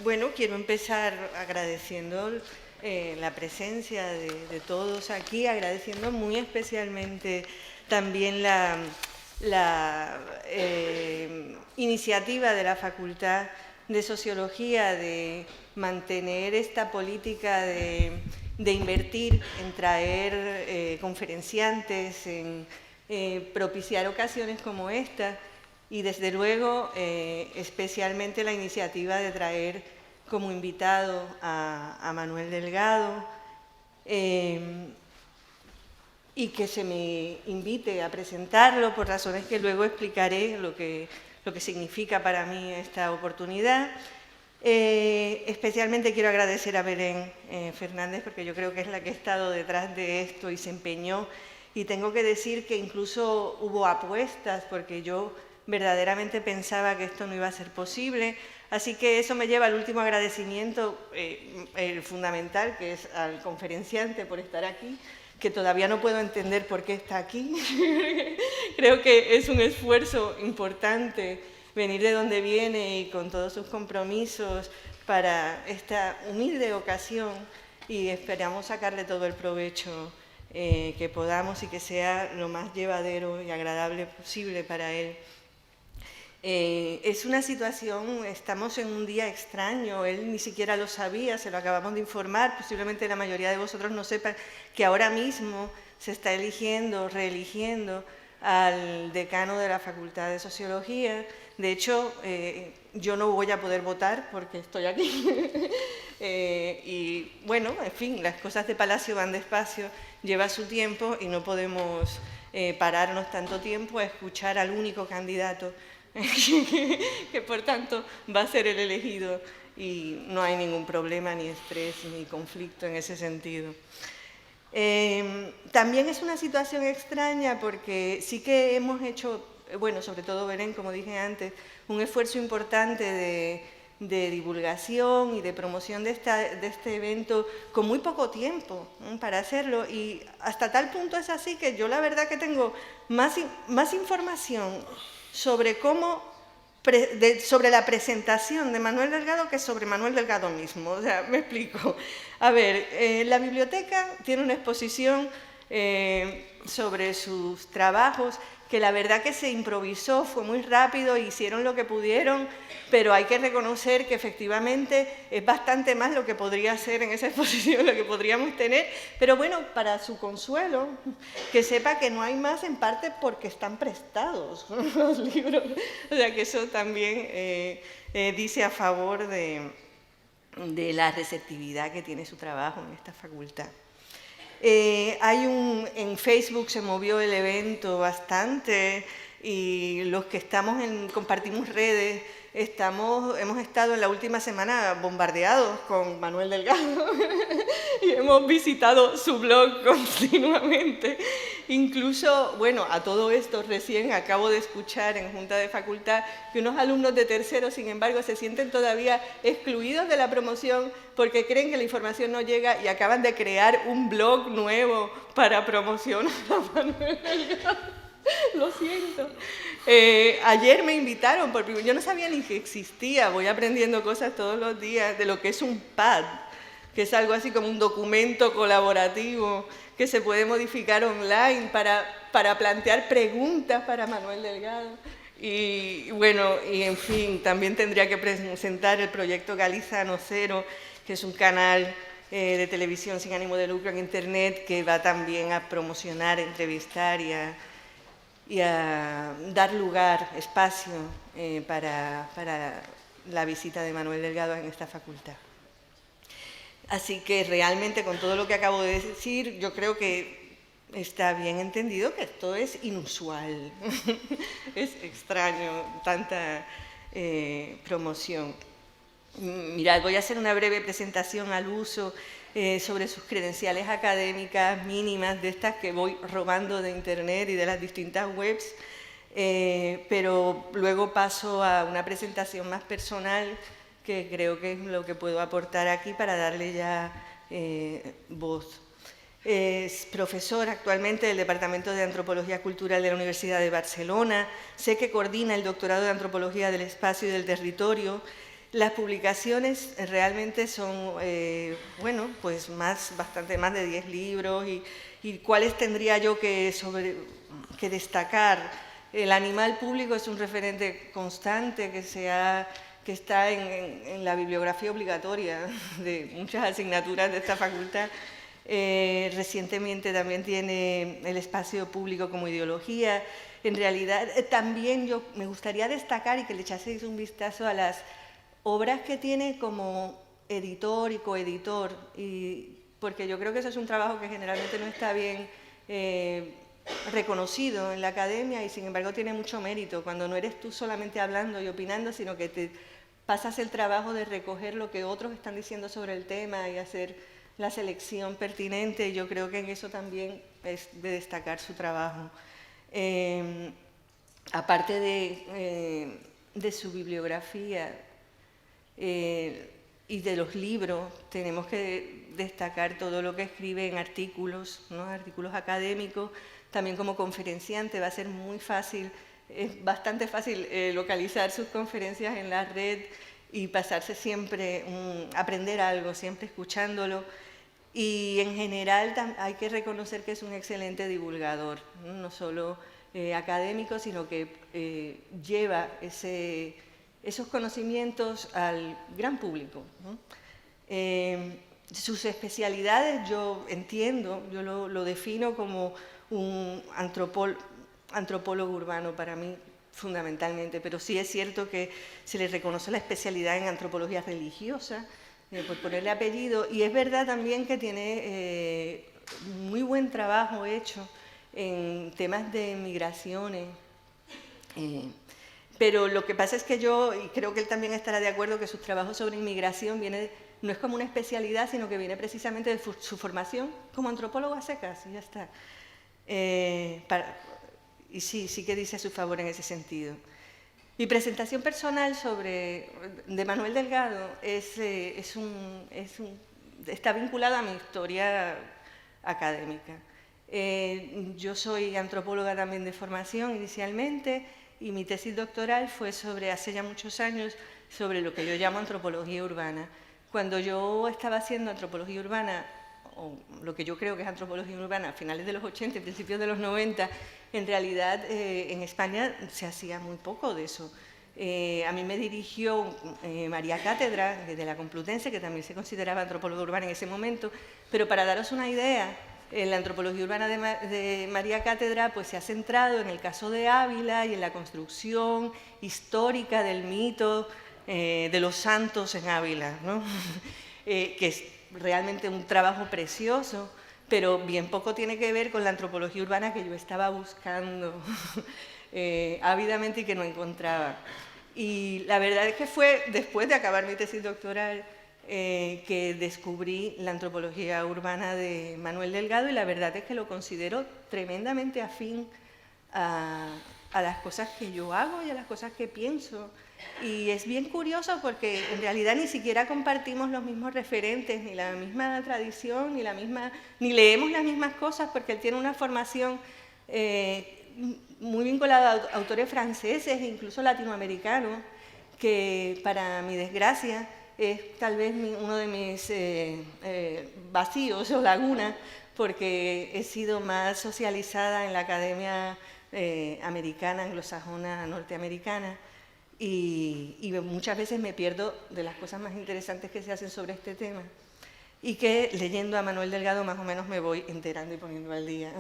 Bueno, quiero empezar agradeciendo la presencia de todos aquí, agradeciendo muy especialmente también la iniciativa de la Facultad de Sociología de mantener esta política de invertir en traer conferenciantes, en propiciar ocasiones como esta y desde luego especialmente la iniciativa de traer como invitado a Manuel Delgado y que se me invite a presentarlo por razones que luego explicaré lo que significa para mí esta oportunidad. Especialmente quiero agradecer a Belén Fernández porque yo creo que es la que ha estado detrás de esto y se empeñó, y tengo que decir que incluso hubo apuestas porque yo verdaderamente pensaba que esto no iba a ser posible, así que eso me lleva al último agradecimiento el fundamental, que es al conferenciante por estar aquí, que todavía no puedo entender por qué está aquí. Creo que es un esfuerzo importante venir de donde viene y con todos sus compromisos para esta humilde ocasión, y esperamos sacarle todo el provecho que podamos y que sea lo más llevadero y agradable posible para él. Es una situación, estamos en un día extraño, él ni siquiera lo sabía, se lo acabamos de informar, posiblemente la mayoría de vosotros no sepan que ahora mismo se está reeligiendo al decano de la Facultad de Sociología. De hecho, yo no voy a poder votar porque estoy aquí. Y bueno, en fin, las cosas de Palacio van despacio, lleva su tiempo y no podemos pararnos tanto tiempo a escuchar al único candidato que por tanto va a ser el elegido, y no hay ningún problema, ni estrés, ni conflicto en ese sentido. También es una situación extraña porque sí que hemos hecho, bueno, sobre todo Belén, como dije antes, un esfuerzo importante de divulgación y de promoción de este evento con muy poco tiempo para hacerlo, y hasta tal punto es así que yo la verdad que tengo más información sobre sobre la presentación de Manuel Delgado que sobre Manuel Delgado mismo. O sea, me explico. A ver, la biblioteca tiene una exposición sobre sus trabajos que la verdad que se improvisó, fue muy rápido, hicieron lo que pudieron, pero hay que reconocer que efectivamente es bastante más lo que podría ser en esa exposición, lo que podríamos tener, pero bueno, para su consuelo, que sepa que no hay más, en parte porque están prestados los libros, o sea que eso también dice a favor de la receptividad que tiene su trabajo en esta facultad. En Facebook se movió el evento bastante, y los que compartimos redes, hemos estado en la última semana bombardeados con Manuel Delgado y hemos visitado su blog continuamente. Incluso, bueno, a todo esto recién acabo de escuchar en Junta de Facultad que unos alumnos de tercero, sin embargo, se sienten todavía excluidos de la promoción porque creen que la información no llega y acaban de crear un blog nuevo para promocionar a Manuel Delgado. Lo siento. Ayer me invitaron, porque yo no sabía ni que existía, voy aprendiendo cosas todos los días de lo que es un PAD, que es algo así como un documento colaborativo que se puede modificar online para plantear preguntas para Manuel Delgado. Y bueno, y en fin, también tendría que presentar el proyecto Galizano Cero, que es un canal de televisión sin ánimo de lucro en Internet que va también a promocionar, entrevistar y a dar lugar, espacio para la visita de Manuel Delgado en esta facultad. Así que realmente con todo lo que acabo de decir, yo creo que está bien entendido que esto es inusual, es extraño, tanta promoción. Mirad, voy a hacer una breve presentación al uso sobre sus credenciales académicas mínimas, de estas que voy robando de Internet y de las distintas webs, pero luego paso a una presentación más personal que creo que es lo que puedo aportar aquí para darle ya voz. Es profesor actualmente del Departamento de Antropología Cultural de la Universidad de Barcelona. Sé que coordina el doctorado de Antropología del Espacio y del Territorio. Las publicaciones realmente son, bueno, pues bastante más de 10 libros y cuáles tendría yo que destacar. El animal público es un referente constante que está en la bibliografía obligatoria de muchas asignaturas de esta facultad. Recientemente también tiene el espacio público como ideología. En realidad también me gustaría destacar y que le echaseis un vistazo a las obras que tiene como editor y coeditor, porque yo creo que eso es un trabajo que generalmente no está bien reconocido en la academia y sin embargo tiene mucho mérito cuando no eres tú solamente hablando y opinando, sino que te pasas el trabajo de recoger lo que otros están diciendo sobre el tema y hacer la selección pertinente. Yo creo que en eso también es de destacar su trabajo. Aparte de su bibliografía y de los libros, tenemos que destacar todo lo que escribe en artículos, ¿no? Artículos académicos. También como conferenciante va a ser muy fácil, es bastante fácil localizar sus conferencias en la red y pasarse siempre, aprender algo, siempre escuchándolo. Y en general hay que reconocer que es un excelente divulgador, no solo académico, sino que lleva esos conocimientos al gran público, ¿no? Sus especialidades yo entiendo, yo lo defino como un antropólogo urbano para mí fundamentalmente, pero sí es cierto que se le reconoce la especialidad en antropología religiosa, por ponerle apellido, y es verdad también que tiene muy buen trabajo hecho en temas de migraciones, pero lo que pasa es que yo, y creo que él también estará de acuerdo, que sus trabajos sobre inmigración no es como una especialidad, sino que viene precisamente de su formación como antropólogo a secas, y ya está. Y sí que dice a su favor en ese sentido. Mi presentación personal de Manuel Delgado está vinculada a mi historia académica. Yo soy antropóloga también de formación inicialmente y mi tesis doctoral fue hace ya muchos años, sobre lo que yo llamo antropología urbana. Cuando yo estaba haciendo antropología urbana, o lo que yo creo que es antropología urbana, a finales de los 80 y principios de los 90, en realidad en España se hacía muy poco de eso. A mí me dirigió María Cátedra, de la Complutense, que también se consideraba antropóloga urbana en ese momento, pero para daros una idea, la antropología urbana de María Cátedra pues, se ha centrado en el caso de Ávila y en la construcción histórica del mito de los santos en Ávila, ¿no? Que es realmente un trabajo precioso, pero bien poco tiene que ver con la antropología urbana que yo estaba buscando ávidamente y que no encontraba. Y la verdad es que fue después de acabar mi tesis doctoral que descubrí la antropología urbana de Manuel Delgado y la verdad es que lo considero tremendamente afín a las cosas que yo hago y a las cosas que pienso. Y es bien curioso porque en realidad ni siquiera compartimos los mismos referentes, ni la misma tradición, ni leemos las mismas cosas, porque él tiene una formación muy vinculada a autores franceses e incluso latinoamericanos, que para mi desgracia es tal vez uno de mis vacíos o lagunas, porque he sido más socializada en la academia americana, anglosajona, norteamericana, y muchas veces me pierdo de las cosas más interesantes que se hacen sobre este tema, y que leyendo a Manuel Delgado más o menos me voy enterando y poniendo al día.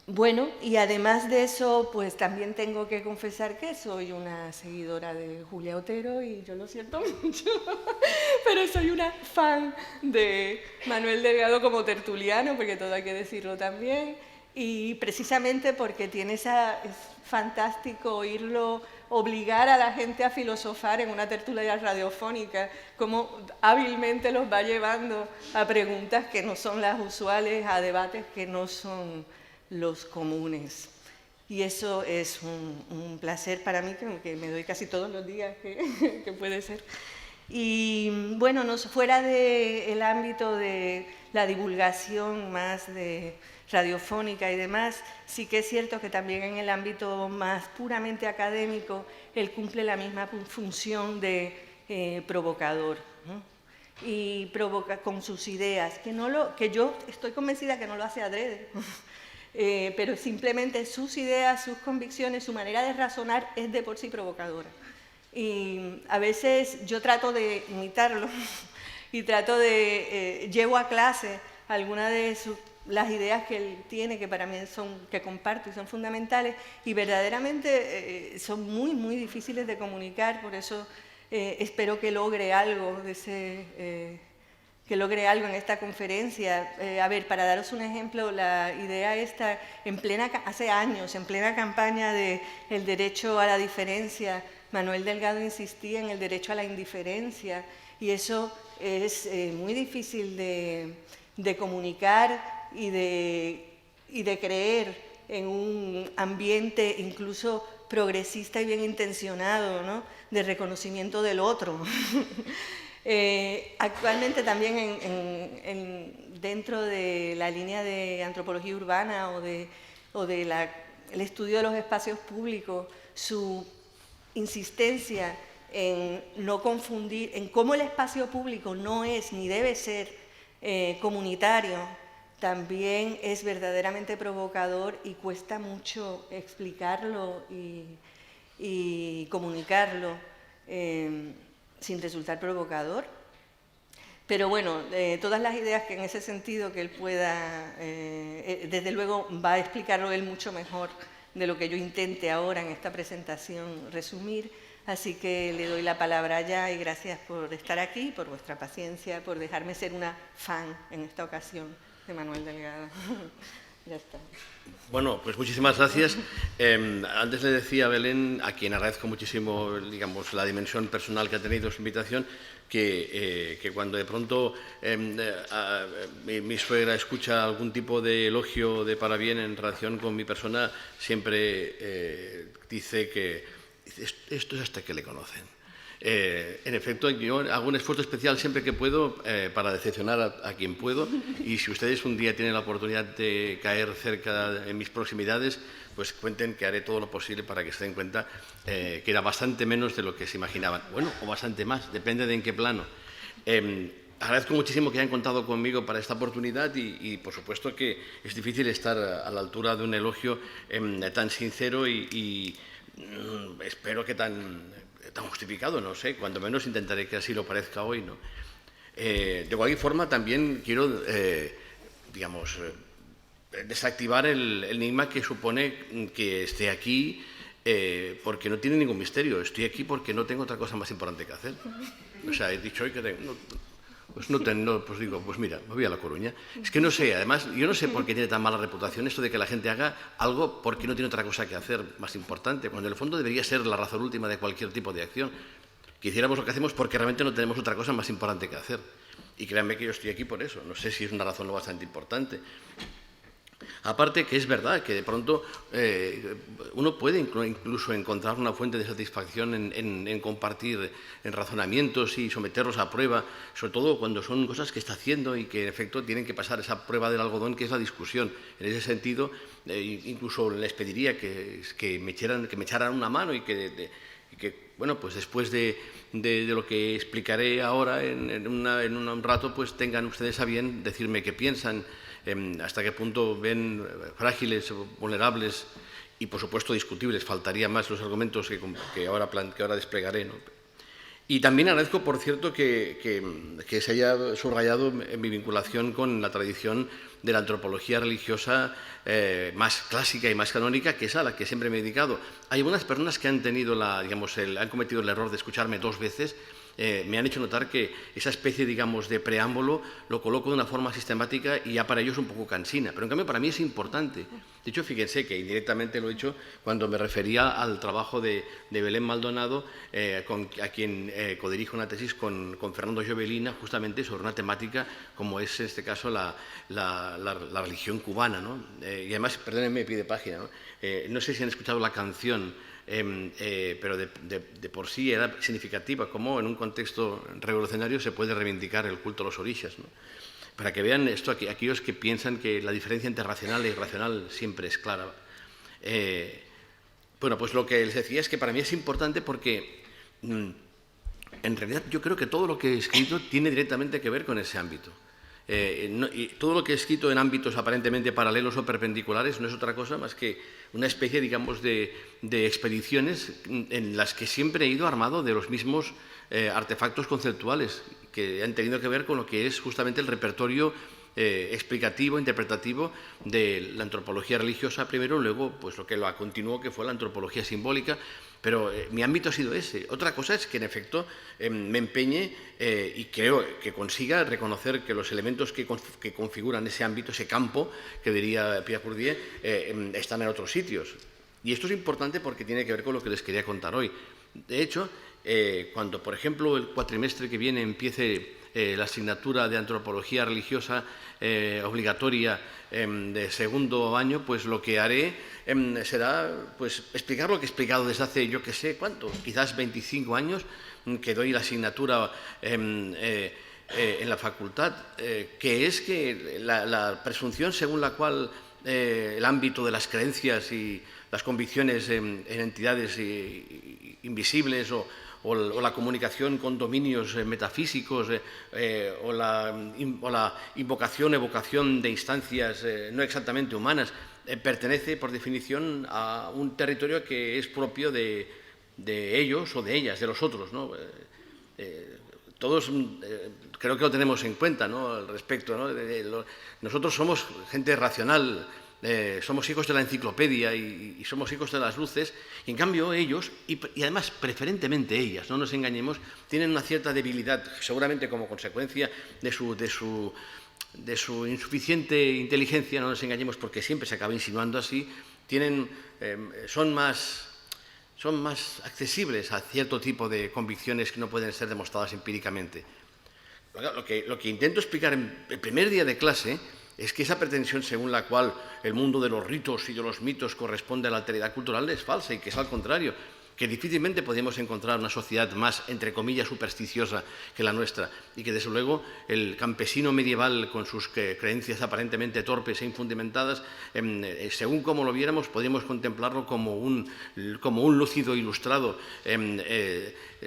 Bueno, y además de eso, pues también tengo que confesar que soy una seguidora de Julia Otero y yo lo siento mucho, pero soy una fan de Manuel Delgado como tertuliano, porque todo hay que decirlo también, y precisamente porque es fantástico oírlo obligar a la gente a filosofar en una tertulia radiofónica, como hábilmente los va llevando a preguntas que no son las usuales, a debates que no son los comunes. Y eso es un placer para mí, que me doy casi todos los días, que puede ser. Y bueno, fuera del ámbito de la divulgación más de radiofónica y demás, sí que es cierto que también en el ámbito más puramente académico él cumple la misma función de provocador, ¿no? Y provoca con sus ideas, que yo estoy convencida que no lo hace adrede, pero simplemente sus ideas, sus convicciones, su manera de razonar es de por sí provocadora. Y a veces yo trato de imitarlo y trato de, llevo a clase algunas de las ideas que él tiene, que para mí que comparto y son fundamentales, y verdaderamente son muy, muy difíciles de comunicar, por eso espero que logre algo que logre algo en esta conferencia. A ver, para daros un ejemplo, la idea esta, hace años, en plena campaña del derecho a la diferencia, Manuel Delgado insistía en el derecho a la indiferencia, y eso es muy difícil de comunicar y de creer en un ambiente incluso progresista y bien intencionado, ¿no?, de reconocimiento del otro. Actualmente también dentro de la línea de antropología urbana o del estudio de los espacios públicos, su insistencia en no confundir, en cómo el espacio público no es ni debe ser comunitario, también es verdaderamente provocador y cuesta mucho explicarlo y comunicarlo sin resultar provocador. Pero bueno, todas las ideas que en ese sentido que él pueda, desde luego va a explicarlo él mucho mejor de lo que yo intente ahora en esta presentación resumir. Así que le doy la palabra ya y gracias por estar aquí, por vuestra paciencia, por dejarme ser una fan en esta ocasión de Manuel Delgado. Ya está. Bueno, pues muchísimas gracias. Antes le decía a Belén, a quien agradezco muchísimo, digamos, la dimensión personal que ha tenido su invitación, que cuando de pronto mi suegra escucha algún tipo de elogio de parabién en relación con mi persona, siempre dice que esto es hasta que le conocen. En efecto, yo hago un esfuerzo especial siempre que puedo para decepcionar a quien puedo, y si ustedes un día tienen la oportunidad de caer cerca en mis proximidades, pues cuenten que haré todo lo posible para que se den cuenta que era bastante menos de lo que se imaginaban. Bueno, o bastante más, depende de en qué plano. Agradezco muchísimo que hayan contado conmigo para esta oportunidad y por supuesto que es difícil estar a la altura de un elogio tan sincero y espero que tan justificado, no sé, cuando menos intentaré que así lo parezca hoy, ¿no? De cualquier forma, también quiero, digamos, desactivar el enigma que supone que esté aquí porque no tiene ningún misterio. Estoy aquí porque no tengo otra cosa más importante que hacer. O sea, he dicho hoy que pues digo, pues mira, me voy a La Coruña. Es que no sé, además, yo no sé por qué tiene tan mala reputación esto de que la gente haga algo porque no tiene otra cosa que hacer más importante, cuando en el fondo debería ser la razón última de cualquier tipo de acción. Que hiciéramos lo que hacemos porque realmente no tenemos otra cosa más importante que hacer. Y créanme que yo estoy aquí por eso. No sé si es una razón lo bastante importante. Aparte que es verdad que de pronto uno puede incluso encontrar una fuente de satisfacción en compartir en razonamientos y someterlos a prueba, sobre todo cuando son cosas que está haciendo y que en efecto tienen que pasar esa prueba del algodón que es la discusión. En ese sentido, incluso les pediría que me echaran una mano y que bueno, pues después de lo que explicaré ahora en un rato, pues tengan ustedes a bien decirme qué piensan, hasta qué punto ven frágiles o vulnerables y, por supuesto, discutibles. Faltaría más los argumentos que ahora desplegaré, ¿no? Y también agradezco, por cierto, que se haya subrayado mi vinculación con la tradición de la antropología religiosa más clásica y más canónica, que es a la que siempre me he dedicado. Hay algunas personas que han cometido el error de escucharme 2 veces. Me han hecho notar que esa especie, digamos, de preámbulo lo coloco de una forma sistemática y ya para ellos un poco cansina, pero en cambio para mí es importante. De hecho, fíjense que indirectamente lo he hecho cuando me refería al trabajo de Belén Maldonado, a quien codirijo una tesis con Fernando Llobelina, justamente sobre una temática como es, en este caso, la religión cubana, ¿no? Y además, perdónenme, pie de página, ¿no? No sé si han escuchado la canción, pero de por sí era significativa, como en un contexto revolucionario se puede reivindicar el culto a los orishas, ¿no? para que vean esto aquellos que piensan que la diferencia entre racional e irracional siempre es clara. Bueno, pues lo que les decía es que para mí es importante porque en realidad yo creo que todo lo que he escrito tiene directamente que ver con ese ámbito. Y todo lo que he escrito en ámbitos aparentemente paralelos o perpendiculares no es otra cosa más que una especie, digamos, de expediciones en las que siempre he ido armado de los mismos artefactos conceptuales que han tenido que ver con lo que es justamente el repertorio explicativo, interpretativo de la antropología religiosa primero, luego pues lo que lo continuó, que fue la antropología simbólica, pero mi ámbito ha sido ese. Otra cosa es que en efecto me empeñe y creo que consiga reconocer que los elementos que configuran ese ámbito, ese campo, que diría Pierre Bourdieu, están en otros sitios. Y esto es importante porque tiene que ver con lo que les quería contar hoy. De hecho, cuando, por ejemplo, el cuatrimestre que viene empiece la asignatura de antropología religiosa obligatoria de segundo año, pues lo que haré será pues, explicar lo que he explicado desde hace, yo qué sé, ¿cuánto? Quizás 25 años que doy la asignatura en la facultad, que es que la presunción según la cual el ámbito de las creencias y las convicciones en entidades invisibles o la comunicación con dominios metafísicos o la invocación, evocación de instancias no exactamente humanas, pertenece por definición a un territorio que es propio de ellos o de ellas, de los otros, ¿no? Todos creo que lo tenemos en cuenta, ¿no? Al respecto, ¿no? Nosotros somos gente racional, somos hijos de la enciclopedia y somos hijos de las luces, y en cambio ellos, y además preferentemente ellas, no nos engañemos, tienen una cierta debilidad, seguramente como consecuencia de su insuficiente inteligencia, no nos engañemos porque siempre se acaba insinuando así, son más accesibles a cierto tipo de convicciones que no pueden ser demostradas empíricamente. Lo que intento explicar en el primer día de clase es que esa pretensión según la cual el mundo de los ritos y de los mitos corresponde a la alteridad cultural es falsa y que es al contrario, que difícilmente podemos encontrar una sociedad más, entre comillas, supersticiosa que la nuestra y que, desde luego, el campesino medieval con sus creencias aparentemente torpes e infundamentadas, según como lo viéramos, podríamos contemplarlo como un lúcido ilustrado.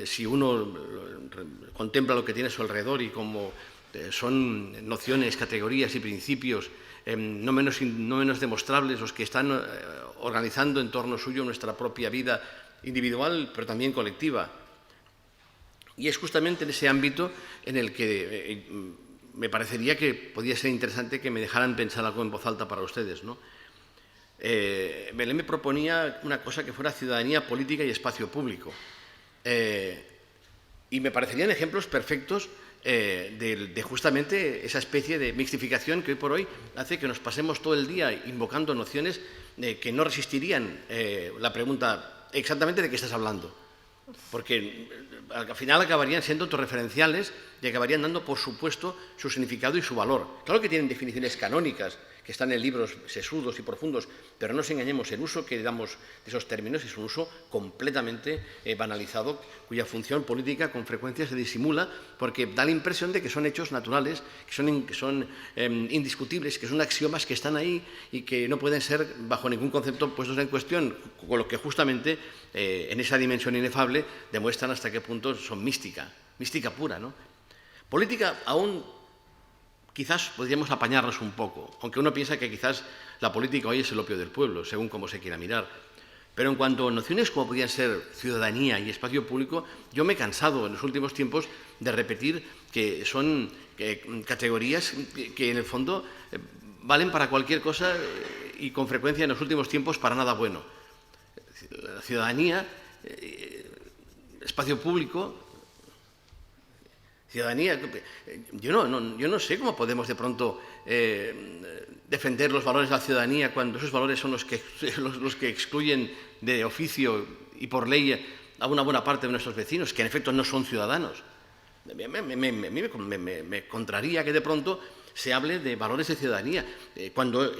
Si uno contempla lo que tiene a su alrededor y como son nociones, categorías y principios no menos demostrables los que están organizando en torno suyo nuestra propia vida individual, pero también colectiva. Y es justamente en ese ámbito en el que me parecería que podría ser interesante que me dejaran pensar algo en voz alta para ustedes, ¿no? Belén me proponía una cosa que fuera ciudadanía política y espacio público. Y me parecerían ejemplos perfectos de justamente esa especie de mixtificación que hoy por hoy hace que nos pasemos todo el día invocando nociones que no resistirían la pregunta exactamente de qué estás hablando, porque al final acabarían siendo autorreferenciales y acabarían dando por supuesto su significado y su valor. Claro que tienen definiciones canónicas que están en libros sesudos y profundos, pero no nos engañemos, el uso que damos de esos términos es un uso completamente banalizado, cuya función política con frecuencia se disimula porque da la impresión de que son hechos naturales, que son indiscutibles, que son axiomas que están ahí y que no pueden ser bajo ningún concepto puestos en cuestión, con lo que justamente en esa dimensión inefable demuestran hasta qué punto son mística pura, ¿no? Política aún quizás podríamos apañarnos un poco, aunque uno piensa que quizás la política hoy es el opio del pueblo, según cómo se quiera mirar. Pero en cuanto a nociones como podrían ser ciudadanía y espacio público, yo me he cansado en los últimos tiempos de repetir que son categorías que en el fondo valen para cualquier cosa y con frecuencia en los últimos tiempos para nada bueno. La ciudadanía, espacio público, ciudadanía. Yo no sé cómo podemos de pronto defender los valores de la ciudadanía cuando esos valores son los que excluyen de oficio y por ley a una buena parte de nuestros vecinos, que en efecto no son ciudadanos. Me contraría que de pronto se hable de valores de ciudadanía. Cuando,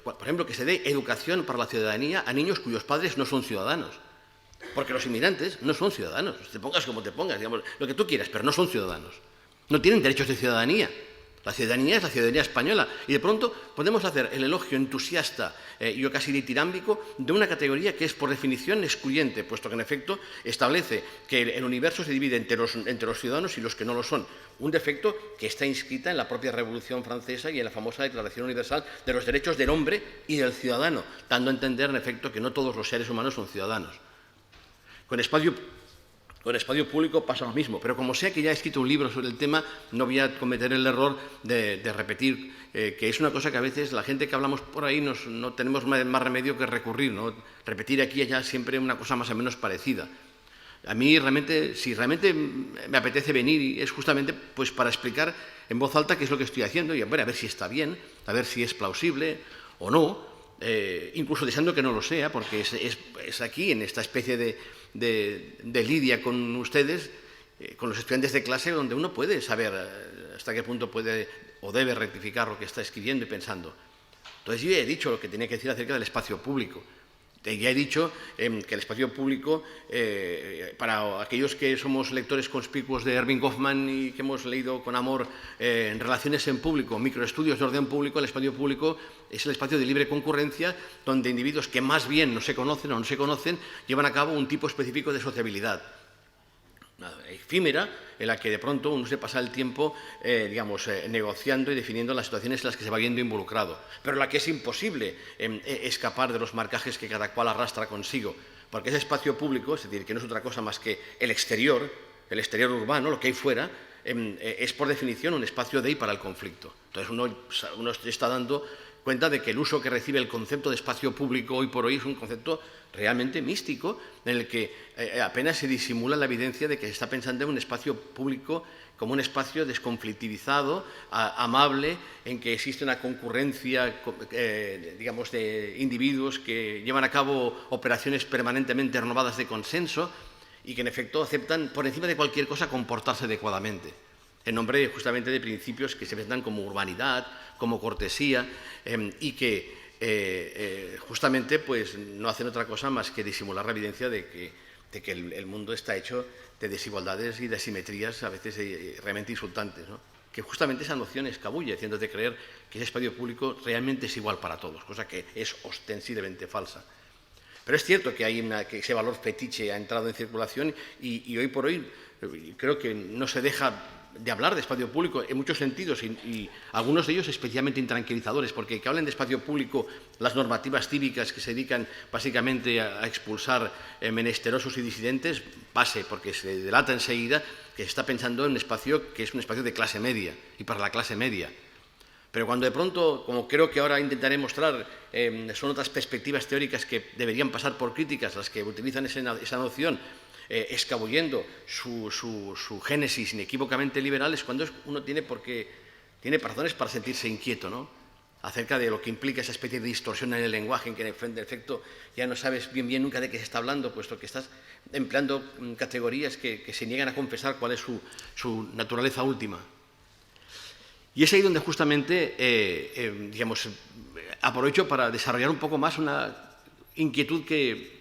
por ejemplo, que se dé educación para la ciudadanía a niños cuyos padres no son ciudadanos. Porque los inmigrantes no son ciudadanos. Te pongas como te pongas, digamos, lo que tú quieras, pero no son ciudadanos. No tienen derechos de ciudadanía. La ciudadanía es la ciudadanía española y de pronto podemos hacer el elogio entusiasta, yo casi ditirámbico, de una categoría que es por definición excluyente, puesto que en efecto establece que el universo se divide entre los ciudadanos y los que no lo son. Un defecto que está inscrita en la propia Revolución Francesa y en la famosa Declaración Universal de los Derechos del Hombre y del Ciudadano, dando a entender en efecto que no todos los seres humanos son ciudadanos. Con espacio público pasa lo mismo, pero como sé que ya he escrito un libro sobre el tema, no voy a cometer el error de repetir, que es una cosa que a veces la gente que hablamos por ahí no tenemos más remedio que recurrir, ¿no? Repetir aquí y allá siempre una cosa más o menos parecida. A mí realmente, si realmente me apetece venir, es justamente pues para explicar en voz alta qué es lo que estoy haciendo y a ver si está bien, a ver si es plausible o no, incluso deseando que no lo sea, porque es aquí, en esta especie de lidia con ustedes, con los estudiantes de clase, donde uno puede saber hasta qué punto puede o debe rectificar lo que está escribiendo y pensando. Entonces yo ya he dicho lo que tenía que decir acerca del espacio público. Ya he dicho que el espacio público, para aquellos que somos lectores conspicuos de Erving Goffman y que hemos leído con amor en Relaciones en Público, microestudios de orden público, el espacio público es el espacio de libre concurrencia donde individuos que más bien no se conocen o no se conocen llevan a cabo un tipo específico de sociabilidad. Efímera, en la que de pronto uno se pasa el tiempo, negociando y definiendo las situaciones en las que se va viendo involucrado, pero la que es imposible escapar de los marcajes que cada cual arrastra consigo, porque ese espacio público, es decir, que no es otra cosa más que el exterior urbano, lo que hay fuera, es por definición un espacio de y para el conflicto. Entonces uno está dando cuenta de que el uso que recibe el concepto de espacio público hoy por hoy es un concepto realmente místico, en el que apenas se disimula la evidencia de que se está pensando en un espacio público como un espacio desconflictivizado, amable, en que existe una concurrencia, de individuos que llevan a cabo operaciones permanentemente renovadas de consenso y que en efecto aceptan por encima de cualquier cosa comportarse adecuadamente, en nombre justamente de principios que se presentan como urbanidad, como cortesía, y que justamente pues, no hacen otra cosa más que disimular la evidencia de que el mundo está hecho de desigualdades y de asimetrías a veces realmente insultantes, ¿no? Que justamente esa noción escabulle, haciéndote creer que ese espacio público realmente es igual para todos, cosa que es ostensiblemente falsa. Pero es cierto que ese valor fetiche ha entrado en circulación y hoy por hoy creo que no se deja de hablar de espacio público en muchos sentidos y algunos de ellos especialmente intranquilizadores, porque que hablen de espacio público las normativas cívicas que se dedican básicamente a expulsar menesterosos y disidentes, pase, porque se delata enseguida que se está pensando en un espacio que es un espacio de clase media y para la clase media. Pero cuando de pronto, como creo que ahora intentaré mostrar, son otras perspectivas teóricas que deberían pasar por críticas las que utilizan esa noción, escabullendo su génesis inequívocamente liberal, es cuando uno tiene razones para sentirse inquieto, ¿no? Acerca de lo que implica esa especie de distorsión en el lenguaje, en que en efecto ya no sabes bien nunca de qué se está hablando, puesto que estás empleando categorías que se niegan a confesar cuál es su naturaleza última. Y es ahí donde justamente, aprovecho para desarrollar un poco más una inquietud que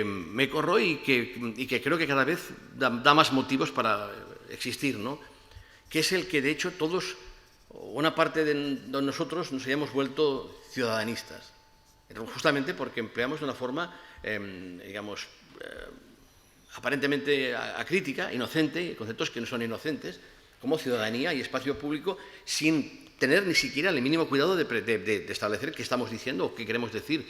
me corro y que creo que cada vez da más motivos para existir, ¿no? Que es el que, de hecho, todos, una parte de nosotros nos hayamos vuelto ciudadanistas, justamente porque empleamos de una forma, aparentemente acrítica, inocente, conceptos que no son inocentes, como ciudadanía y espacio público, sin tener ni siquiera el mínimo cuidado de establecer qué estamos diciendo o qué queremos decir,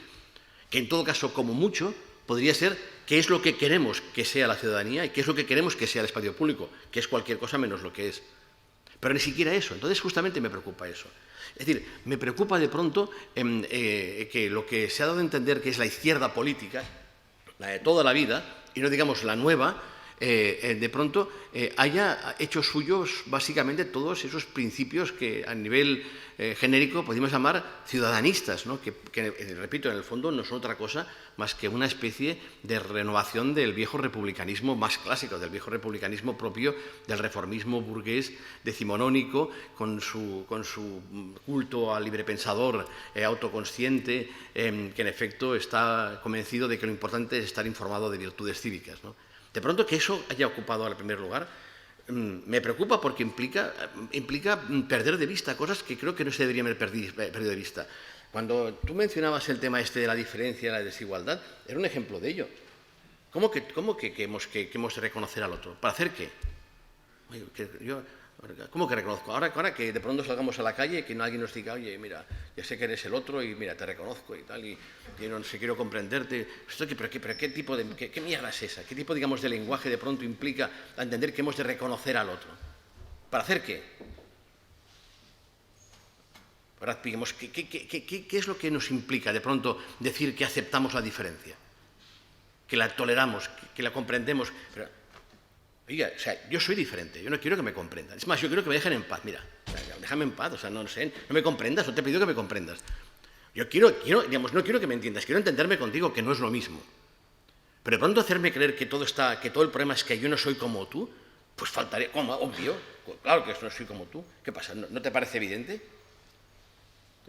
que en todo caso, como mucho, podría ser qué es lo que queremos que sea la ciudadanía y qué es lo que queremos que sea el espacio público, que es cualquier cosa menos lo que es. Pero ni siquiera eso. Entonces justamente me preocupa eso. Es decir, me preocupa de pronto que lo que se ha dado a entender que es la izquierda política, la de toda la vida, y no digamos la nueva, de pronto haya hecho suyos básicamente todos esos principios que a nivel genérico podemos llamar ciudadanistas, ¿no? que, repito, en el fondo no son otra cosa más que una especie de renovación del viejo republicanismo más clásico, del viejo republicanismo propio del reformismo burgués decimonónico, con su culto al librepensador autoconsciente, que en efecto está convencido de que lo importante es estar informado de virtudes cívicas, ¿no? De pronto que eso haya ocupado el primer lugar, me preocupa porque implica perder de vista cosas que creo que no se deberían haber perdido de vista. Cuando tú mencionabas el tema este de la diferencia, la desigualdad, era un ejemplo de ello. ¿Cómo que hemos de reconocer al otro? ¿Para hacer qué? ¿Cómo que reconozco? Ahora que de pronto salgamos a la calle y que alguien nos diga, oye, mira, ya sé que eres el otro y mira, te reconozco y tal, y no sé, quiero comprenderte. ¿Pero qué tipo de... ¿Qué mierda es esa? ¿Qué tipo, digamos, de lenguaje de pronto implica entender que hemos de reconocer al otro? ¿Para hacer qué? Ahora, digamos, ¿qué es lo que nos implica de pronto decir que aceptamos la diferencia? Que la toleramos, que la comprendemos. Pero, oiga, o sea, yo soy diferente, yo no quiero que me comprendan. Es más, yo quiero que me dejen en paz. Mira, déjame en paz, o sea, no sé, no me comprendas, no te he pedido que me comprendas. Yo quiero, digamos, no quiero que me entiendas, quiero entenderme contigo, que no es lo mismo. Pero de pronto hacerme creer que todo el problema es que yo no soy como tú, pues faltaría, como obvio, claro que no soy como tú. ¿Qué pasa? ¿No te parece evidente?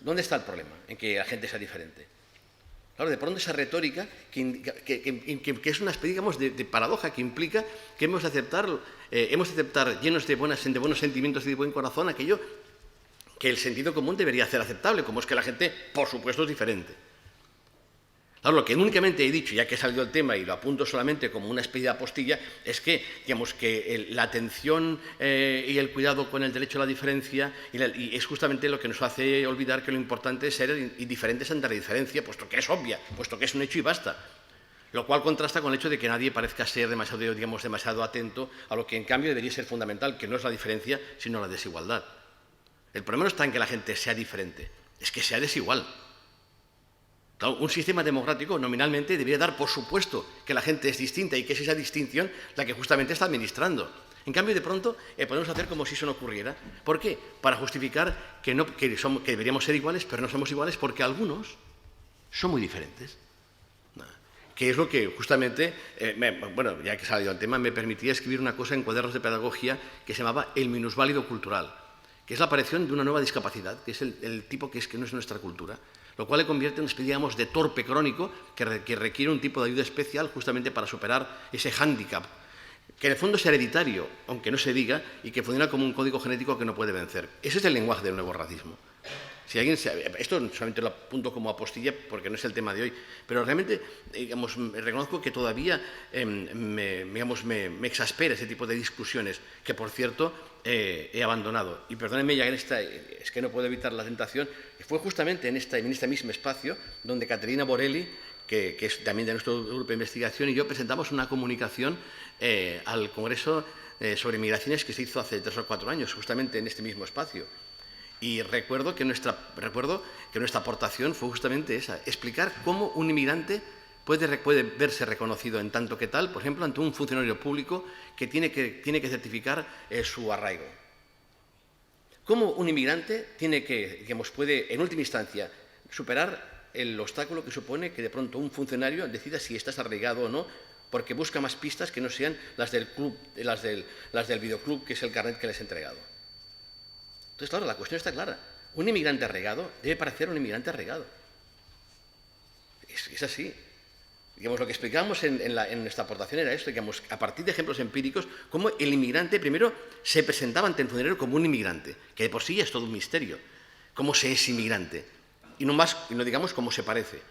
¿Dónde está el problema en que la gente sea diferente? Claro, de pronto esa retórica que es una especie, digamos, de paradoja que implica que hemos de aceptar llenos de buenos sentimientos y de buen corazón aquello que el sentido común debería hacer aceptable, como es que la gente, por supuesto, es diferente. Claro, lo que únicamente he dicho, ya que he salido el tema y lo apunto solamente como una especie de apostilla, es que, digamos, que la atención y el cuidado con el derecho a la diferencia y es justamente lo que nos hace olvidar que lo importante es ser indiferentes ante la diferencia, puesto que es obvia, puesto que es un hecho y basta. Lo cual contrasta con el hecho de que nadie parezca ser demasiado atento a lo que en cambio debería ser fundamental, que no es la diferencia, sino la desigualdad. El problema no está en que la gente sea diferente, es que sea desigual. Claro, un sistema democrático nominalmente debería dar por supuesto que la gente es distinta y que es esa distinción la que justamente está administrando. En cambio, de pronto, podemos hacer como si eso no ocurriera. ¿Por qué? Para justificar que deberíamos ser iguales, pero no somos iguales porque algunos son muy diferentes. Que es lo que justamente, bueno, ya que he salido al tema, me permitía escribir una cosa en cuadernos de pedagogía que se llamaba el minusválido cultural, que es la aparición de una nueva discapacidad, que es el tipo que no es nuestra cultura, lo cual le convierte en una especie, digamos, de torpe crónico que requiere un tipo de ayuda especial justamente para superar ese hándicap, que en el fondo es hereditario, aunque no se diga, y que funciona como un código genético que no puede vencer. Ese es el lenguaje del nuevo racismo. Esto solamente lo apunto como apostilla porque no es el tema de hoy, pero realmente, digamos, reconozco que todavía me exaspera ese tipo de discusiones, que por cierto he abandonado. Y perdónenme, ya es que no puedo evitar la tentación, fue justamente en este mismo espacio donde Caterina Borelli, que es también de nuestro grupo de investigación, y yo presentamos una comunicación al Congreso sobre Migraciones que se hizo hace 3 o 4 años, justamente en este mismo espacio. Y recuerdo que nuestra aportación fue justamente esa, explicar cómo un inmigrante puede verse reconocido en tanto que tal, por ejemplo, ante un funcionario público que tiene que certificar su arraigo. Cómo un inmigrante puede, en última instancia, superar el obstáculo que supone que de pronto un funcionario decida si estás arraigado o no, porque busca más pistas que no sean las del club, las del videoclub, que es el carnet que les he entregado. Entonces, claro, la cuestión está clara. Un inmigrante arraigado debe parecer un inmigrante arraigado. Es así. Digamos, lo que explicábamos en nuestra aportación era esto, digamos, a partir de ejemplos empíricos, cómo el inmigrante primero se presentaba ante el funcionario como un inmigrante, que de por sí ya es todo un misterio, cómo se es inmigrante, y no digamos cómo se parece.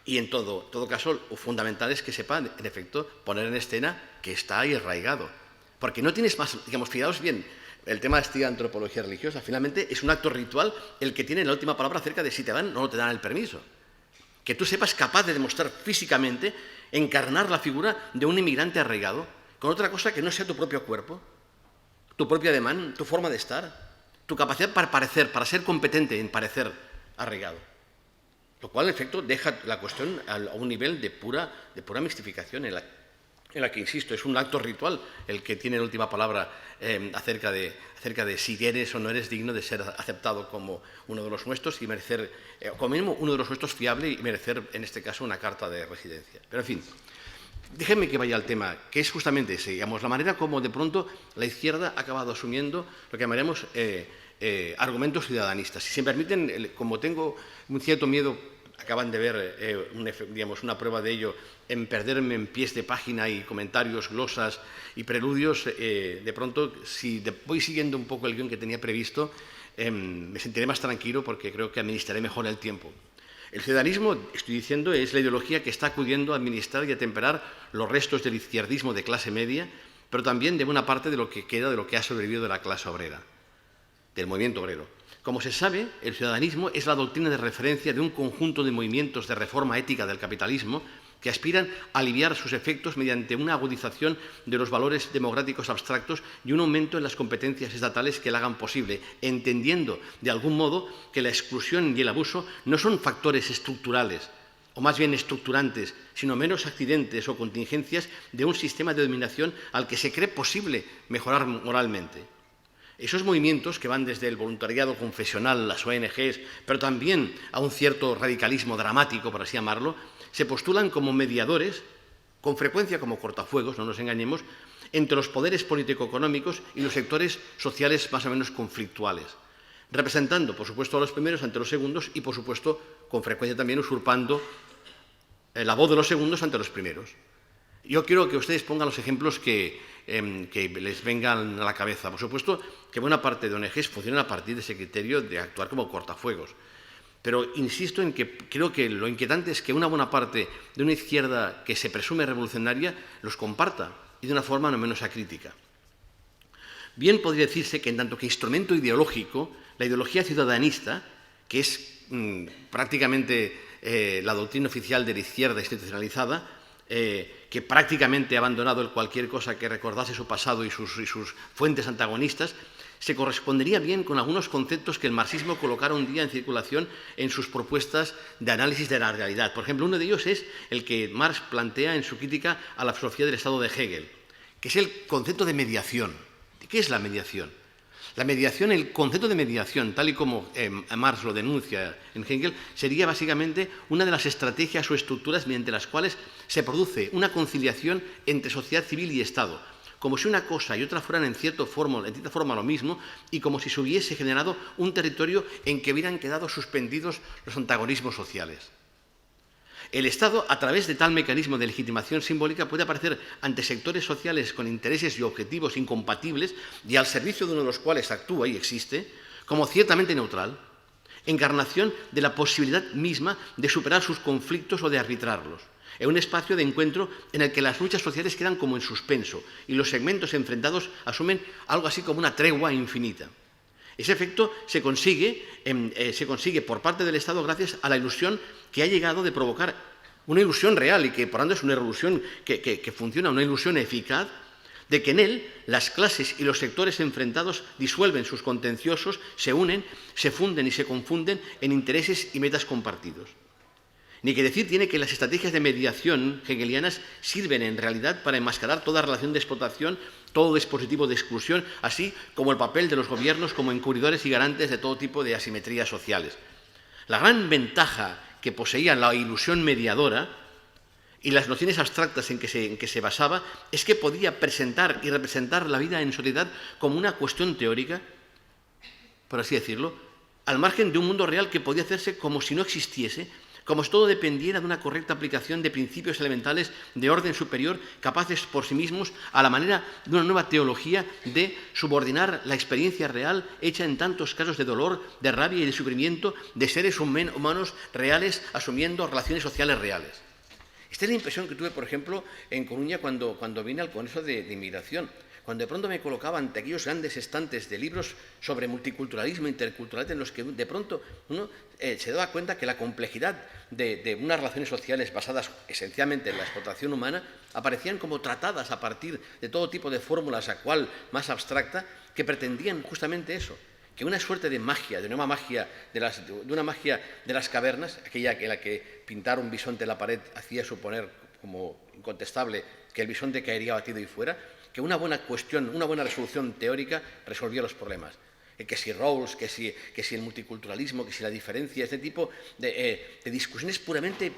Y en todo caso, lo fundamental es que sepa, en efecto, poner en escena que está ahí arraigado. Porque no tienes más, digamos, fijaos bien, el tema de esta antropología religiosa, finalmente es un acto ritual el que tiene la última palabra acerca de si te dan o no te dan el permiso. Que tú sepas capaz de demostrar físicamente, encarnar la figura de un inmigrante arraigado con otra cosa que no sea tu propio cuerpo, tu propio ademán, tu forma de estar, tu capacidad para ser competente en parecer arraigado. Lo cual, en efecto, deja la cuestión a un nivel de pura mistificación en la que, insisto, es un acto ritual el que tiene la última palabra acerca de si eres o no eres digno de ser aceptado como uno de los nuestros y merecer, como mínimo, uno de los nuestros fiable y merecer, en este caso, una carta de residencia. Pero, en fin, déjenme que vaya al tema, que es justamente ese, digamos, la manera como, de pronto, la izquierda ha acabado asumiendo lo que llamaremos argumentos ciudadanistas. Si se me permiten, como tengo un cierto miedo acaban de ver una prueba de ello en perderme en pies de página y comentarios, glosas y preludios. De pronto, si voy siguiendo un poco el guión que tenía previsto, me sentiré más tranquilo porque creo que administraré mejor el tiempo. El ciudadanismo, estoy diciendo, es la ideología que está acudiendo a administrar y a temperar los restos del izquierdismo de clase media, pero también de buena parte de lo que queda de lo que ha sobrevivido de la clase obrera, del movimiento obrero. Como se sabe, el ciudadanismo es la doctrina de referencia de un conjunto de movimientos de reforma ética del capitalismo que aspiran a aliviar sus efectos mediante una agudización de los valores democráticos abstractos y un aumento en las competencias estatales que la hagan posible, entendiendo de algún modo que la exclusión y el abuso no son factores estructurales, o más bien estructurantes, sino meros accidentes o contingencias de un sistema de dominación al que se cree posible mejorar moralmente. Esos movimientos que van desde el voluntariado confesional, las ONGs, pero también a un cierto radicalismo dramático, por así llamarlo, se postulan como mediadores, con frecuencia como cortafuegos, no nos engañemos, entre los poderes político-económicos y los sectores sociales más o menos conflictuales, representando, por supuesto, a los primeros ante los segundos y, por supuesto, con frecuencia también usurpando la voz de los segundos ante los primeros. Yo quiero que ustedes pongan los ejemplos que les vengan a la cabeza. Por supuesto que buena parte de ONGs funcionan a partir de ese criterio de actuar como cortafuegos. Pero insisto en que creo que lo inquietante es que una buena parte de una izquierda que se presume revolucionaria los comparta y de una forma no menos acrítica. Bien podría decirse que en tanto que instrumento ideológico, la ideología ciudadanista, que es prácticamente la doctrina oficial de la izquierda institucionalizada, que prácticamente ha abandonado cualquier cosa que recordase su pasado y sus fuentes antagonistas, se correspondería bien con algunos conceptos que el marxismo colocara un día en circulación en sus propuestas de análisis de la realidad. Por ejemplo, uno de ellos es el que Marx plantea en su crítica a la filosofía del Estado de Hegel, que es el concepto de mediación. ¿Qué es la mediación? La mediación, el concepto de mediación, tal y como Marx lo denuncia en Hegel, sería básicamente una de las estrategias o estructuras mediante las cuales se produce una conciliación entre sociedad civil y Estado, como si una cosa y otra fueran en cierta forma lo mismo y como si se hubiese generado un territorio en que hubieran quedado suspendidos los antagonismos sociales. El Estado, a través de tal mecanismo de legitimación simbólica, puede aparecer ante sectores sociales con intereses y objetivos incompatibles y al servicio de uno de los cuales actúa y existe, como ciertamente neutral, encarnación de la posibilidad misma de superar sus conflictos o de arbitrarlos, en un espacio de encuentro en el que las luchas sociales quedan como en suspenso y los segmentos enfrentados asumen algo así como una tregua infinita. Ese efecto se consigue por parte del Estado gracias a la ilusión que ha llegado de provocar una ilusión real y que por tanto es una ilusión que funciona, una ilusión eficaz, de que en él las clases y los sectores enfrentados disuelven sus contenciosos, se unen, se funden y se confunden en intereses y metas compartidos. Ni que decir tiene que las estrategias de mediación hegelianas sirven en realidad para enmascarar toda relación de explotación, todo dispositivo de exclusión, así como el papel de los gobiernos como encubridores y garantes de todo tipo de asimetrías sociales. La gran ventaja que poseía la ilusión mediadora y las nociones abstractas en que se basaba es que podía presentar y representar la vida en sociedad como una cuestión teórica, por así decirlo, al margen de un mundo real que podía hacerse como si no existiese, como si todo dependiera de una correcta aplicación de principios elementales de orden superior, capaces por sí mismos, a la manera de una nueva teología, de subordinar la experiencia real hecha en tantos casos de dolor, de rabia y de sufrimiento de seres humanos reales asumiendo relaciones sociales reales. Esta es la impresión que tuve, por ejemplo, en Coruña cuando vine al Congreso de Inmigración. Cuando de pronto me colocaba ante aquellos grandes estantes de libros sobre multiculturalismo, interculturalidad, en los que de pronto uno se daba cuenta que la complejidad de unas relaciones sociales basadas esencialmente en la explotación humana aparecían como tratadas a partir de todo tipo de fórmulas, a cual más abstracta, que pretendían justamente eso, que una suerte de magia, de una magia de las cavernas, aquella en la que pintar un bisonte en la pared hacía suponer como incontestable que el bisonte caería batido y fuera, que una buena resolución teórica resolvía los problemas. Que si Rawls, que si el multiculturalismo, que si la diferencia, este tipo de discusiones puramente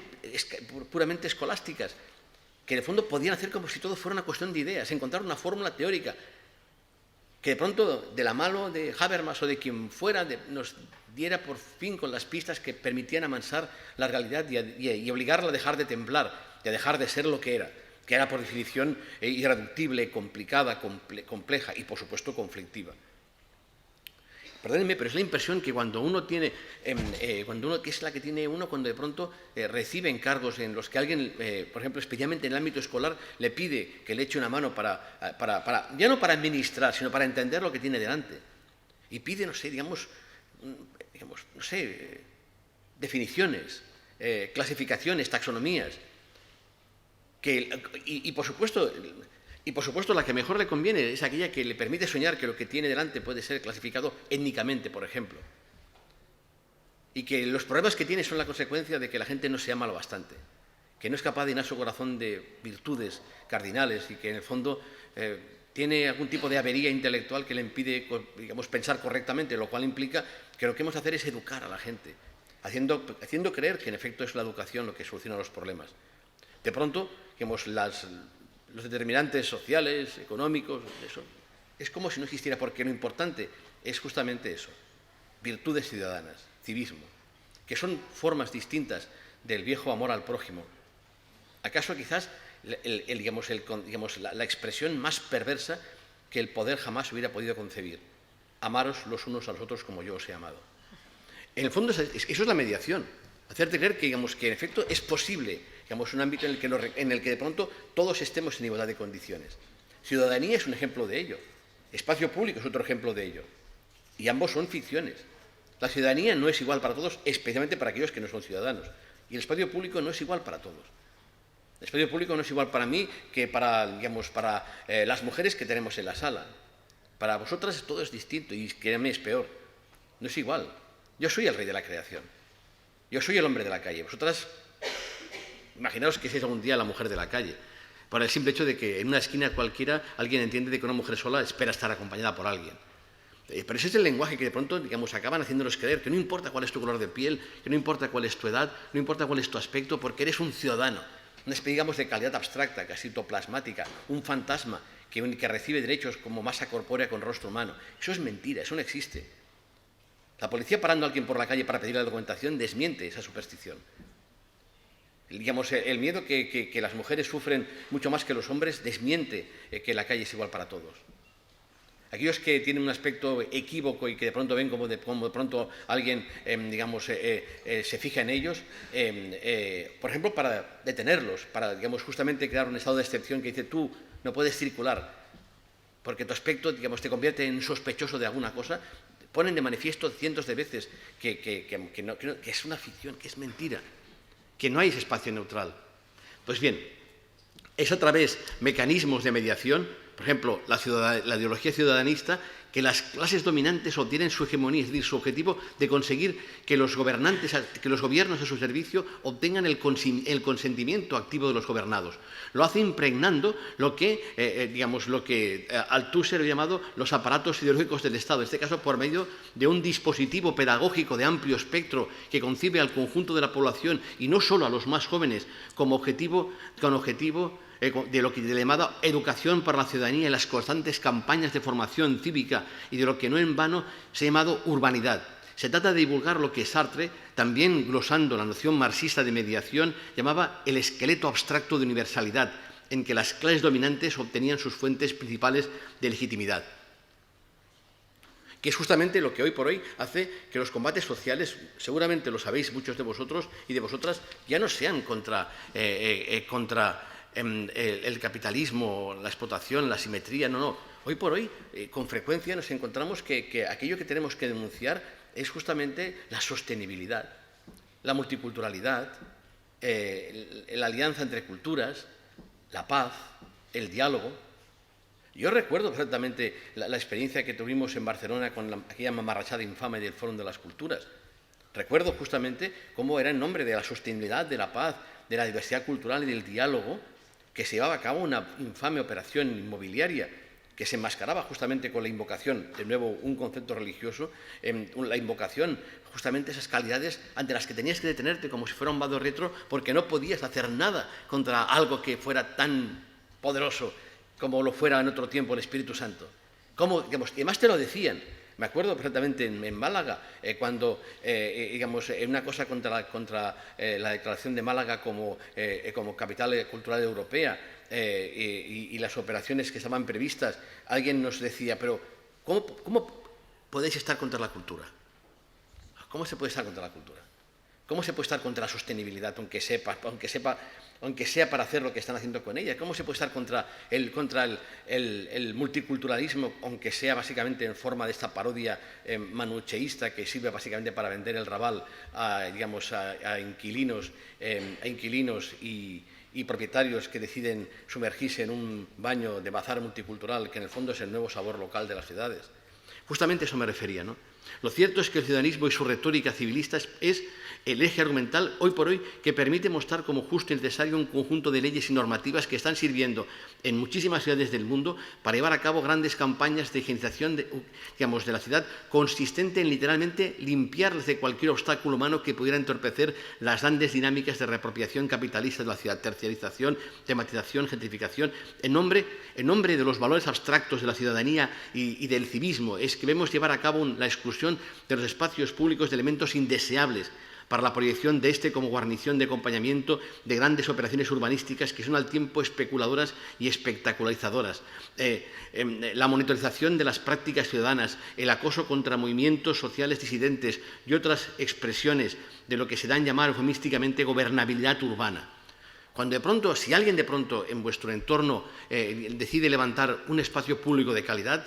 escolásticas, que en el fondo podían hacer como si todo fuera una cuestión de ideas, encontrar una fórmula teórica que de pronto de la mano de Habermas o de quien fuera nos diera por fin con las pistas que permitían amansar la realidad y obligarla a dejar de temblar, y a dejar de ser lo que era por definición irreductible, complicada, compleja y por supuesto conflictiva. Perdónenme, pero es la impresión que cuando uno tiene, que es la que tiene uno cuando de pronto recibe encargos en los que alguien, por ejemplo, especialmente en el ámbito escolar, le pide que le eche una mano ya no para administrar, sino para entender lo que tiene delante. Y pide, no sé, definiciones, clasificaciones, taxonomías. Y por supuesto, la que mejor le conviene es aquella que le permite soñar que lo que tiene delante puede ser clasificado étnicamente, por ejemplo. Y que los problemas que tiene son la consecuencia de que la gente no se ama lo bastante, que no es capaz de llenar su corazón de virtudes cardinales y que en el fondo tiene algún tipo de avería intelectual que le impide, pensar correctamente, lo cual implica que lo que hemos de hacer es educar a la gente, haciendo creer que en efecto es la educación lo que soluciona los problemas. De pronto, los determinantes sociales, económicos, eso, es como si no existiera, porque lo importante es justamente eso, virtudes ciudadanas, civismo, que son formas distintas del viejo amor al prójimo. ¿Acaso quizás la expresión más perversa que el poder jamás hubiera podido concebir? Amaros los unos a los otros como yo os he amado. En el fondo eso es la mediación, hacerte creer que en efecto es posible un ámbito en el que de pronto todos estemos en igualdad de condiciones. Ciudadanía es un ejemplo de ello, espacio público es otro ejemplo de ello, y ambos son ficciones. La ciudadanía no es igual para todos, especialmente para aquellos que no son ciudadanos, y el espacio público no es igual para todos. El espacio público no es igual para mí que para las mujeres que tenemos en la sala. Para vosotras todo es distinto y créanme, es peor. No es igual. Yo soy el rey de la creación. Yo soy el hombre de la calle. Vosotras, imaginaos que seáis algún día la mujer de la calle, por el simple hecho de que en una esquina cualquiera alguien entiende de que una mujer sola espera estar acompañada por alguien. Pero ese es el lenguaje que de pronto, acaban haciéndonos creer que no importa cuál es tu color de piel, que no importa cuál es tu edad, no importa cuál es tu aspecto, porque eres un ciudadano, una especie, de calidad abstracta, casi plasmática, un fantasma que recibe derechos como masa corpórea con rostro humano. Eso es mentira, eso no existe. La policía parando a alguien por la calle para pedir la documentación desmiente esa superstición. El miedo que las mujeres sufren mucho más que los hombres desmiente que la calle es igual para todos. Aquellos que tienen un aspecto equívoco y que de pronto ven como de pronto alguien, se fija en ellos, por ejemplo, para detenerlos, para, justamente crear un estado de excepción que dice tú no puedes circular porque tu aspecto, te convierte en sospechoso de alguna cosa, ponen de manifiesto cientos de veces que es una ficción, que es mentira, que no hay ese espacio neutral. Pues bien, es a través de mecanismos de mediación, por ejemplo, la ideología ciudadanista, que las clases dominantes obtienen su hegemonía, es decir, su objetivo de conseguir que los gobernantes, que los gobiernos a su servicio obtengan el consentimiento activo de los gobernados. Lo hace impregnando lo que Althusser ha llamado los aparatos ideológicos del Estado, en este caso por medio de un dispositivo pedagógico de amplio espectro que concibe al conjunto de la población y no solo a los más jóvenes con objetivo de lo que se llamaba educación para la ciudadanía en las constantes campañas de formación cívica y de lo que no en vano se ha llamado urbanidad. Se trata de divulgar lo que Sartre, también glosando la noción marxista de mediación, llamaba el esqueleto abstracto de universalidad, en que las clases dominantes obtenían sus fuentes principales de legitimidad. Que es justamente lo que hoy por hoy hace que los combates sociales, seguramente lo sabéis muchos de vosotros y de vosotras, ya no sean contra el capitalismo, la explotación, la asimetría, no. Hoy por hoy, con frecuencia nos encontramos que aquello que tenemos que denunciar es justamente la sostenibilidad, la multiculturalidad, la alianza entre culturas, la paz, el diálogo. Yo recuerdo perfectamente la experiencia que tuvimos en Barcelona con aquella mamarrachada infame del Fórum de las Culturas. Recuerdo justamente cómo era en nombre de la sostenibilidad, de la paz, de la diversidad cultural y del diálogo que se llevaba a cabo una infame operación inmobiliaria que se enmascaraba justamente con la invocación, de nuevo un concepto religioso, la invocación justamente esas calidades ante las que tenías que detenerte como si fuera un vado retro porque no podías hacer nada contra algo que fuera tan poderoso como lo fuera en otro tiempo el Espíritu Santo. Digamos, y además te lo decían. Me acuerdo perfectamente en Málaga, cuando, digamos, una cosa contra la declaración de Málaga como capital cultural europea y las operaciones que estaban previstas, alguien nos decía, pero ¿cómo podéis estar contra la cultura? ¿Cómo se puede estar contra la cultura? ¿Cómo se puede estar contra la sostenibilidad, aunque sea para hacer lo que están haciendo con ella? ¿Cómo se puede estar contra el multiculturalismo, aunque sea básicamente en forma de esta parodia manucheísta que sirve básicamente para vender el Raval a inquilinos y propietarios que deciden sumergirse en un baño de bazar multicultural que en el fondo es el nuevo sabor local de las ciudades? Justamente a eso me refería, ¿no? Lo cierto es que el ciudadanismo y su retórica civilista es el eje argumental hoy por hoy que permite mostrar como justo y necesario un conjunto de leyes y normativas que están sirviendo en muchísimas ciudades del mundo para llevar a cabo grandes campañas de higienización de la ciudad, consistente en literalmente limpiarles de cualquier obstáculo humano que pudiera entorpecer las grandes dinámicas de reapropiación capitalista de la ciudad, terciarización, tematización, gentrificación, en nombre de los valores abstractos de la ciudadanía y del civismo. Es que vemos llevar a cabo la exclusión de los espacios públicos de elementos indeseables para la proyección de este como guarnición de acompañamiento de grandes operaciones urbanísticas que son al tiempo especuladoras y espectacularizadoras. La monitorización de las prácticas ciudadanas, el acoso contra movimientos sociales disidentes y otras expresiones de lo que se dan a llamar eufemísticamente gobernabilidad urbana. Cuando de pronto, si alguien de pronto en vuestro entorno decide levantar un espacio público de calidad,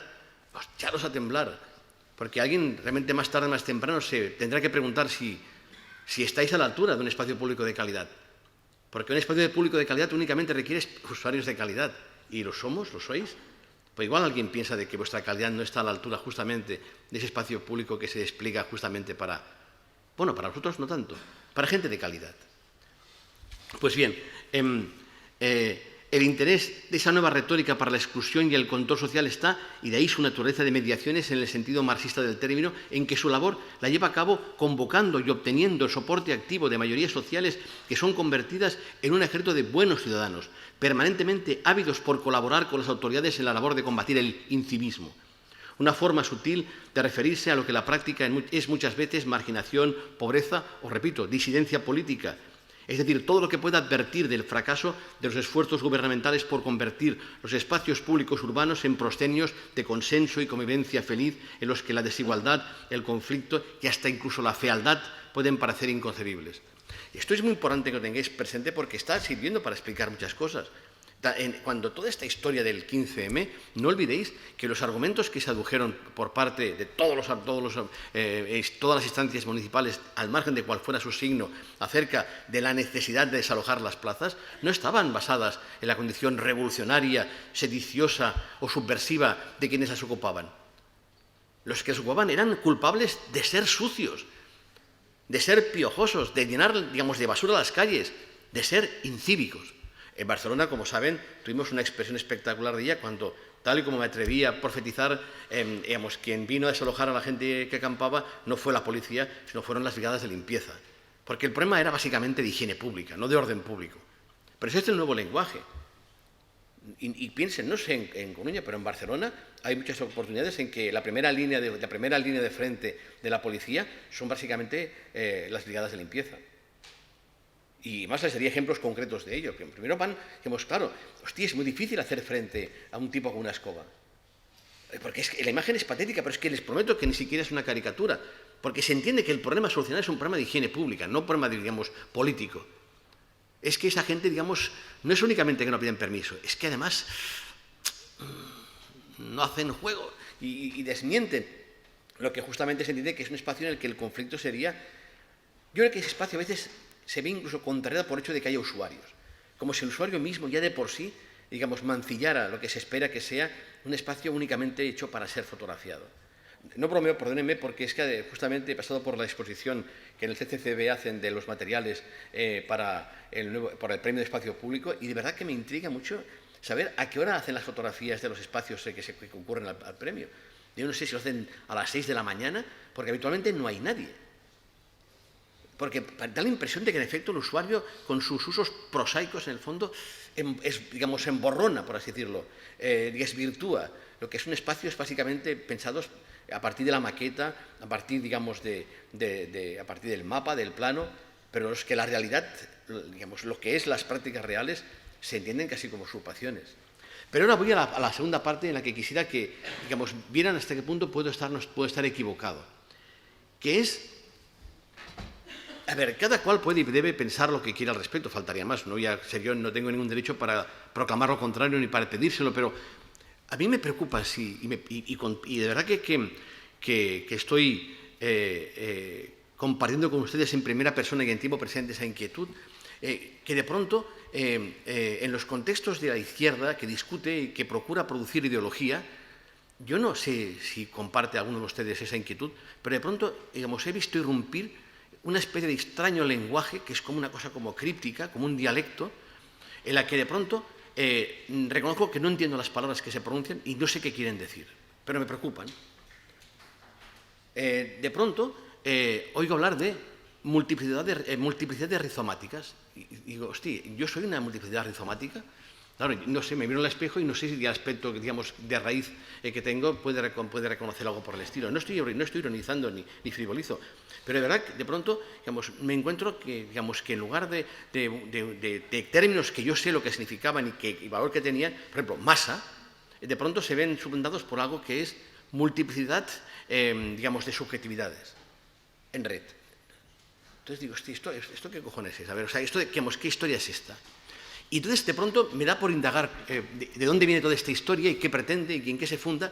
echaros a temblar, porque alguien realmente más tarde o más temprano se tendrá que preguntar si estáis a la altura de un espacio público de calidad. Porque un espacio público de calidad únicamente requiere usuarios de calidad. ¿Y lo somos? ¿Lo sois? Pues igual alguien piensa de que vuestra calidad no está a la altura justamente de ese espacio público que se despliega justamente para vosotros no tanto, para gente de calidad. Pues bien, el interés de esa nueva retórica para la exclusión y el control social está, y de ahí su naturaleza de mediaciones en el sentido marxista del término, en que su labor la lleva a cabo convocando y obteniendo el soporte activo de mayorías sociales que son convertidas en un ejército de buenos ciudadanos, permanentemente ávidos por colaborar con las autoridades en la labor de combatir el incivismo. Una forma sutil de referirse a lo que la práctica es muchas veces marginación, pobreza o, repito, disidencia política. Es decir, todo lo que pueda advertir del fracaso de los esfuerzos gubernamentales por convertir los espacios públicos urbanos en proscenios de consenso y convivencia feliz en los que la desigualdad, el conflicto y hasta incluso la fealdad pueden parecer inconcebibles. Esto es muy importante que lo tengáis presente porque está sirviendo para explicar muchas cosas. Cuando toda esta historia del 15M, no olvidéis que los argumentos que se adujeron por parte de todas las instancias municipales, al margen de cuál fuera su signo, acerca de la necesidad de desalojar las plazas, no estaban basadas en la condición revolucionaria, sediciosa o subversiva de quienes las ocupaban. Los que las ocupaban eran culpables de ser sucios, de ser piojosos, de llenar, de basura las calles, de ser incívicos. En Barcelona, como saben, tuvimos una expresión espectacular de ella cuando, tal y como me atreví a profetizar, quien vino a desalojar a la gente que acampaba no fue la policía, sino fueron las brigadas de limpieza. Porque el problema era básicamente de higiene pública, no de orden público. Pero ese es el nuevo lenguaje. Y piensen, no sé en Coruña, pero en Barcelona hay muchas oportunidades en que la primera línea de frente de la policía son básicamente las brigadas de limpieza. Y más les daría ejemplos concretos de ello. Primero claro, es muy difícil hacer frente a un tipo con una escoba. Porque es que la imagen es patética, pero es que les prometo que ni siquiera es una caricatura. Porque se entiende que el problema a solucionar es un problema de higiene pública, no un problema, político. Es que esa gente, no es únicamente que no piden permiso, es que además no hacen juego y desmienten lo que justamente se entiende que es un espacio en el que el conflicto sería... Yo creo que ese espacio a veces se ve incluso contrariado por el hecho de que haya usuarios, como si el usuario mismo ya de por sí, mancillara lo que se espera que sea un espacio únicamente hecho para ser fotografiado. No bromeo, perdónenme, porque es que justamente he pasado por la exposición que en el CCCB hacen de los materiales para el Premio de Espacio Público y de verdad que me intriga mucho saber a qué hora hacen las fotografías de los espacios que concurren al premio. Yo no sé si lo hacen a las 6 de la mañana, porque habitualmente no hay nadie. Porque da la impresión de que, en efecto, el usuario, con sus usos prosaicos, en el fondo, emborrona, por así decirlo, desvirtúa lo que es un espacio es básicamente pensados a partir de la maqueta, a partir, digamos, a partir del mapa, del plano, pero es que la realidad, digamos, lo que es las prácticas reales, se entienden casi como usurpaciones. Pero ahora voy a la segunda parte en la que quisiera que, digamos, vieran hasta qué punto puedo estar equivocado, que es, a ver, cada cual puede y debe pensar lo que quiera al respecto, faltaría más, no voy a ser yo, no tengo ningún derecho para proclamar lo contrario ni para pedírselo, pero a mí me preocupa, sí, y de verdad que estoy compartiendo con ustedes en primera persona y en tiempo presente esa inquietud, que de pronto en los contextos de la izquierda que discute y que procura producir ideología, yo no sé si comparte alguno de ustedes esa inquietud, pero de pronto, digamos, he visto irrumpir una especie de extraño lenguaje que es como una cosa como críptica, como un dialecto, en la que de pronto reconozco que no entiendo las palabras que se pronuncian y no sé qué quieren decir, pero me preocupan. De pronto oigo hablar de multiplicidad de rizomáticas. Y digo, hostia, ¿yo soy una multiplicidad rizomática? Claro, no sé, me miro al espejo y no sé si el aspecto, digamos, de raíz que tengo puede reconocer algo por el estilo. No estoy ironizando ni frivolizo, pero de verdad, de pronto, digamos, me encuentro que, digamos, que en lugar de términos que yo sé lo que significaban y valor que tenían, por ejemplo, masa, de pronto se ven suplantados por algo que es multiplicidad, digamos, de subjetividades en red. Entonces digo, hostia, ¿esto qué cojones es? A ver, o sea, ¿qué historia es esta? Y entonces, de pronto, me da por indagar de dónde viene toda esta historia y qué pretende y en qué se funda.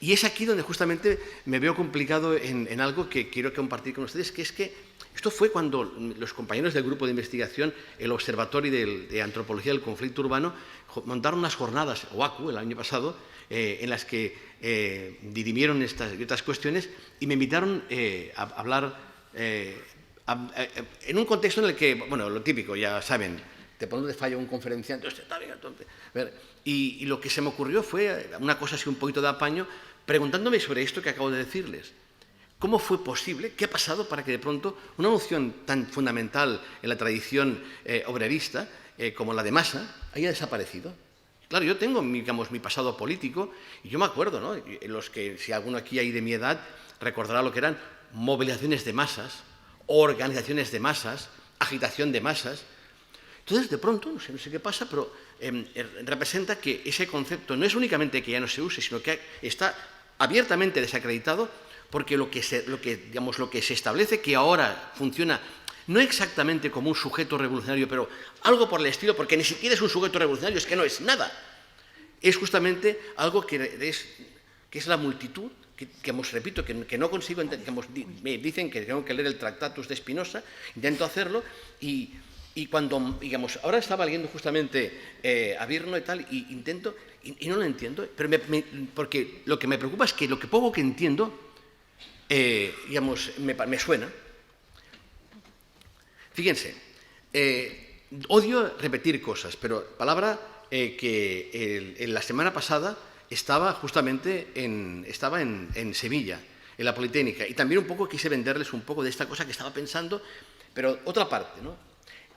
Y es aquí donde justamente me veo complicado en algo que quiero compartir con ustedes, que es que esto fue cuando los compañeros del grupo de investigación, el Observatorio de Antropología del Conflicto Urbano, montaron unas jornadas, OACU, el año pasado, en las que dirimieron estas y otras cuestiones y me invitaron a hablar en un contexto en el que, bueno, lo típico, ya saben, de pronto te falla un conferenciante, está bien, entonces, y lo que se me ocurrió fue una cosa así un poquito de apaño, preguntándome sobre esto que acabo de decirles. ¿Cómo fue posible? ¿Qué ha pasado para que de pronto una noción tan fundamental en la tradición obrerista como la de masa haya desaparecido? Claro, yo tengo, digamos, mi pasado político y yo me acuerdo, ¿no? Los que, si alguno aquí hay de mi edad, recordará lo que eran movilizaciones de masas, organizaciones de masas, agitación de masas. Entonces, de pronto, no sé qué pasa, pero representa que ese concepto no es únicamente que ya no se use, sino que está abiertamente desacreditado porque lo que se establece que ahora funciona no exactamente como un sujeto revolucionario, pero algo por el estilo, porque ni siquiera es un sujeto revolucionario, es que no es nada. Es justamente algo que es la multitud, que repito, que no consigo entender, me dicen que tengo que leer el Tractatus de Spinoza, intento hacerlo y cuando, digamos, ahora estaba leyendo justamente a Virno y tal, y intento, y no lo entiendo, pero porque lo que me preocupa es que lo que poco que entiendo, digamos, me suena. Fíjense, odio repetir cosas, pero palabra que en la semana pasada estaba justamente en Sevilla, en la Politécnica, y también un poco quise venderles un poco de esta cosa que estaba pensando, pero otra parte, ¿no?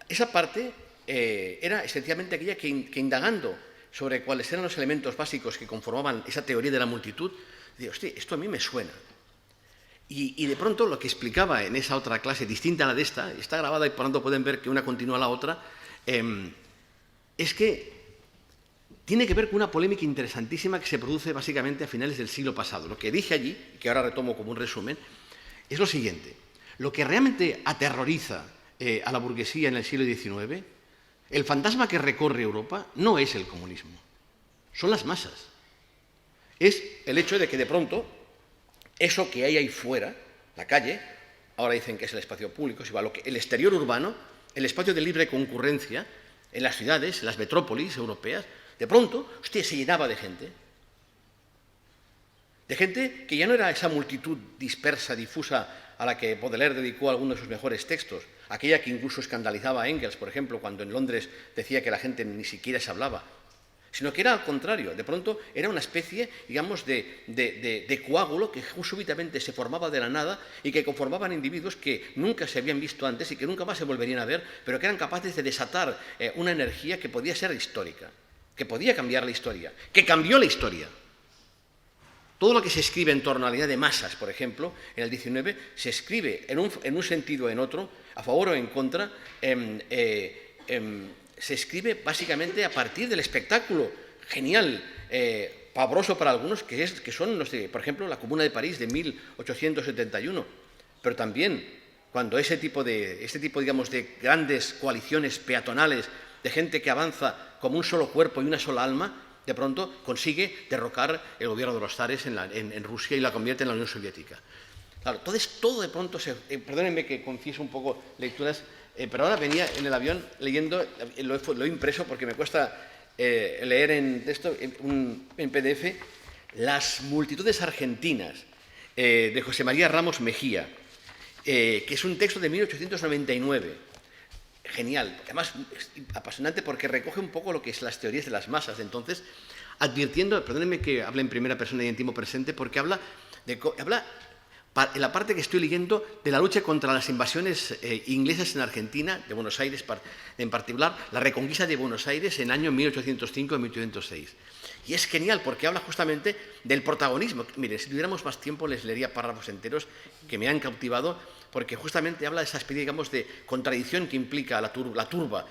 Esa parte era esencialmente aquella que indagando sobre cuáles eran los elementos básicos que conformaban esa teoría de la multitud, digo, hostia, esto a mí me suena. Y de pronto lo que explicaba en esa otra clase, distinta a la de esta, está grabada y por tanto pueden ver que una continúa a la otra, es que tiene que ver con una polémica interesantísima que se produce básicamente a finales del siglo pasado. Lo que dije allí, que ahora retomo como un resumen, es lo siguiente. Lo que realmente aterroriza a la burguesía en el siglo XIX, el fantasma que recorre Europa, no es el comunismo, son las masas. Es el hecho de que de pronto eso que hay ahí fuera, la calle, ahora dicen que es el espacio público, el exterior urbano, el espacio de libre concurrencia en las ciudades, en las metrópolis europeas, de pronto, hostia, se llenaba de gente. De gente que ya no era esa multitud dispersa, difusa, a la que Baudelaire dedicó algunos de sus mejores textos, aquella que incluso escandalizaba a Engels, por ejemplo, cuando en Londres decía que la gente ni siquiera se hablaba, sino que era al contrario, de pronto era una especie, digamos, de coágulo que súbitamente se formaba de la nada y que conformaban individuos que nunca se habían visto antes y que nunca más se volverían a ver, pero que eran capaces de desatar una energía que podía ser histórica, que podía cambiar la historia, que cambió la historia. Todo lo que se escribe en torno a la idea de masas, por ejemplo, en el 19, se escribe en un sentido o en otro, a favor o en contra, se escribe básicamente a partir del espectáculo genial, pavoroso para algunos, que son, por ejemplo, la Comuna de París de 1871, pero también cuando este tipo, digamos, de grandes coaliciones peatonales, de gente que avanza como un solo cuerpo y una sola alma, de pronto consigue derrocar el gobierno de los zares en Rusia y la convierte en la Unión Soviética. Claro, entonces todo de pronto perdónenme que confieso un poco lecturas, pero ahora venía en el avión leyendo, lo he impreso porque me cuesta leer en texto, en PDF, Las multitudes argentinas, de José María Ramos Mejía, que es un texto de 1899. Genial, además es apasionante porque recoge un poco lo que es las teorías de las masas de entonces, advirtiendo, perdónenme que hable en primera persona y en tiempo presente, porque habla en la parte que estoy leyendo de la lucha contra las invasiones inglesas en Argentina, de Buenos Aires en particular, la reconquista de Buenos Aires en el año 1805 y 1806. Y es genial porque habla justamente del protagonismo. Mire, si tuviéramos más tiempo les leería párrafos enteros que me han cautivado, porque justamente habla de esa especie, digamos, de contradicción que implica la turba,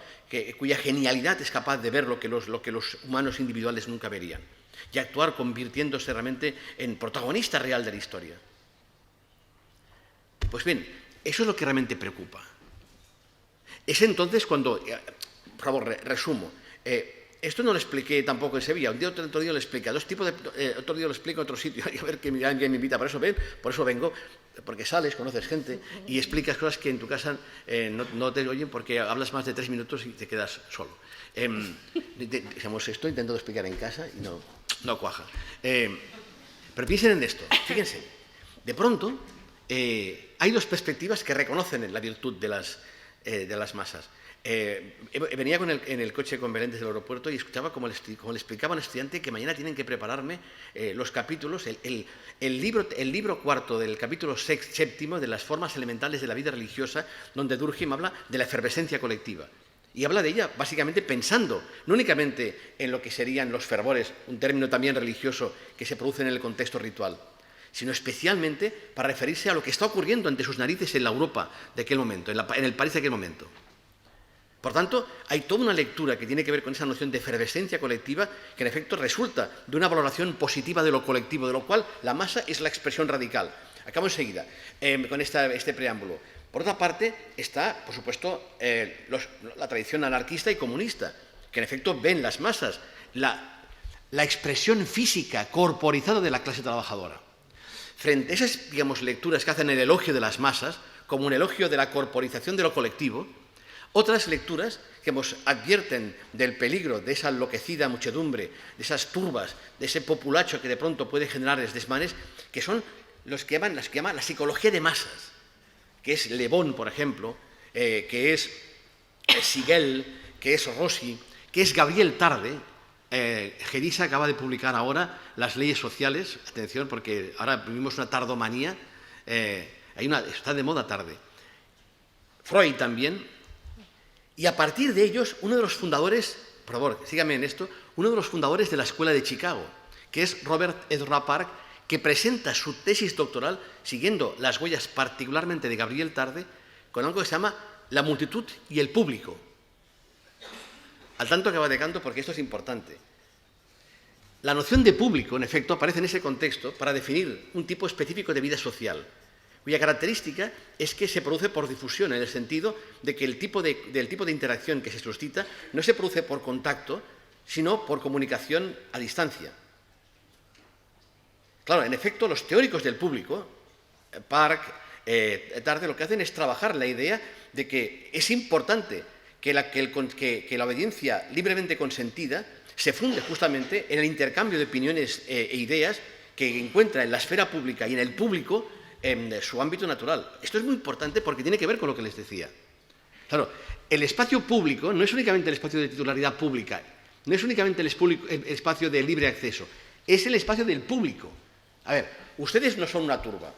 cuya genialidad es capaz de ver lo que los humanos individuales nunca verían, y actuar convirtiéndose realmente en protagonista real de la historia. Pues bien, eso es lo que realmente preocupa. Es entonces cuando, por favor, resumo, esto no lo expliqué tampoco en Sevilla, otro día lo expliqué, otro día lo explico en otro sitio, a ver que alguien me invita, por eso vengo, porque sales, conoces gente y explicas cosas que en tu casa no te oyen porque hablas más de 3 minutos y te quedas solo. Digamos, esto intento explicar en casa y no cuaja. Pero piensen en esto, fíjense, de pronto hay dos perspectivas que reconocen la virtud de las masas. Venía en el coche con Belén desde el aeropuerto y escuchaba como le explicaba a un estudiante que mañana tienen que prepararme los capítulos, el libro cuarto del capítulo séptimo de las formas elementales de la vida religiosa, donde Durkheim habla de la efervescencia colectiva. Y habla de ella básicamente pensando, no únicamente en lo que serían los fervores, un término también religioso que se produce en el contexto ritual, sino especialmente para referirse a lo que está ocurriendo ante sus narices en la Europa de aquel momento, en el París de aquel momento. Por tanto, hay toda una lectura que tiene que ver con esa noción de efervescencia colectiva que, en efecto, resulta de una valoración positiva de lo colectivo, de lo cual la masa es la expresión radical. Acabo enseguida con este preámbulo. Por otra parte, está, por supuesto, la tradición anarquista y comunista, que, en efecto, ven las masas, la expresión física, corporizada de la clase trabajadora. Frente a esas, digamos, lecturas que hacen el elogio de las masas, como un elogio de la corporización de lo colectivo, otras lecturas que nos advierten del peligro de esa enloquecida muchedumbre, de esas turbas, de ese populacho que de pronto puede generar desmanes, que son las que llaman la psicología de masas, que es Le Bon, por ejemplo, que es Siegel, que es Rossi, que es Gabriel Tarde. Gerisa acaba de publicar ahora Las leyes sociales, atención, porque ahora vivimos una tardomanía, está de moda tarde. Freud también. Y a partir de ellos, uno de los fundadores, por favor, síganme en esto, uno de los fundadores de la Escuela de Chicago, que es Robert Ezra Park, que presenta su tesis doctoral siguiendo las huellas particularmente de Gabriel Tarde, con algo que se llama La multitud y el público. Al tanto que va de canto, porque esto es importante. La noción de público, en efecto, aparece en ese contexto para definir un tipo específico de vida social, cuya característica es que se produce por difusión, en el sentido de que del tipo de interacción que se suscita no se produce por contacto, sino por comunicación a distancia. Claro, en efecto, los teóricos del público, Park, Tarde, lo que hacen es trabajar la idea de que es importante que la obediencia libremente consentida se funde justamente en el intercambio de opiniones e ideas que encuentra en la esfera pública y en el público en su ámbito natural. Esto es muy importante porque tiene que ver con lo que les decía. Claro, el espacio público no es únicamente el espacio de titularidad pública, no es únicamente el espacio de libre acceso, es el espacio del público. A ver, ustedes no son una turba,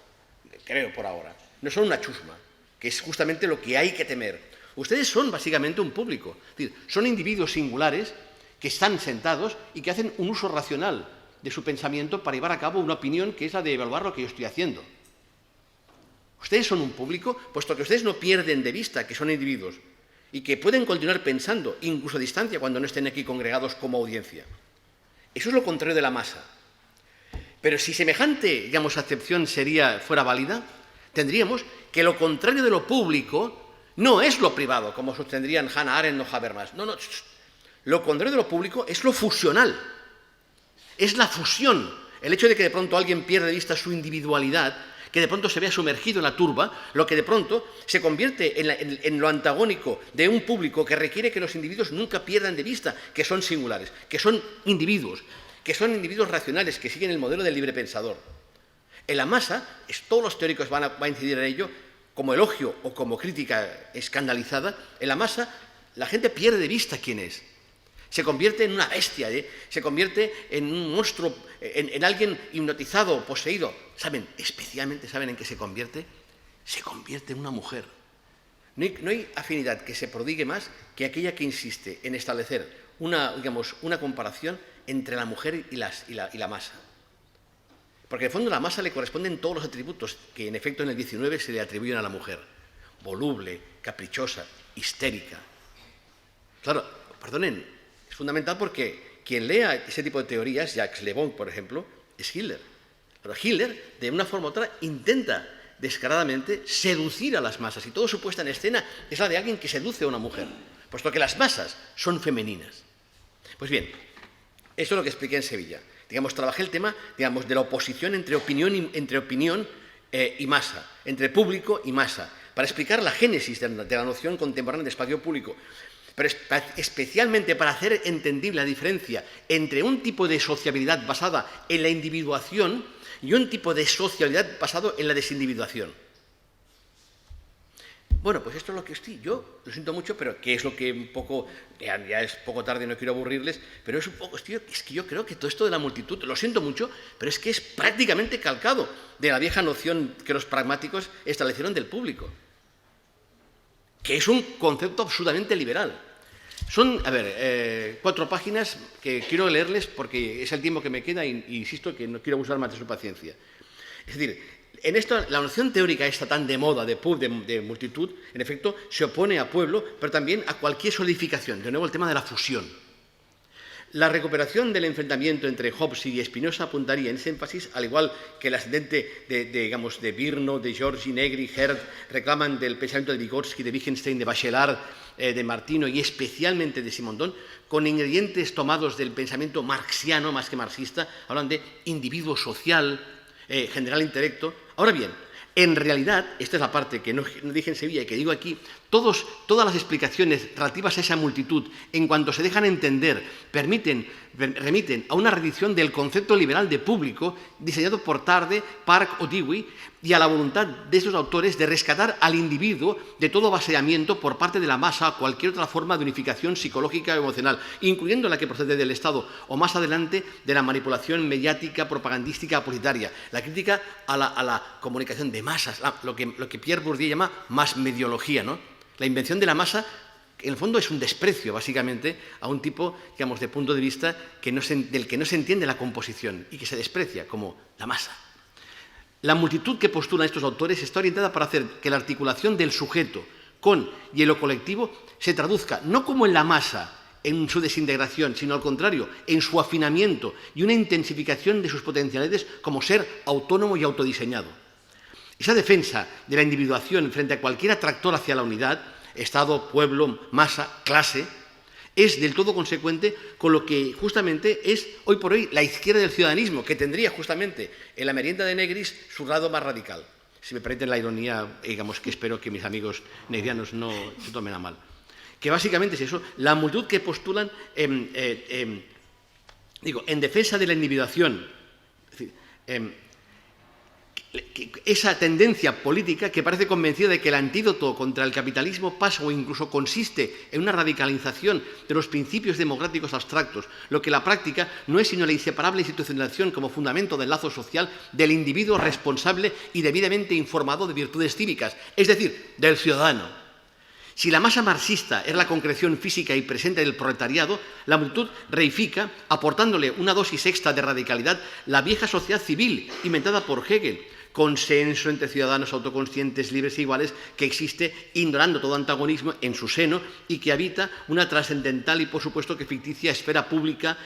creo por ahora, no son una chusma, que es justamente lo que hay que temer. Ustedes son básicamente un público, es decir, son individuos singulares que están sentados y que hacen un uso racional de su pensamiento para llevar a cabo una opinión que es la de evaluar lo que yo estoy haciendo. Ustedes son un público, puesto que ustedes no pierden de vista que son individuos y que pueden continuar pensando, incluso a distancia, cuando no estén aquí congregados como audiencia. Eso es lo contrario de la masa. Pero si semejante, digamos, acepción fuera válida, tendríamos que lo contrario de lo público no es lo privado, como sostendrían Hannah Arendt o Habermas. No. Lo contrario de lo público es lo fusional. Es la fusión. El hecho de que de pronto alguien pierda de vista su individualidad, que de pronto se vea sumergido en la turba, lo que de pronto se convierte en lo antagónico de un público que requiere que los individuos nunca pierdan de vista que son singulares, que son individuos racionales, que siguen el modelo del libre pensador. En la masa, todos los teóricos van a incidir en ello, como elogio o como crítica escandalizada, en la masa la gente pierde de vista quién es. Se convierte en una bestia, se convierte en un monstruo, en alguien hipnotizado, poseído. Especialmente saben en qué se convierte? Se convierte en una mujer. No hay afinidad que se prodigue más que aquella que insiste en establecer una comparación entre la mujer y la masa. Porque en el fondo a la masa le corresponden todos los atributos que en efecto en el 19 se le atribuyen a la mujer. Voluble, caprichosa, histérica. Claro, perdonen, es fundamental porque quien lea ese tipo de teorías, Jacques Le Bon, por ejemplo, es Hitler. Pero Hitler, de una forma u otra, intenta descaradamente seducir a las masas y toda su puesta en escena es la de alguien que seduce a una mujer, puesto que las masas son femeninas. Pues bien, eso es lo que expliqué en Sevilla. Trabajé el tema, de la oposición entre opinión y masa, entre público y masa, para explicar la génesis de la noción contemporánea de espacio público, pero especialmente para hacer entendible la diferencia entre un tipo de sociabilidad basada en la individuación y un tipo de sociabilidad basado en la desindividuación. Bueno, pues esto es lo que estoy. Yo lo siento mucho, pero que es lo que un poco, ya es poco tarde, no quiero aburrirles, pero es un poco, es que yo creo que todo esto de la multitud, lo siento mucho, pero es que es prácticamente calcado de la vieja noción que los pragmáticos establecieron del público, que es un concepto absolutamente liberal. Son, 4 páginas que quiero leerles porque es el tiempo que me queda e insisto que no quiero abusar más de su paciencia. Es decir, en esto, la noción teórica esta tan de moda, de multitud, en efecto, se opone a pueblo, pero también a cualquier solidificación. De nuevo, el tema de la fusión. La recuperación del enfrentamiento entre Hobbes y Spinoza apuntaría en ese énfasis, al igual que el ascendente de Virno, de Giorgi, Negri, Hertz, reclaman del pensamiento de Vygotsky, de Wittgenstein, de Bachelard, de Martino y especialmente de Simondon, con ingredientes tomados del pensamiento marxiano, más que marxista, hablan de individuo social, general intelecto. Ahora bien, en realidad, esta es la parte que no dije en Sevilla y que digo aquí, todas las explicaciones relativas a esa multitud, en cuanto se dejan entender, remiten a una redición del concepto liberal de público diseñado por Tarde, Park o Dewey y a la voluntad de estos autores de rescatar al individuo de todo vaciamiento por parte de la masa o cualquier otra forma de unificación psicológica o emocional, incluyendo la que procede del Estado o más adelante de la manipulación mediática, propagandística, publicitaria, la crítica a la comunicación de masas, lo que Pierre Bourdieu llama masmediología, ¿no? La invención de la masa, en el fondo, es un desprecio, básicamente, a un tipo, de punto de vista del que no se entiende la composición y que se desprecia como la masa. La multitud que postulan estos autores está orientada para hacer que la articulación del sujeto con y en lo colectivo se traduzca no como en la masa, en su desintegración, sino al contrario, en su afinamiento y una intensificación de sus potencialidades como ser autónomo y autodiseñado. Esa defensa de la individuación frente a cualquier atractor hacia la unidad, Estado, pueblo, masa, clase, es del todo consecuente con lo que justamente es hoy por hoy la izquierda del ciudadanismo, que tendría justamente en la merienda de Negris su lado más radical. Si me permiten la ironía, que espero que mis amigos negrianos no se tomen a mal. Que básicamente es eso, la multitud que postulan en defensa de la individuación, es decir, esa tendencia política que parece convencida de que el antídoto contra el capitalismo pasa o incluso consiste en una radicalización de los principios democráticos abstractos, lo que en la práctica no es sino la inseparable institucionalización como fundamento del lazo social del individuo responsable y debidamente informado de virtudes cívicas, es decir, del ciudadano. Si la masa marxista es la concreción física y presente del proletariado, la multitud reifica, aportándole una dosis extra de radicalidad, la vieja sociedad civil inventada por Hegel, consenso entre ciudadanos autoconscientes, libres e iguales, que existe ignorando todo antagonismo en su seno y que habita una trascendental y, por supuesto, que ficticia esfera pública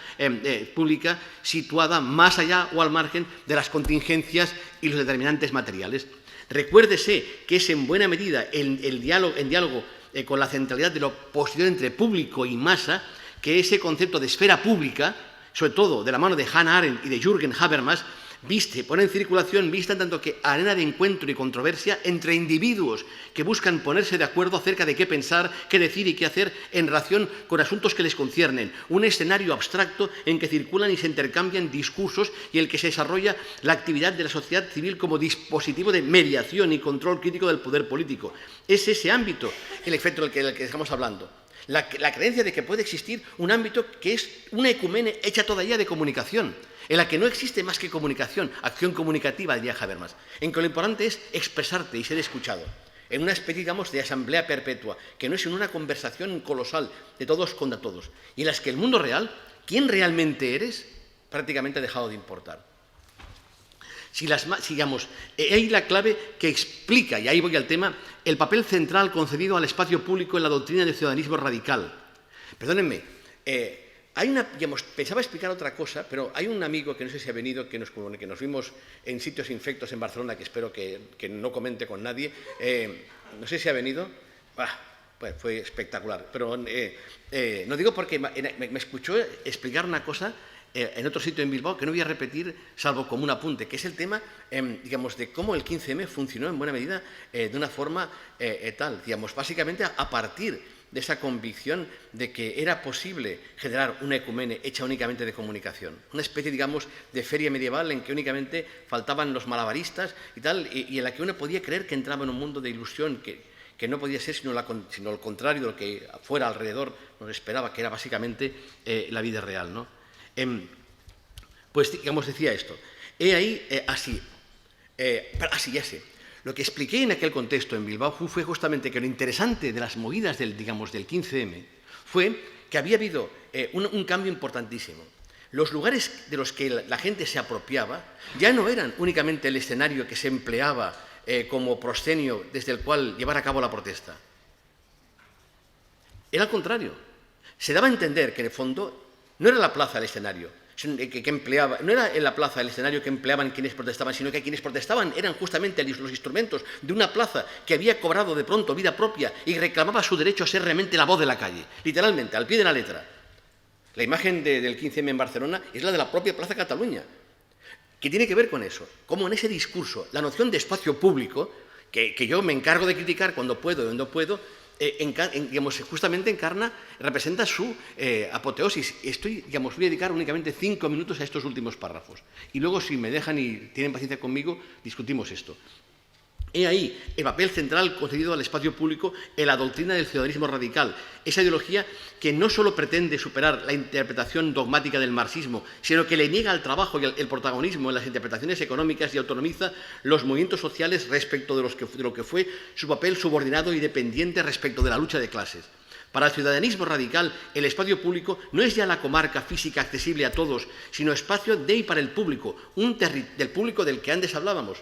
situada más allá o al margen de las contingencias y los determinantes materiales. Recuérdese que es en buena medida en diálogo con la centralidad de la oposición entre público y masa que ese concepto de esfera pública, sobre todo de la mano de Hannah Arendt y de Jürgen Habermas, pone en circulación, vista en tanto que arena de encuentro y controversia entre individuos que buscan ponerse de acuerdo acerca de qué pensar, qué decir y qué hacer en relación con asuntos que les conciernen. Un escenario abstracto en que circulan y se intercambian discursos y en el que se desarrolla la actividad de la sociedad civil como dispositivo de mediación y control crítico del poder político. Es ese ámbito el efecto del que estamos hablando. La creencia de que puede existir un ámbito que es una ecumene hecha todavía de comunicación, en la que no existe más que comunicación, acción comunicativa, diría Habermas, en que lo importante es expresarte y ser escuchado, en una especie, digamos, de asamblea perpetua, que no es sino una conversación colosal de todos contra todos, y en las que el mundo real, quién realmente eres, prácticamente ha dejado de importar. Sigamos, hay la clave que explica, y ahí voy al tema, el papel central concedido al espacio público en la doctrina del ciudadanismo radical. Perdónenme, pensaba explicar otra cosa, pero hay un amigo que no sé si ha venido, que nos vimos en sitios infectos en Barcelona, que espero que no comente con nadie. No sé si ha venido. Pues fue espectacular. Pero no digo porque me escuchó explicar una cosa en otro sitio en Bilbao que no voy a repetir, salvo como un apunte, que es el tema, digamos, de cómo el 15M funcionó en buena medida de una forma tal, digamos, básicamente a partir de esa convicción de que era posible generar una ecumene hecha únicamente de comunicación. Una especie, digamos, de feria medieval en que únicamente faltaban los malabaristas y tal, y en la que uno podía creer que entraba en un mundo de ilusión que no podía ser sino lo contrario de lo que fuera alrededor nos esperaba, que era básicamente la vida real, ¿no? Pues, digamos, decía esto. He ahí, ya sé. Lo que expliqué en aquel contexto en Bilbao fue justamente que lo interesante de las movidas del 15M fue que había habido un cambio importantísimo. Los lugares de los que la gente se apropiaba ya no eran únicamente el escenario que se empleaba como proscenio desde el cual llevar a cabo la protesta. Era al contrario. Se daba a entender que, en el fondo, no era la plaza el escenario, no era en la plaza el escenario que empleaban quienes protestaban, sino que quienes protestaban eran justamente los instrumentos de una plaza que había cobrado de pronto vida propia y reclamaba su derecho a ser realmente la voz de la calle, literalmente, al pie de la letra. La imagen del 15M en Barcelona es la de la propia Plaza Cataluña, que tiene que ver con eso, como en ese discurso, la noción de espacio público, que yo me encargo de criticar cuando puedo y no puedo, digamos, justamente representa su apoteosis. Voy a dedicar únicamente 5 minutos a estos últimos párrafos. Y luego, si me dejan y tienen paciencia conmigo, discutimos esto. He ahí el papel central concedido al espacio público en la doctrina del ciudadanismo radical, esa ideología que no solo pretende superar la interpretación dogmática del marxismo, sino que le niega al trabajo y el protagonismo en las interpretaciones económicas y autonomiza los movimientos sociales respecto de lo que fue su papel subordinado y dependiente respecto de la lucha de clases. Para el ciudadanismo radical, el espacio público no es ya la comarca física accesible a todos, sino espacio de y para el público, del público del que antes hablábamos,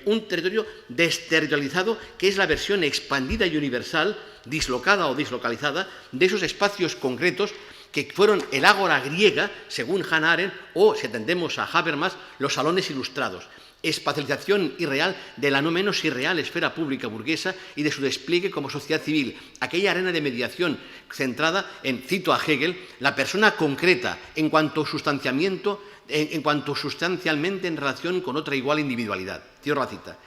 un territorio desterritorializado que es la versión expandida y universal, dislocada o dislocalizada, de esos espacios concretos que fueron el ágora griega, según Hannah Arendt, o, si atendemos a Habermas, los salones ilustrados. Espacialización irreal de la no menos irreal esfera pública burguesa y de su despliegue como sociedad civil, aquella arena de mediación centrada en, cito a Hegel, la persona concreta en cuanto sustancialmente en relación con otra igual individualidad. Cierro la cita.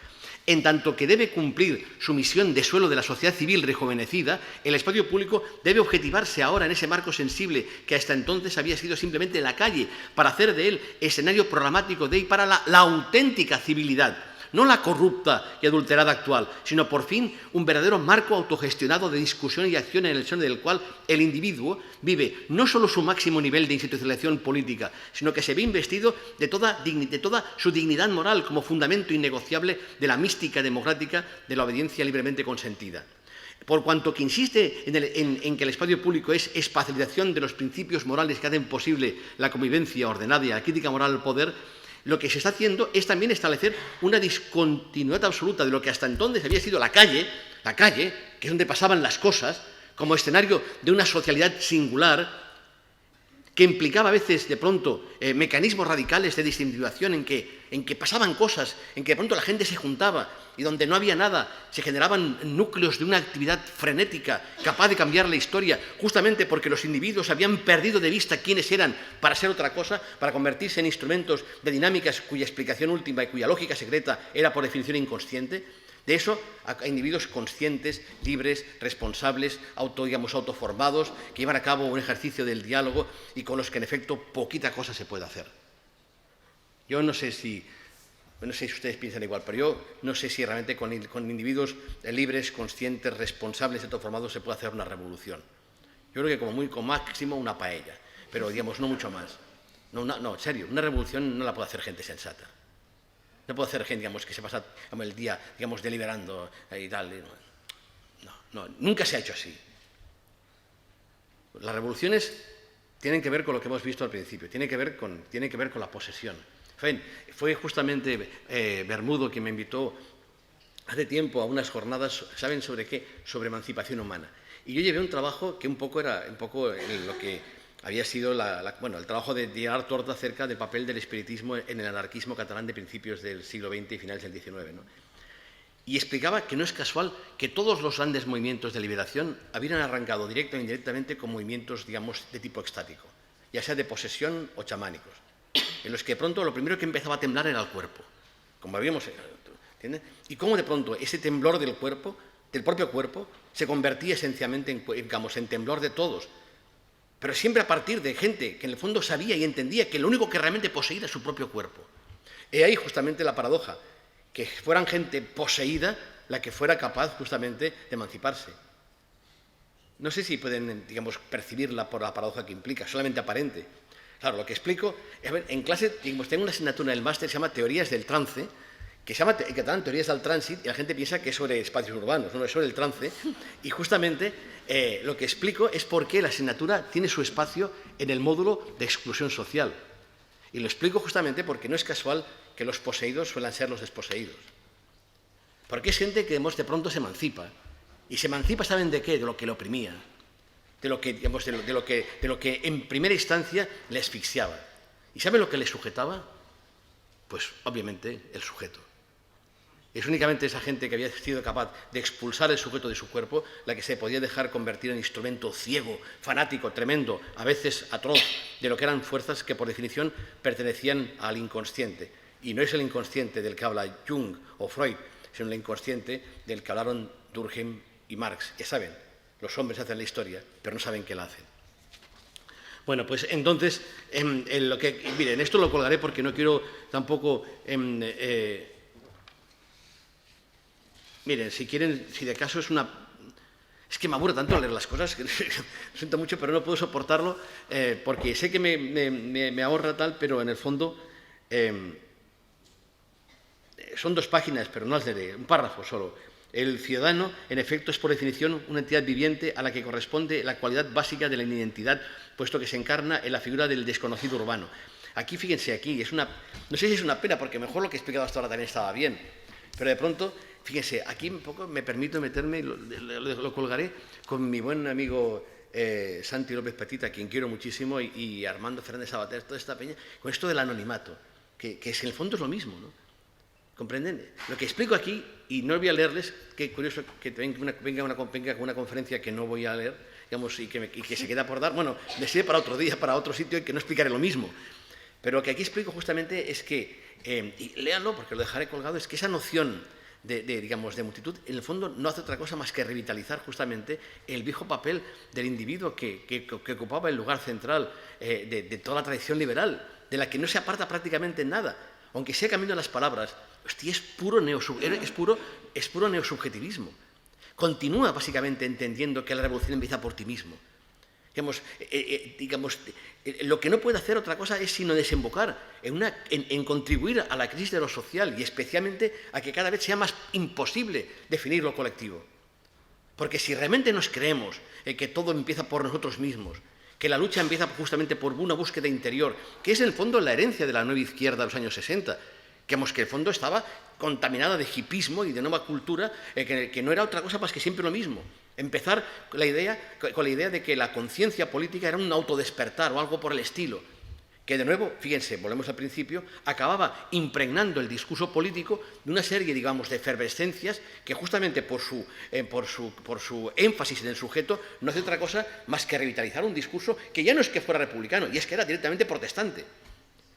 En tanto que debe cumplir su misión de suelo de la sociedad civil rejuvenecida, el espacio público debe objetivarse ahora en ese marco sensible que hasta entonces había sido simplemente la calle, para hacer de él escenario programático de y para la auténtica civilidad, no la corrupta y adulterada actual, sino por fin un verdadero marco autogestionado de discusión y acción en el seno del cual el individuo vive no solo su máximo nivel de institucionalización política, sino que se ve investido de toda su dignidad moral como fundamento innegociable de la mística democrática de la obediencia libremente consentida. por cuanto que insiste en que el espacio público es espacialización de los principios morales que hacen posible la convivencia ordenada y la crítica moral al poder, lo que se está haciendo es también establecer una discontinuidad absoluta de lo que hasta entonces había sido la calle, que es donde pasaban las cosas, como escenario de una socialidad singular, que implicaba a veces, de pronto, mecanismos radicales de distintivación en que pasaban cosas, en que de pronto la gente se juntaba y donde no había nada, se generaban núcleos de una actividad frenética capaz de cambiar la historia, justamente porque los individuos habían perdido de vista quiénes eran para ser otra cosa, para convertirse en instrumentos de dinámicas cuya explicación última y cuya lógica secreta era por definición inconsciente. De eso, a individuos conscientes, libres, responsables, autoformados, que llevan a cabo un ejercicio del diálogo y con los que, en efecto, poquita cosa se puede hacer. Yo no sé si ustedes piensan igual, pero yo no sé si realmente con individuos libres, conscientes, responsables, autoformados se puede hacer una revolución. Yo creo que como máximo una paella, pero, digamos, no mucho más. No, en serio, una revolución no la puede hacer gente sensata. No puede hacer gente, digamos, que se pasa el día, digamos, deliberando y tal. No, nunca se ha hecho así. Las revoluciones tienen que ver con lo que hemos visto al principio, tienen que ver con la posesión. Fue justamente Bermudo quien me invitó hace tiempo a unas jornadas, ¿saben sobre qué? Sobre emancipación humana. Y yo llevé un trabajo que era lo que había sido el trabajo de Gerard Torda acerca del papel del espiritismo en el anarquismo catalán de principios del siglo XX y finales del XIX, ¿no? Y explicaba que no es casual que todos los grandes movimientos de liberación hubieran arrancado directo o indirectamente con movimientos, digamos, de tipo extático, ya sea de posesión o chamánicos, en los que de pronto lo primero que empezaba a temblar era el cuerpo, como habíamos, ¿entiendes? Y cómo de pronto ese temblor del cuerpo, del propio cuerpo, se convertía esencialmente en temblor de todos, pero siempre a partir de gente que en el fondo sabía y entendía que lo único que realmente poseía era su propio cuerpo. Y ahí justamente la paradoja, que fueran gente poseída la que fuera capaz justamente de emanciparse. No sé si pueden, digamos, percibirla por la paradoja que implica, solamente aparente. Claro, lo que explico, en clase, digamos, tengo una asignatura del máster que se llama Teorías del Trance, que se llama en catalán Teorías del Trànsit, y la gente piensa que es sobre espacios urbanos, no es sobre el trance, y justamente lo que explico es por qué la asignatura tiene su espacio en el módulo de exclusión social. Y lo explico justamente porque no es casual que los poseídos suelan ser los desposeídos. Porque es gente que de pronto se emancipa. Y se emancipa, ¿saben de qué? De lo que le oprimía. De lo que en primera instancia le asfixiaba. ¿Y saben lo que le sujetaba? Pues obviamente el sujeto. Es únicamente esa gente que había sido capaz de expulsar el sujeto de su cuerpo la que se podía dejar convertir en instrumento ciego, fanático, tremendo, a veces atroz, de lo que eran fuerzas que por definición pertenecían al inconsciente. Y no es el inconsciente del que habla Jung o Freud, sino el inconsciente del que hablaron Durkheim y Marx. Ya saben, los hombres hacen la historia, pero no saben qué la hacen. Bueno, pues entonces, miren, esto lo colgaré porque no quiero tampoco... miren, si quieren, si de caso es una... Es que me aburre tanto leer las cosas, que lo siento mucho, pero no puedo soportarlo, porque sé que me ahorra tal, pero en el fondo son 2 páginas, pero no las leeré, un párrafo solo. El ciudadano, en efecto, es por definición una entidad viviente a la que corresponde la cualidad básica de la identidad, puesto que se encarna en la figura del desconocido urbano. Aquí, fíjense, aquí, no sé si es una pena, porque mejor lo que he explicado hasta ahora también estaba bien, pero de pronto... Fíjense, aquí un poco me permito meterme, lo colgaré con mi buen amigo Santi López Petita, a quien quiero muchísimo, y Armando Fernández Sabater, toda esta peña, con esto del anonimato, que en el fondo es lo mismo, ¿no? ¿Comprenden? Lo que explico aquí, y no voy a leerles, qué curioso que venga una conferencia que no voy a leer, digamos, y que se queda por dar, bueno, me sirve para otro día, para otro sitio, y que no explicaré lo mismo. Pero lo que aquí explico justamente es que, y léanlo porque lo dejaré colgado, es que esa noción digamos, de multitud, en el fondo no hace otra cosa más que revitalizar justamente el viejo papel del individuo que ocupaba el lugar central de toda la tradición liberal, de la que no se aparta prácticamente en nada, aunque sea cambiando las palabras. Hostia, es puro neosubjetivismo. Continúa básicamente entendiendo que la revolución empieza por ti mismo. Lo que no puede hacer otra cosa es sino desembocar en contribuir a la crisis de lo social y especialmente a que cada vez sea más imposible definir lo colectivo. Porque si realmente nos creemos que todo empieza por nosotros mismos, que la lucha empieza justamente por una búsqueda interior, que es en el fondo la herencia de la nueva izquierda de los años 60, que en el fondo estaba contaminada de hipismo y de nueva cultura, que no era otra cosa más que siempre lo mismo. Empezar con la idea de que la conciencia política era un autodespertar o algo por el estilo, que de nuevo, fíjense, volvemos al principio, acababa impregnando el discurso político de una serie, digamos, de efervescencias que justamente por su énfasis en el sujeto no hace otra cosa más que revitalizar un discurso que ya no es que fuera republicano, y es que era directamente protestante.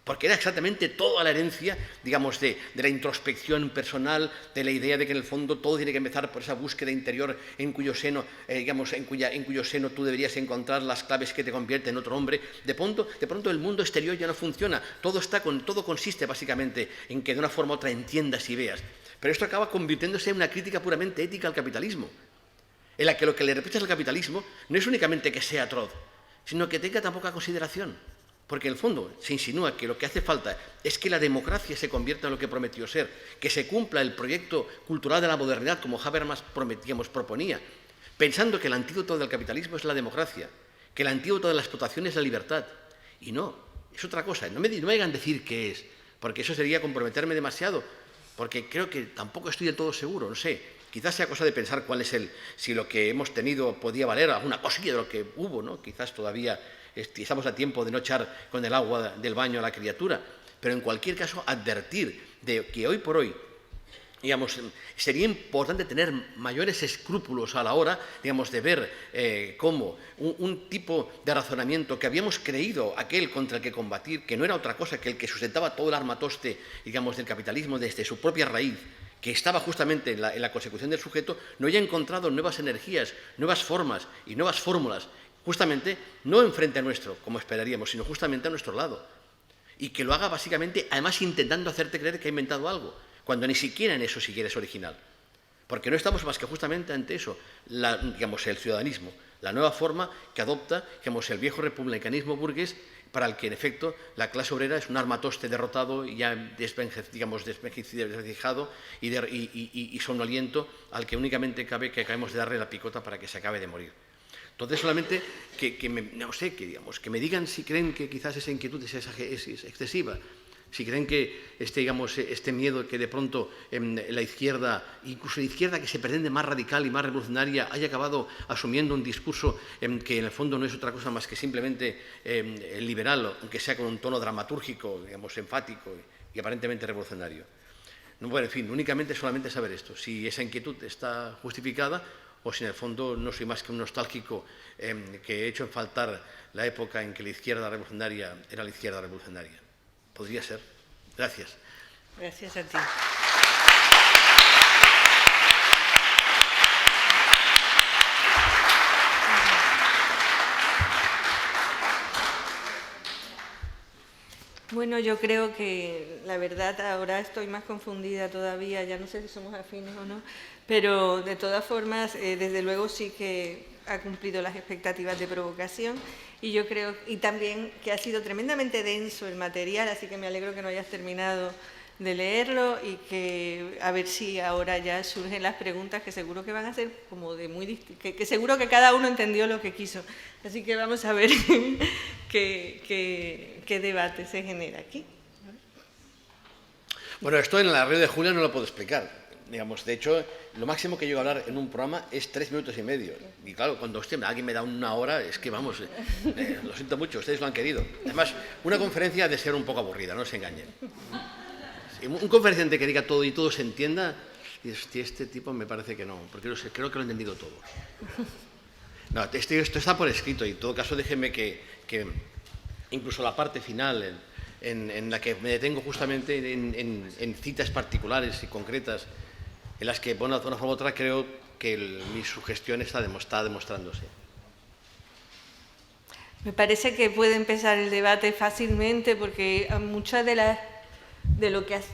Porque era exactamente toda la herencia, digamos, de la introspección personal, de la idea de que en el fondo todo tiene que empezar por esa búsqueda interior en cuyo seno, en cuyo seno tú deberías encontrar las claves que te convierten en otro hombre. De pronto el mundo exterior ya no funciona, todo consiste básicamente en que de una forma u otra entiendas y veas. Pero esto acaba convirtiéndose en una crítica puramente ética al capitalismo, en la que lo que le reprochas al capitalismo no es únicamente que sea atroz, sino que tenga tan poca consideración. Porque en el fondo se insinúa que lo que hace falta es que la democracia se convierta en lo que prometió ser, que se cumpla el proyecto cultural de la modernidad como Habermas proponía, pensando que el antídoto del capitalismo es la democracia, que el antídoto de la explotación es la libertad. Y no, es otra cosa. No me hagan decir qué es, porque eso sería comprometerme demasiado, porque creo que tampoco estoy del todo seguro, no sé. Quizás sea cosa de pensar si lo que hemos tenido podía valer alguna cosilla de lo que hubo, ¿no? Quizás todavía estamos a tiempo de no echar con el agua del baño a la criatura, pero en cualquier caso advertir de que hoy por hoy, digamos, sería importante tener mayores escrúpulos a la hora, digamos, de ver cómo un tipo de razonamiento que habíamos creído aquel contra el que combatir, que no era otra cosa que el que sustentaba todo el armatoste, digamos, del capitalismo desde su propia raíz, que estaba justamente en la consecución del sujeto, no haya encontrado nuevas energías, nuevas formas y nuevas fórmulas, justamente no enfrente a nuestro, como esperaríamos, sino justamente a nuestro lado. Y que lo haga básicamente, además intentando hacerte creer que ha inventado algo, cuando ni siquiera en eso siquiera es original. Porque no estamos más que justamente ante eso, digamos, el ciudadanismo, la nueva forma que adopta, digamos, el viejo republicanismo burgués, para el que, en efecto, la clase obrera es un armatoste derrotado y ya desvencijado y somnoliento, al que únicamente cabe que acabemos de darle la picota para que se acabe de morir. Entonces, solamente que me digan si creen que quizás esa inquietud es excesiva, si creen que este miedo que de pronto la izquierda, incluso la izquierda que se pretende más radical y más revolucionaria, haya acabado asumiendo un discurso que en el fondo no es otra cosa más que simplemente liberal, aunque sea con un tono dramatúrgico, digamos, enfático y aparentemente revolucionario. No, bueno, en fin, únicamente solamente saber esto, si esa inquietud está justificada o si en el fondo no soy más que un nostálgico que he hecho en faltar la época en que la izquierda revolucionaria era la izquierda revolucionaria. Podría ser. Gracias. Gracias a ti. Bueno, yo creo que la verdad ahora estoy más confundida todavía, ya no sé si somos afines o no, pero de todas formas, desde luego sí que ha cumplido las expectativas de provocación y yo creo, y también que ha sido tremendamente denso el material, así que me alegro que no hayas terminado de leerlo y que a ver si ahora ya surgen las preguntas que seguro que van a ser como de muy que seguro que cada uno entendió lo que quiso. Así que vamos a ver qué debate se genera aquí. Bueno, esto en la red de Julia no lo puedo explicar. Digamos, de hecho, lo máximo que llego a hablar en un programa es 3 minutos y medio. Y claro, cuando alguien me da 1 hora, es que vamos, lo siento mucho, ustedes lo han querido. Además, una conferencia ha de ser un poco aburrida, no se engañen. Un conferenciante que diga todo y todo se entienda, este tipo me parece que no, porque creo que lo he entendido todo. No, esto está por escrito y en todo caso déjenme que incluso la parte final en la que me detengo justamente en citas particulares y concretas en las que, bueno, de una forma u otra creo que mi sugestión está demostrándose. Me parece que puede empezar el debate fácilmente porque muchas de lo que has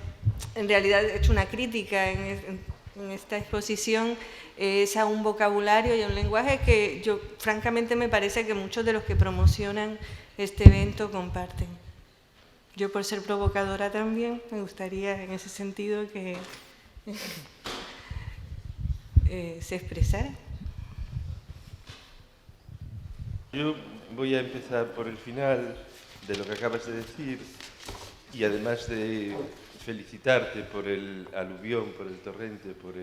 en realidad hecho una crítica en esta exposición es a un vocabulario y a un lenguaje que yo francamente me parece que muchos de los que promocionan este evento comparten. Yo por ser provocadora también me gustaría en ese sentido que se expresara. Yo voy a empezar por el final de lo que acabas de decir y además de felicitarte por el aluvión, por el torrente, por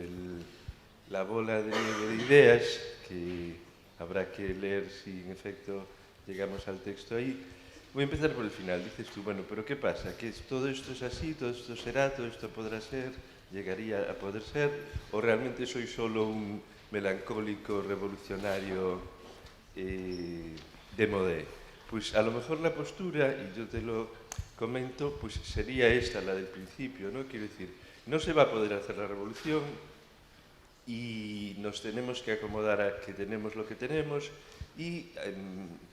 la bola de nieve de ideas que habrá que leer si en efecto llegamos al texto ahí. Voy a empezar por el final. Dices tú, bueno, pero ¿qué pasa? ¿Que todo esto es así, todo esto será, todo esto podrá ser, llegaría a poder ser? ¿O realmente soy solo un melancólico revolucionario de modé? Pues a lo mejor la postura, y yo te lo comento, pues sería esta, la del principio, ¿no? Quiero decir, no se va a poder hacer la revolución y nos tenemos que acomodar a que tenemos lo que tenemos y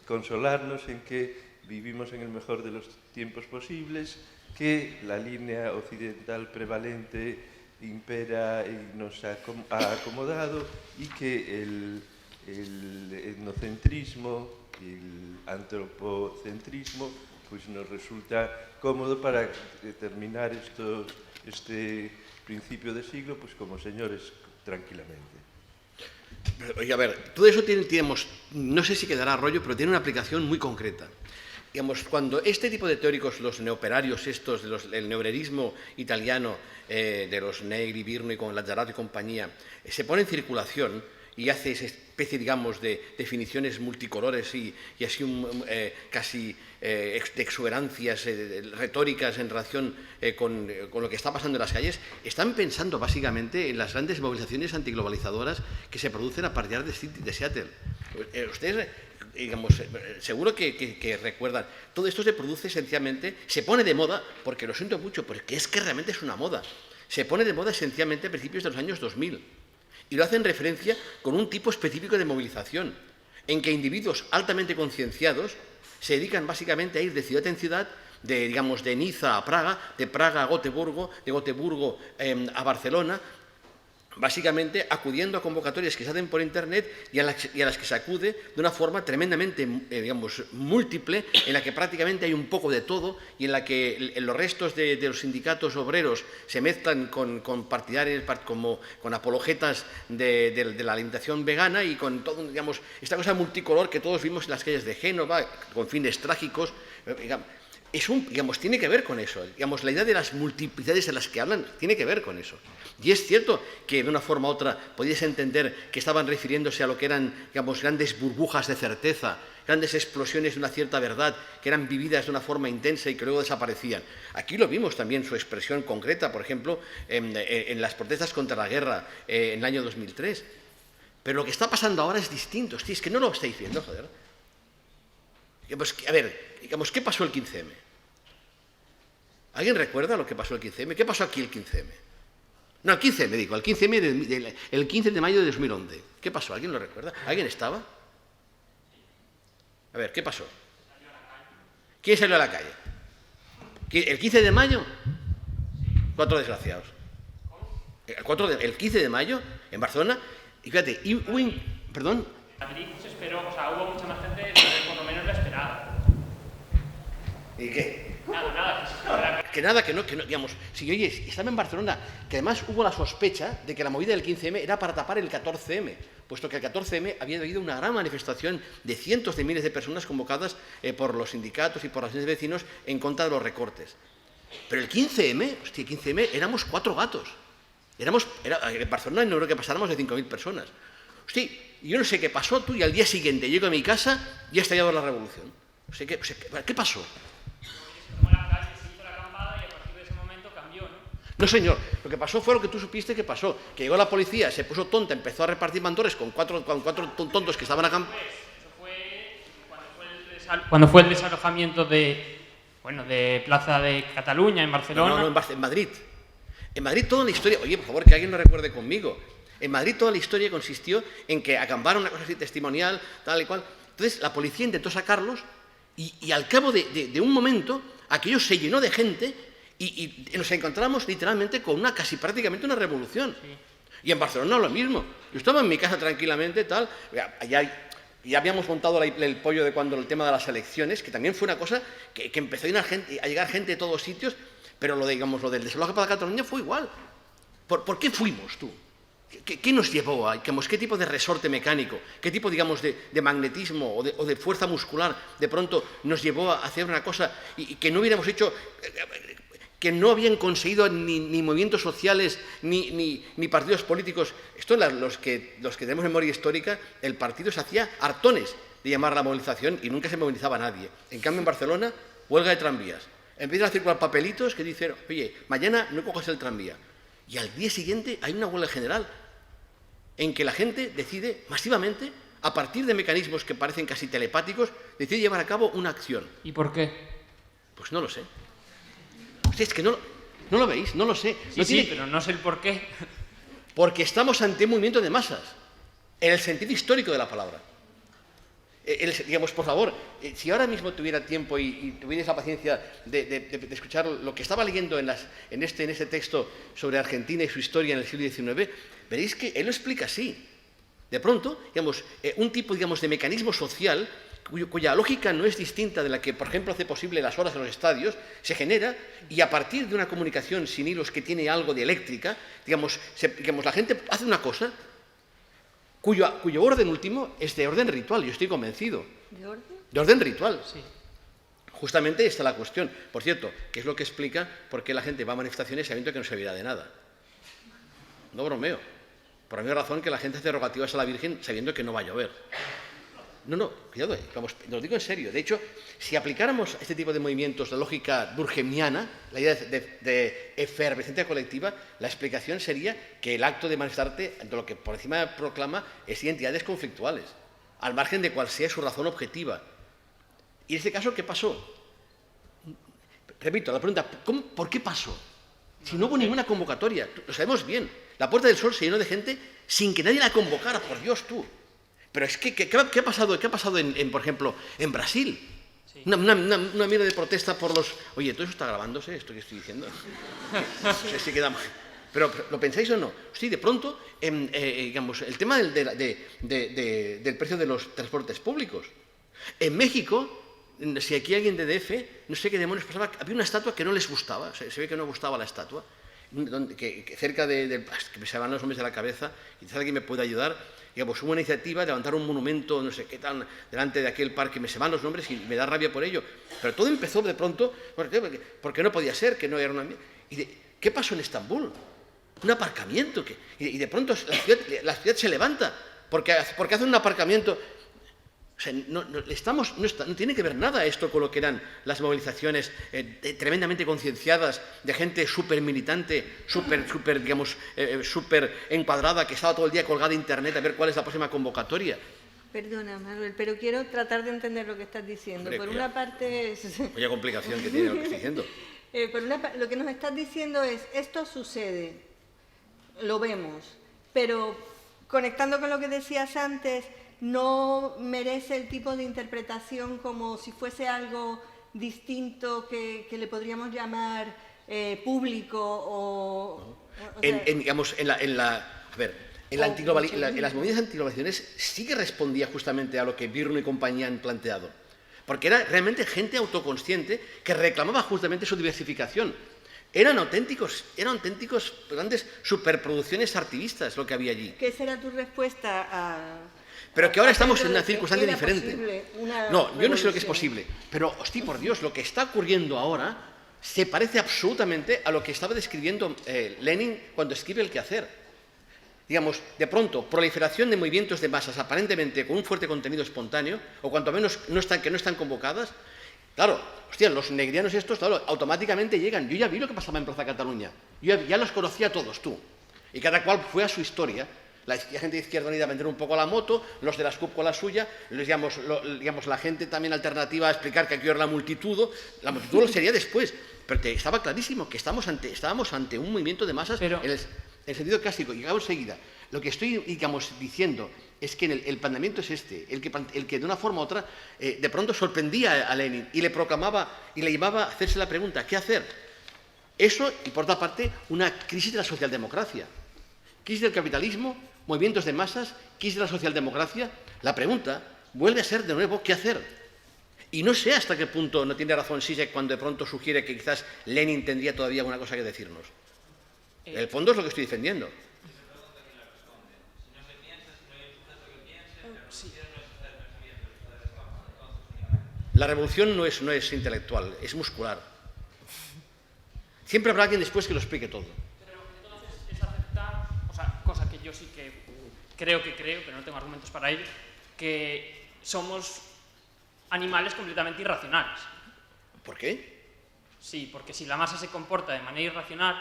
consolarnos en que vivimos en el mejor de los tiempos posibles, que la línea occidental prevalente impera y nos ha acomodado y que el etnocentrismo, el antropocentrismo, pues nos resulta cómodo para terminar este principio de siglo pues como señores tranquilamente. Oye, a ver, todo eso tiene, no sé si quedará rollo, pero tiene una aplicación muy concreta. Digamos, cuando este tipo de teóricos, los neoperarios estos, el neobrerismo italiano, de los Negri, Virno y con Lazzarato y compañía, se pone en circulación y hace esa especie, digamos, de definiciones multicolores y así casi de exuberancias retóricas en relación con lo que está pasando en las calles, están pensando básicamente en las grandes movilizaciones antiglobalizadoras que se producen a partir de Seattle. Ustedes, digamos, seguro que recuerdan, todo esto se produce esencialmente, se pone de moda, porque lo siento mucho, porque es que realmente es una moda, se pone de moda esencialmente a principios de los años 2000. Y lo hacen en referencia con un tipo específico de movilización, en que individuos altamente concienciados se dedican básicamente a ir de ciudad en ciudad, digamos, de Niza a Praga, de Praga a Gotemburgo, de Gotemburgo a Barcelona, básicamente acudiendo a convocatorias que se hacen por Internet y a las que se acude de una forma tremendamente, digamos, múltiple, en la que prácticamente hay un poco de todo y en la que los restos de los sindicatos obreros se mezclan con partidarios, con apologetas de la alimentación vegana y con todo, digamos, esta cosa multicolor que todos vimos en las calles de Génova, con fines trágicos, digamos. Digamos, tiene que ver con eso. Digamos, la idea de las multiplicidades de las que hablan tiene que ver con eso. Y es cierto que de una forma u otra podías entender que estaban refiriéndose a lo que eran, digamos, grandes burbujas de certeza, grandes explosiones de una cierta verdad que eran vividas de una forma intensa y que luego desaparecían. Aquí lo vimos también su expresión concreta, por ejemplo, en las protestas contra la guerra en el año 2003. Pero lo que está pasando ahora es distinto. Hostia, es que no lo estáis viendo, joder. Pues, a ver, digamos, ¿qué pasó el 15M? ¿Alguien recuerda lo que pasó el 15M? ¿Qué pasó aquí el 15M? No, el 15M, digo, el 15M el 15 de mayo de 2011. ¿Qué pasó? ¿Alguien lo recuerda? ¿Alguien estaba? A ver, ¿qué pasó? ¿Quién salió a la calle? ¿El 15 de mayo? 4 desgraciados. El 15 de mayo, en Barcelona, y fíjate, perdón. Madrid se esperó, o sea, hubo mucha más gente, por lo menos la esperaba. ¿Y qué? Nada, Que no, digamos, si oye, estaba en Barcelona, que además hubo la sospecha de que la movida del 15M era para tapar el 14M, puesto que el 14M había habido una gran manifestación de cientos de miles de personas convocadas por los sindicatos y por las asociaciones de vecinos en contra de los recortes. Pero el 15M, hostia, el 15M éramos 4 gatos. En Barcelona no creo que pasáramos de 5.000 personas. Hostia, yo no sé qué pasó, tú, y al día siguiente llego a mi casa y ha estallado la revolución. ¿Qué pasó? No, señor, lo que pasó fue lo que tú supiste que pasó, que llegó la policía, se puso tonta, empezó a repartir bandores con cuatro tontos que estaban acá. Eso fue cuando fue el desalojamiento de Plaza de Cataluña, en Barcelona. No, en Madrid. En Madrid toda la historia, oye, por favor, que alguien lo recuerde conmigo. En Madrid toda la historia consistió en que acamparon una cosa así testimonial, tal y cual. Entonces la policía intentó sacarlos y al cabo de un momento aquello se llenó de gente y nos encontramos literalmente con casi prácticamente una revolución. Sí. Y en Barcelona lo mismo. Yo estaba en mi casa tranquilamente, tal, ya habíamos montado el pollo de cuando el tema de las elecciones, que también fue una cosa que empezó a llegar gente de todos sitios, pero lo del desalojo para Cataluña fue igual. ¿Por qué fuimos, tú? ¿Qué nos llevó a, digamos, qué tipo de resorte mecánico, qué tipo, digamos, de magnetismo o de fuerza muscular de pronto nos llevó a hacer una cosa y que no hubiéramos hecho, que no habían conseguido ni movimientos sociales ni partidos políticos? Esto, los que tenemos memoria histórica, el partido se hacía hartones de llamar a la movilización y nunca se movilizaba nadie. En cambio, en Barcelona, huelga de tranvías. Empiezan a circular papelitos que dicen, oye, mañana no cojas el tranvía. Y al día siguiente hay una huelga general en que la gente decide masivamente, a partir de mecanismos que parecen casi telepáticos, decide llevar a cabo una acción. ¿Y por qué? Pues no lo sé. O sea, es que no lo veis, no lo sé. Sí, pero no sé el por qué. Porque estamos ante un movimiento de masas, en el sentido histórico de la palabra. Digamos, por favor, si ahora mismo tuviera tiempo y tuvierais la paciencia de escuchar lo que estaba leyendo en este texto sobre Argentina y su historia en el siglo XIX, veréis que él lo explica así. De pronto, digamos, un tipo, digamos, de mecanismo social cuya lógica no es distinta de la que, por ejemplo, hace posible las horas en los estadios, se genera y a partir de una comunicación sin hilos que tiene algo de eléctrica, digamos, la gente hace una cosa cuyo orden último es de orden ritual, yo estoy convencido. ¿De orden? De orden ritual. Sí. Justamente esta es la cuestión. Por cierto, que es lo que explica por qué la gente va a manifestaciones sabiendo que no servirá de nada. No bromeo. Por la misma razón que la gente hace rogativas a la Virgen sabiendo que no va a llover. No, cuidado, vamos, lo digo en serio. De hecho, si aplicáramos a este tipo de movimientos la lógica durkheimiana, la idea de efervescencia colectiva, la explicación sería que el acto de manifestarte, de lo que por encima proclama, es identidades conflictuales, al margen de cuál sea su razón objetiva. Y en este caso, ¿qué pasó? Repito, la pregunta, ¿por qué pasó? Si no hubo ninguna convocatoria, lo sabemos bien. La Puerta del Sol se llenó de gente sin que nadie la convocara, por Dios tú. Pero es que, ¿qué ha pasado, por ejemplo, en Brasil? Sí. Una mierda de protesta por los... Oye, ¿todo eso está grabándose, esto que estoy diciendo? Sí, queda mal. Pero, ¿lo pensáis o no? Sí, de pronto, digamos, el tema del precio de los transportes públicos. En México, si aquí alguien de DF, no sé qué demonios pasaba, había una estatua que no les gustaba, se ve que no gustaba la estatua, que cerca que me se van los nombres de la cabeza, y quizás alguien me puede ayudar. Digamos, hubo una iniciativa de levantar un monumento, no sé qué tal, delante de aquel parque, me se van los nombres y me da rabia por ello. Pero todo empezó de pronto, porque no podía ser, que no era una... ¿Qué pasó en Estambul? Un aparcamiento, y de pronto la ciudad se levanta, porque hacen un aparcamiento... O sea, no tiene que ver nada esto con lo que eran las movilizaciones tremendamente concienciadas de gente súper militante, digamos, súper encuadrada, que estaba todo el día colgada en internet a ver cuál es la próxima convocatoria. Perdona, Manuel, pero quiero tratar de entender lo que estás diciendo. Hombre, por una parte... Oye, complicación que tiene lo que estoy diciendo. Lo que nos estás diciendo es, esto sucede, lo vemos, pero conectando con lo que decías antes, no merece el tipo de interpretación como si fuese algo distinto que le podríamos llamar público digamos, en las movidas antiglobalizaciones sí que respondía justamente a lo que Birno y compañía han planteado, porque era realmente gente autoconsciente que reclamaba justamente su diversificación. Eran auténticos grandes superproducciones artivistas lo que había allí. ¿Qué será tu respuesta a...? Pero que ahora estamos en una circunstancia diferente. No, yo no sé lo que es revolución? posible, pero, hostia, por Dios, lo que está ocurriendo ahora se parece absolutamente a lo que estaba describiendo Lenin cuando escribe El quehacer. Digamos, de pronto, proliferación de movimientos de masas aparentemente con un fuerte contenido espontáneo, o cuanto menos que no están convocadas. Claro, hostia, los negrianos estos, claro, automáticamente llegan. Yo ya vi lo que pasaba en Plaza Cataluña. Yo ya los conocía a todos, tú. Y cada cual fue a su historia. La gente de Izquierda Unida a vender un poco la moto, los de las CUP con la suya, digamos, la gente también alternativa a explicar que aquí era la multitud lo sería después. Pero estaba clarísimo que estábamos ante un movimiento de masas en el sentido clásico. Y llegamos enseguida. Lo que estoy, digamos, diciendo es que el planteamiento es este, el que de una forma u otra de pronto sorprendía a Lenin y le proclamaba y le llevaba a hacerse la pregunta, ¿qué hacer? Eso, y por otra parte, una crisis de la socialdemocracia. Crisis del capitalismo, movimientos de masas, crisis de la socialdemocracia. La pregunta vuelve a ser de nuevo, ¿qué hacer? Y no sé hasta qué punto no tiene razón Zizek cuando de pronto sugiere que quizás Lenin tendría todavía alguna cosa que decirnos. En el fondo es lo que estoy defendiendo. La revolución no es intelectual, es muscular. Siempre habrá alguien después que lo explique todo. Pero entonces es aceptar, o sea, cosa que yo sí que creo, pero no tengo argumentos para ello, que somos animales completamente irracionales. ¿Por qué? Sí, porque si la masa se comporta de manera irracional...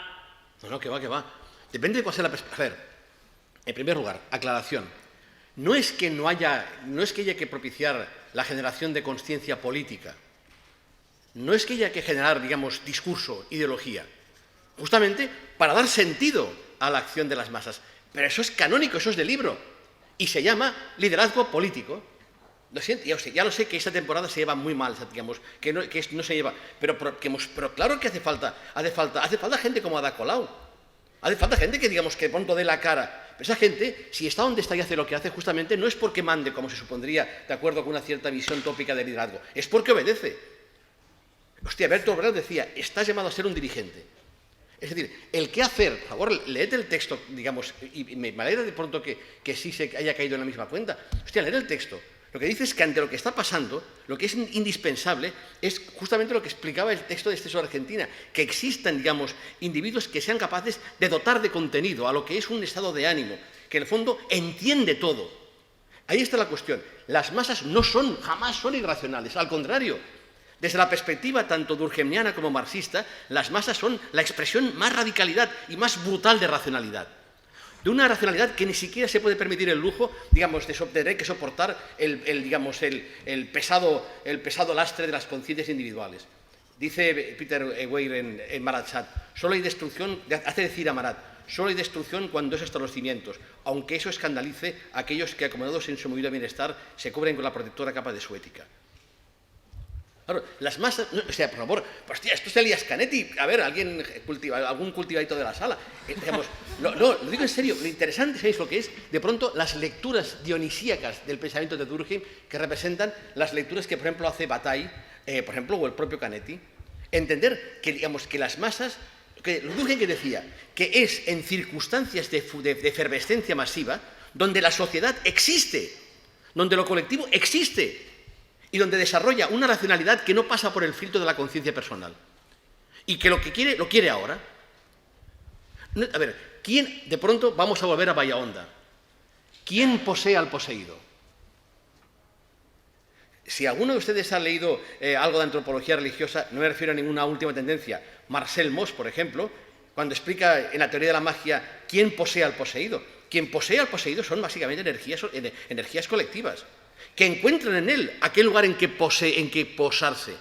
No, que va. Depende de cuál sea la perspectiva. A ver, en primer lugar, aclaración. No es que haya que propiciar la generación de conciencia política. No es que haya que generar, digamos, discurso, ideología. Justamente para dar sentido a la acción de las masas. Pero eso es canónico, eso es de libro. Y se llama liderazgo político. Lo siento, ya lo sé que esta temporada se lleva muy mal, digamos, que no se lleva. Pero claro que hace falta gente como Ada Colau. Hace falta gente que, digamos, que de pronto dé la cara. Pero esa gente, si está donde está y hace lo que hace, justamente no es porque mande, como se supondría, de acuerdo con una cierta visión tópica de liderazgo. Es porque obedece. Hostia, Bertolt Brecht decía, estás llamado a ser un dirigente. Es decir, el qué hacer, por favor, leed el texto, digamos, y me alegra de pronto que sí se haya caído en la misma cuenta. Hostia, leed el texto. Lo que dice es que ante lo que está pasando, lo que es indispensable es justamente lo que explicaba el texto de Exceso de Argentina, que existan, digamos, individuos que sean capaces de dotar de contenido a lo que es un estado de ánimo, que en el fondo entiende todo. Ahí está la cuestión. Las masas jamás son irracionales, al contrario. Desde la perspectiva tanto durkheimiana como marxista, las masas son la expresión más radicalidad y más brutal de racionalidad. De una racionalidad que ni siquiera se puede permitir el lujo, digamos, de tener que soportar el pesado lastre de las conciencias individuales. Dice Peter Weir en Marat Sat, solo hay destrucción, hace decir a Marat, solo hay destrucción cuando es hasta los cimientos, aunque eso escandalice a aquellos que, acomodados en su movido bienestar, se cubren con la protectora capa de su ética. Claro, las masas, o sea, por favor, hostia, esto es Elias Canetti, a ver, algún cultivadito de la sala. Digamos, lo digo en serio, lo interesante, ¿sabéis lo que es? De pronto, las lecturas dionisíacas del pensamiento de Durkheim, que representan las lecturas que, por ejemplo, hace Bataille, por ejemplo, o el propio Canetti. Entender que, digamos, que las masas, que Durkheim que decía, que es en circunstancias de efervescencia masiva, donde la sociedad existe, donde lo colectivo existe, y donde desarrolla una racionalidad que no pasa por el filtro de la conciencia personal. Y que lo que quiere, lo quiere ahora. A ver, ¿quién, de pronto, vamos a volver a Bahía-Honda? ¿Quién posee al poseído? Si alguno de ustedes ha leído algo de antropología religiosa, no me refiero a ninguna última tendencia, Marcel Mauss, por ejemplo, cuando explica en la teoría de la magia quién posee al poseído. Quien posee al poseído son básicamente energías colectivas, que encuentran en él aquel lugar en que posarse,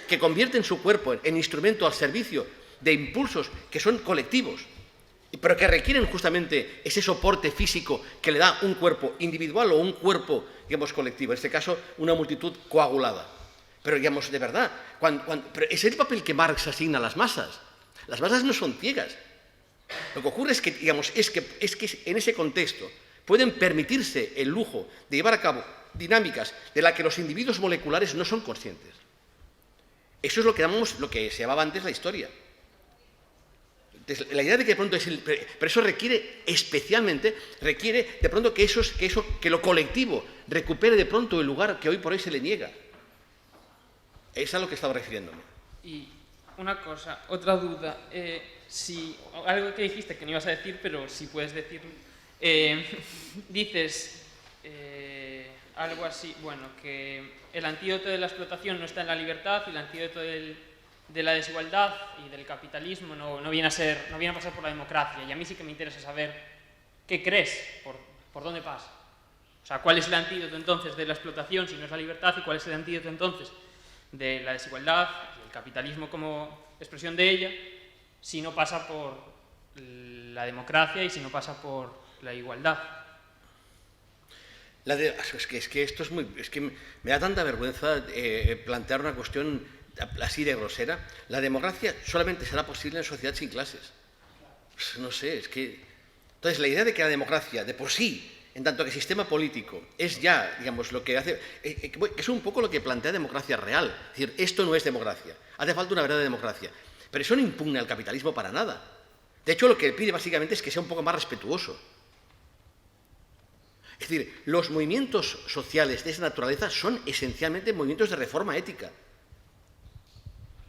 que convierten su cuerpo en instrumento al servicio de impulsos que son colectivos, pero que requieren justamente ese soporte físico que le da un cuerpo individual o un cuerpo, digamos, colectivo, en este caso, una multitud coagulada. Pero, digamos, de verdad, pero es el papel que Marx asigna a las masas. Las masas no son ciegas. Lo que ocurre es que, digamos, es que en ese contexto pueden permitirse el lujo de llevar a cabo dinámicas de las que los individuos moleculares no son conscientes. Eso es lo que se llamaba antes la historia. Entonces, la idea de que de pronto pero eso requiere de pronto que lo colectivo recupere de pronto el lugar que hoy por hoy se le niega. Es a lo que estaba refiriéndome. Y una cosa, otra duda, algo que dijiste que no ibas a decir, pero si puedes decir, dices algo así, bueno, que el antídoto de la explotación no está en la libertad y el antídoto de la desigualdad y del capitalismo no viene a pasar por la democracia. Y a mí sí que me interesa saber qué crees, por dónde pasa. O sea, ¿cuál es el antídoto entonces de la explotación si no es la libertad y cuál es el antídoto entonces de la desigualdad y el capitalismo como expresión de ella si no pasa por la democracia y si no pasa por la igualdad? Es que esto es que me da tanta vergüenza plantear una cuestión así de grosera. La democracia solamente será posible en sociedad sin clases. No sé, es que... Entonces, la idea de que la democracia, de por sí, en tanto que sistema político, es ya, digamos, lo que hace... es un poco lo que plantea democracia real. Es decir, esto no es democracia. Hace falta una verdadera democracia. Pero eso no impugna al capitalismo para nada. De hecho, lo que pide básicamente es que sea un poco más respetuoso. Es decir, los movimientos sociales de esa naturaleza son esencialmente movimientos de reforma ética.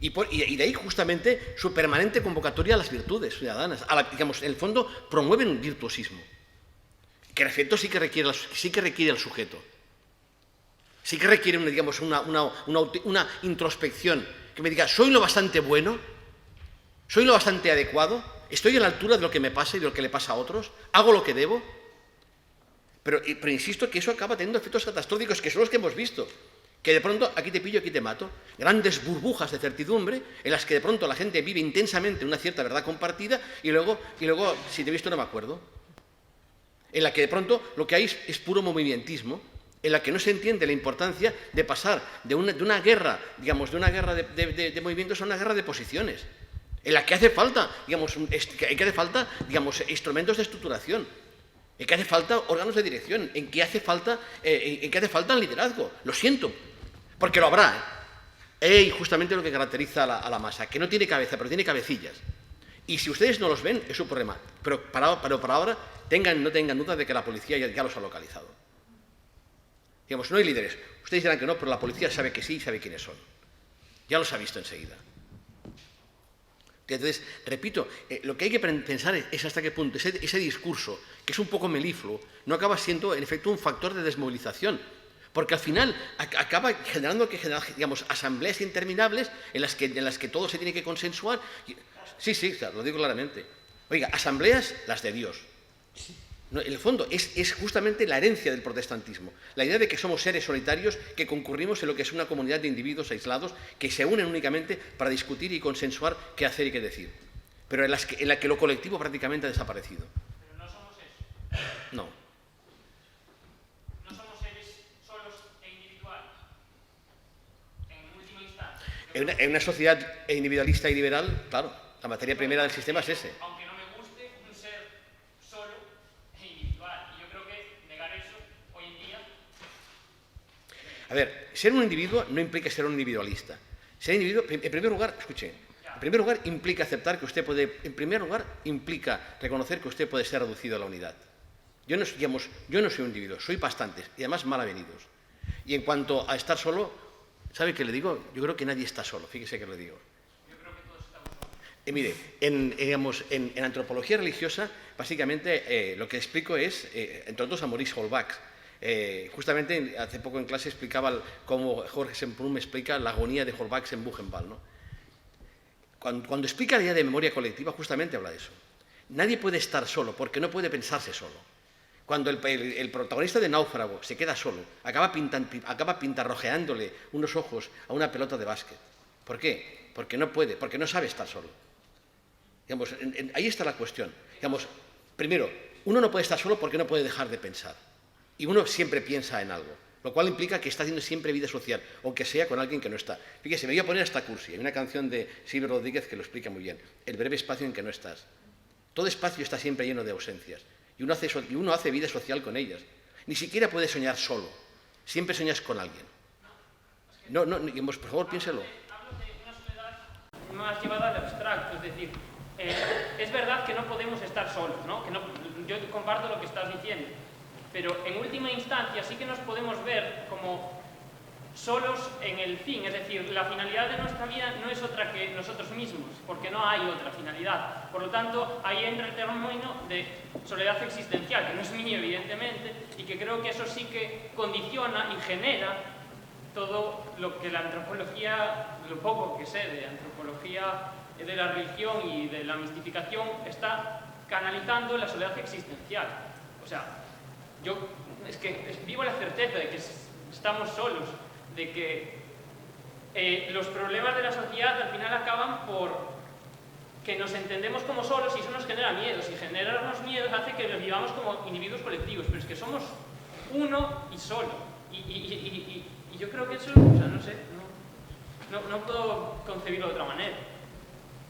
Y de ahí justamente su permanente convocatoria a las virtudes ciudadanas. Digamos, en el fondo promueven virtuosismo, que en efecto sí que requiere el sujeto. Sí que requiere, digamos, una introspección que me diga, ¿soy lo bastante bueno? ¿Soy lo bastante adecuado? ¿Estoy a la altura de lo que me pasa y de lo que le pasa a otros? ¿Hago lo que debo? Pero insisto que eso acaba teniendo efectos catastróficos, que son los que hemos visto. Que de pronto, aquí te pillo, aquí te mato. Grandes burbujas de certidumbre en las que de pronto la gente vive intensamente una cierta verdad compartida y luego si te he visto no me acuerdo. En la que de pronto lo que hay es puro movimentismo, en la que no se entiende la importancia de pasar de una guerra, digamos, de una guerra de movimientos a una guerra de posiciones, en la que hace falta, digamos, instrumentos de estructuración, en que hace falta órganos de dirección, en que hace falta liderazgo. Lo siento, porque lo habrá. Y justamente lo que caracteriza a la masa, que no tiene cabeza, pero tiene cabecillas. Y si ustedes no los ven, es su problema. Pero para ahora, no tengan duda de que la policía ya los ha localizado. Digamos, no hay líderes. Ustedes dirán que no, pero la policía sabe que sí y sabe quiénes son. Ya los ha visto enseguida. Entonces, repito, lo que hay que pensar es hasta qué punto ese discurso, que es un poco melifluo, no acaba siendo, en efecto, un factor de desmovilización. Porque al final acaba generando digamos, asambleas interminables en las que todo se tiene que consensuar. Sí, lo digo claramente. Oiga, asambleas, las de Dios. No, en el fondo, es justamente la herencia del protestantismo. La idea de que somos seres solitarios que concurrimos en lo que es una comunidad de individuos aislados que se unen únicamente para discutir y consensuar qué hacer y qué decir. Pero en la que lo colectivo prácticamente ha desaparecido. Pero no somos eso. No. No somos seres solos e individuales. En última instancia. En una sociedad individualista y liberal, claro, la materia primera del sistema es ese. Aunque no me guste un ser solo e individual. Y yo creo que negar eso hoy en día. A ver, ser un individuo no implica ser un individualista. Ser individuo, en primer lugar, escuche, en primer lugar implica aceptar que usted puede, en primer lugar implica reconocer que usted puede ser reducido a la unidad. Yo no soy un individuo, soy bastantes y además mal avenidos. Y en cuanto a estar solo, ¿sabe qué le digo? Yo creo que nadie está solo, fíjese que le digo. Yo creo que todos estamos solos. Mire, en antropología religiosa, básicamente lo que explico es, entre otros, a Maurice Holbach. Justamente hace poco en clase explicaba cómo Jorge Semprún me explica la agonía de Holbach en Buchenwald, ¿no? Cuando explica la idea de memoria colectiva, justamente habla de eso. Nadie puede estar solo porque no puede pensarse solo. Cuando el protagonista de Náufrago se queda solo, acaba pintarrojeándole unos ojos a una pelota de básquet. ¿Por qué? Porque no puede, porque no sabe estar solo. Digamos, ahí está la cuestión. Digamos, primero, uno no puede estar solo porque no puede dejar de pensar. Y uno siempre piensa en algo, lo cual implica que está haciendo siempre vida social, aunque sea con alguien que no está. Fíjese, me voy a poner hasta cursi. Hay una canción de Silvio Rodríguez que lo explica muy bien. El breve espacio en que no estás. Todo espacio está siempre lleno de ausencias. Y uno hace vida social con ellas. Ni siquiera puede soñar solo. Siempre soñas con alguien. No, por favor, piénselo. Hablo de una soledad más llevada al abstracto, es decir, es verdad que no podemos estar solos, ¿no? Yo comparto lo que estás diciendo, pero en última instancia sí que nos podemos ver como solos en el fin, es decir, la finalidad de nuestra vida no es otra que nosotros mismos, porque no hay otra finalidad. Por lo tanto, ahí entra el término de soledad existencial, que no es mío, evidentemente, y que creo que eso sí que condiciona y genera todo lo que la antropología, lo poco que sé de antropología de la religión y de la mistificación, está canalizando la soledad existencial. O sea, yo vivo la certeza de que estamos solos, de que los problemas de la sociedad al final acaban por que nos entendemos como solos y eso nos genera miedos, y generarnos miedos hace que los vivamos como individuos colectivos, pero es que somos uno y solo. Y yo creo que eso, o sea, no sé, no puedo concebirlo de otra manera.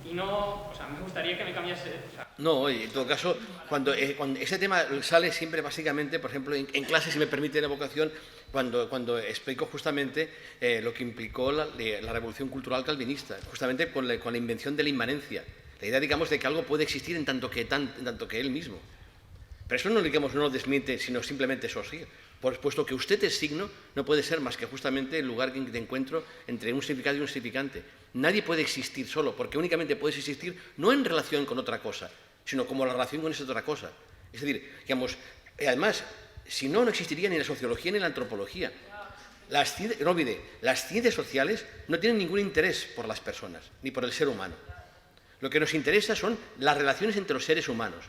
Y no, o sea, me gustaría que me cambiase. O sea. No, en todo caso, cuando ese tema sale siempre básicamente, por ejemplo, en clase, si me permite la vocación, cuando explico justamente lo que implicó la revolución cultural calvinista, justamente con la invención de la inmanencia, la idea, digamos, de que algo puede existir en tanto que él mismo. Pero eso no, digamos, no lo desmiente, sino simplemente eso sigue. Puesto que usted es signo, no puede ser más que justamente el lugar de encuentro entre un significado y un significante. Nadie puede existir solo, porque únicamente puedes existir no en relación con otra cosa, sino como la relación con esa otra cosa. Es decir, digamos, además, si no, no existiría ni la sociología ni la antropología. No olvide, las ciencias sociales no tienen ningún interés por las personas, ni por el ser humano. Lo que nos interesa son las relaciones entre los seres humanos.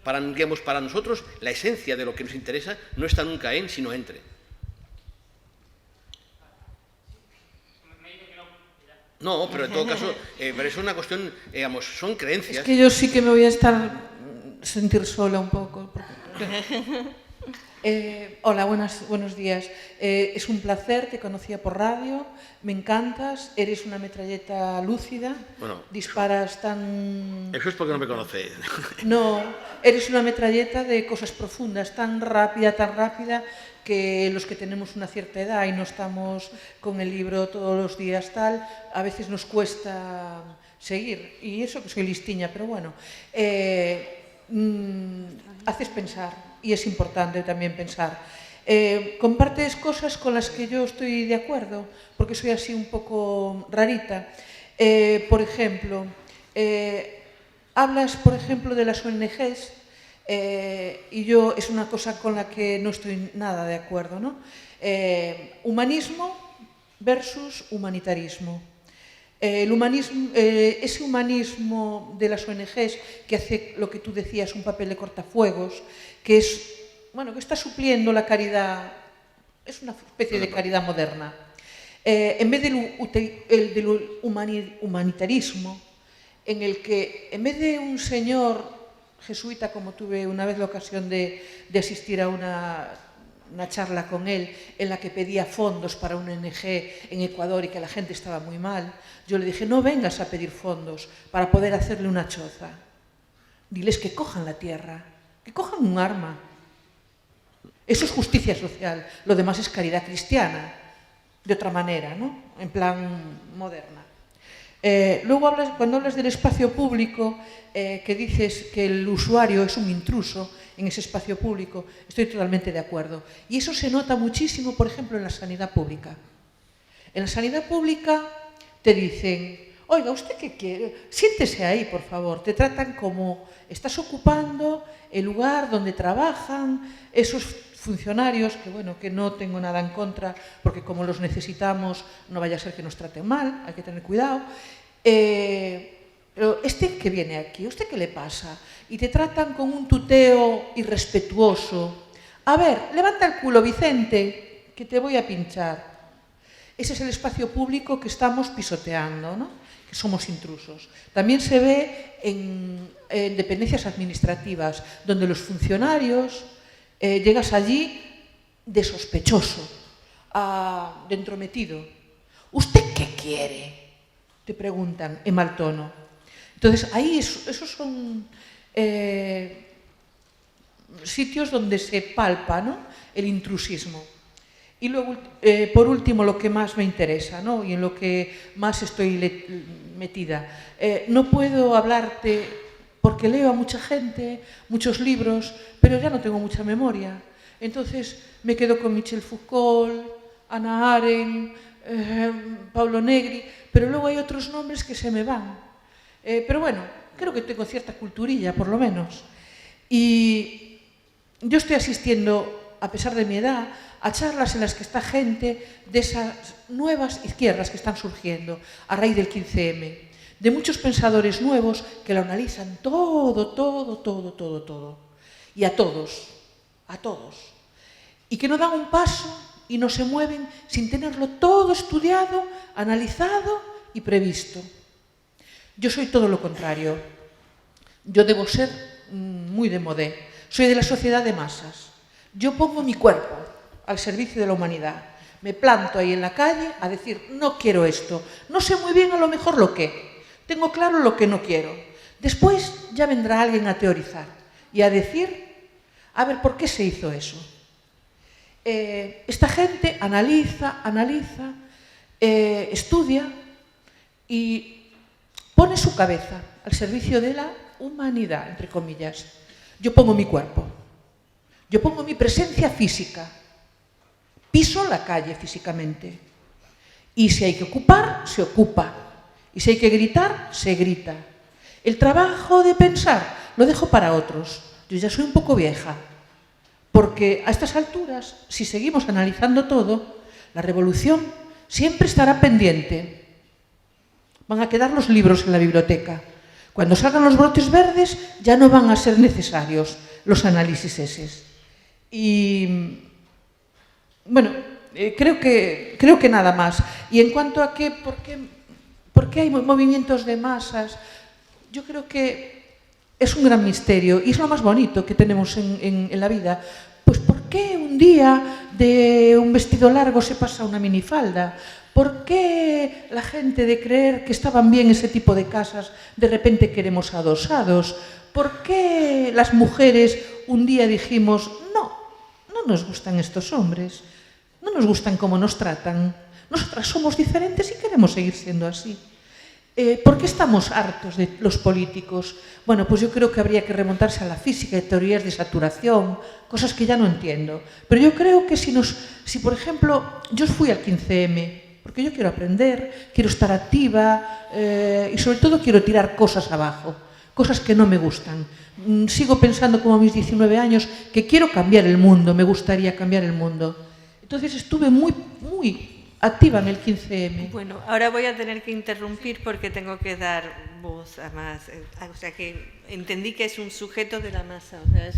Para nosotros, la esencia de lo que nos interesa no está nunca en, sino entre. No, pero en todo caso, pero es una cuestión, digamos, son creencias. Es que yo sí que me voy a sentir sola un poco. Hola, buenos días. Es un placer, te conocía por radio, me encantas, eres una metralleta lúcida, bueno, disparas tan... Eso es porque no me conoce. No, eres una metralleta de cosas profundas, tan rápida, que los que tenemos una cierta edad y no estamos con el libro todos los días tal, a veces nos cuesta seguir. Y eso que soy listiña, pero bueno, haces pensar. Y es importante también pensar. Compartes cosas con las que yo estoy de acuerdo, porque soy así un poco rarita. Por ejemplo, hablas, por ejemplo, de las ONGs, y yo es una cosa con la que no estoy nada de acuerdo, ¿no? Humanismo versus humanitarismo. Ese humanismo de las ONGs que hace lo que tú decías, un papel de cortafuegos, que es, bueno, que está supliendo la caridad, es una especie de caridad moderna. En vez del humanitarismo, en el que en vez de un señor jesuita, como tuve una vez la ocasión de asistir a una charla con él en la que pedía fondos para una ONG en Ecuador y que la gente estaba muy mal, yo le dije, no vengas a pedir fondos para poder hacerle una choza. Diles que cojan la tierra, que cojan un arma. Eso es justicia social, lo demás es caridad cristiana, de otra manera, ¿no? En plan moderna. Luego, cuando hablas del espacio público, que dices que el usuario es un intruso en ese espacio público, estoy totalmente de acuerdo. Y eso se nota muchísimo, por ejemplo, en la sanidad pública. En la sanidad pública te dicen, oiga, ¿usted qué quiere? Siéntese ahí, por favor. Te tratan como estás ocupando el lugar donde trabajan esos funcionarios, que bueno, que no tengo nada en contra, porque como los necesitamos, no vaya a ser que nos traten mal, hay que tener cuidado. Pero que viene aquí, ¿usted qué le pasa? Y te tratan con un tuteo irrespetuoso. A ver, levanta el culo, Vicente, que te voy a pinchar. Ese es el espacio público que estamos pisoteando, ¿no? Que somos intrusos. También se ve en dependencias administrativas, donde los funcionarios llegas allí de sospechoso, de entrometido. ¿Usted qué quiere? Te preguntan en mal tono. Entonces, ahí esos son sitios donde se palpa, ¿no?, el intrusismo. Y luego, por último, lo que más me interesa, ¿no?, y en lo que más estoy metida. No puedo hablarte, porque leo a mucha gente, muchos libros, pero ya no tengo mucha memoria. Entonces me quedo con Michel Foucault, Hannah Arendt, Paulo Negri, pero luego hay otros nombres que se me van. Pero bueno, creo que tengo cierta culturilla, por lo menos. Y yo estoy asistiendo, a pesar de mi edad, a charlas en las que está gente de esas nuevas izquierdas que están surgiendo a raíz del 15M, de muchos pensadores nuevos que lo analizan todo. Y a todos. Y que no dan un paso y no se mueven sin tenerlo todo estudiado, analizado y previsto. Yo soy todo lo contrario. Yo debo ser muy de modé. Soy de la sociedad de masas. Yo pongo mi cuerpo al servicio de la humanidad. Me planto ahí en la calle a decir, no quiero esto. No sé muy bien a lo mejor lo que. Tengo claro lo que no quiero. Después ya vendrá alguien a teorizar y a decir, a ver, ¿por qué se hizo eso? Esta gente analiza, estudia y pone su cabeza al servicio de la humanidad, entre comillas. Yo pongo mi cuerpo Yo pongo mi presencia física, piso la calle físicamente. Y si hay que ocupar, se ocupa. Y si hay que gritar, se grita. El trabajo de pensar lo dejo para otros. Yo ya soy un poco vieja, porque a estas alturas, si seguimos analizando todo, la revolución siempre estará pendiente. Van a quedar los libros en la biblioteca. Cuando salgan los brotes verdes, ya no van a ser necesarios los análisis eses. Y, bueno, creo que nada más. Y en cuanto a por qué hay movimientos de masas, yo creo que es un gran misterio y es lo más bonito que tenemos en la vida. Pues ¿por qué un día de un vestido largo se pasa a una minifalda? ¿Por qué la gente de creer que estaban bien ese tipo de casas de repente queremos adosados? ¿Por qué las mujeres un día dijimos no nos gustan estos hombres, no nos gustan cómo nos tratan, nosotras somos diferentes y queremos seguir siendo así? ¿Por qué estamos hartos de los políticos? Bueno, pues yo creo que habría que remontarse a la física y teorías de saturación, cosas que ya no entiendo. Pero yo creo que si por ejemplo, yo fui al 15M, porque yo quiero aprender, quiero estar activa y sobre todo quiero tirar cosas abajo, cosas que no me gustan. Sigo pensando como a mis 19 años que quiero cambiar el mundo, me gustaría cambiar el mundo. Entonces estuve muy activa en el 15M. Bueno, ahora voy a tener que interrumpir porque tengo que dar voz a más. O sea que entendí que es un sujeto de la masa. O sea,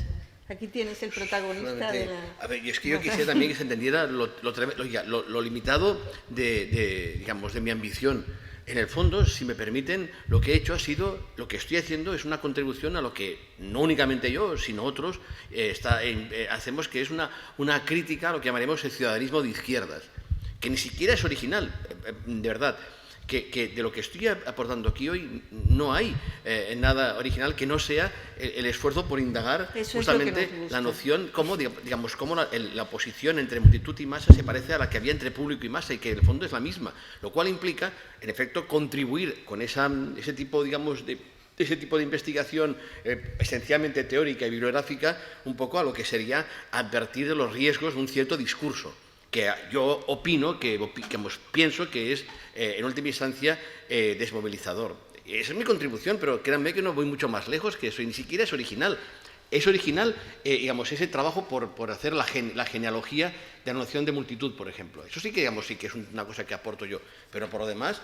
aquí tienes el protagonista de la... A ver, y es que yo quisiera también que se entendiera lo limitado digamos, de mi ambición. En el fondo, si me permiten, lo que he hecho ha sido, lo que estoy haciendo es una contribución a lo que no únicamente yo, sino otros hacemos, que es una crítica a lo que llamaremos el ciudadanismo de izquierdas, que ni siquiera es original, de verdad, que de lo que estoy aportando aquí hoy no hay nada original que no sea el esfuerzo por indagar justamente la noción, cómo la oposición entre multitud y masa se parece a la que había entre público y masa y que en el fondo es la misma, lo cual implica, en efecto, contribuir con ese tipo, digamos, ese tipo de investigación esencialmente teórica y bibliográfica un poco a lo que sería advertir de los riesgos de un cierto discurso, que yo pienso que es, en última instancia, desmovilizador. Esa es mi contribución, pero créanme que no voy mucho más lejos que eso, y ni siquiera es original. Es original, digamos, ese trabajo por hacer la genealogía de la noción de multitud, por ejemplo. Eso sí que, digamos, sí que es una cosa que aporto yo, pero por lo demás...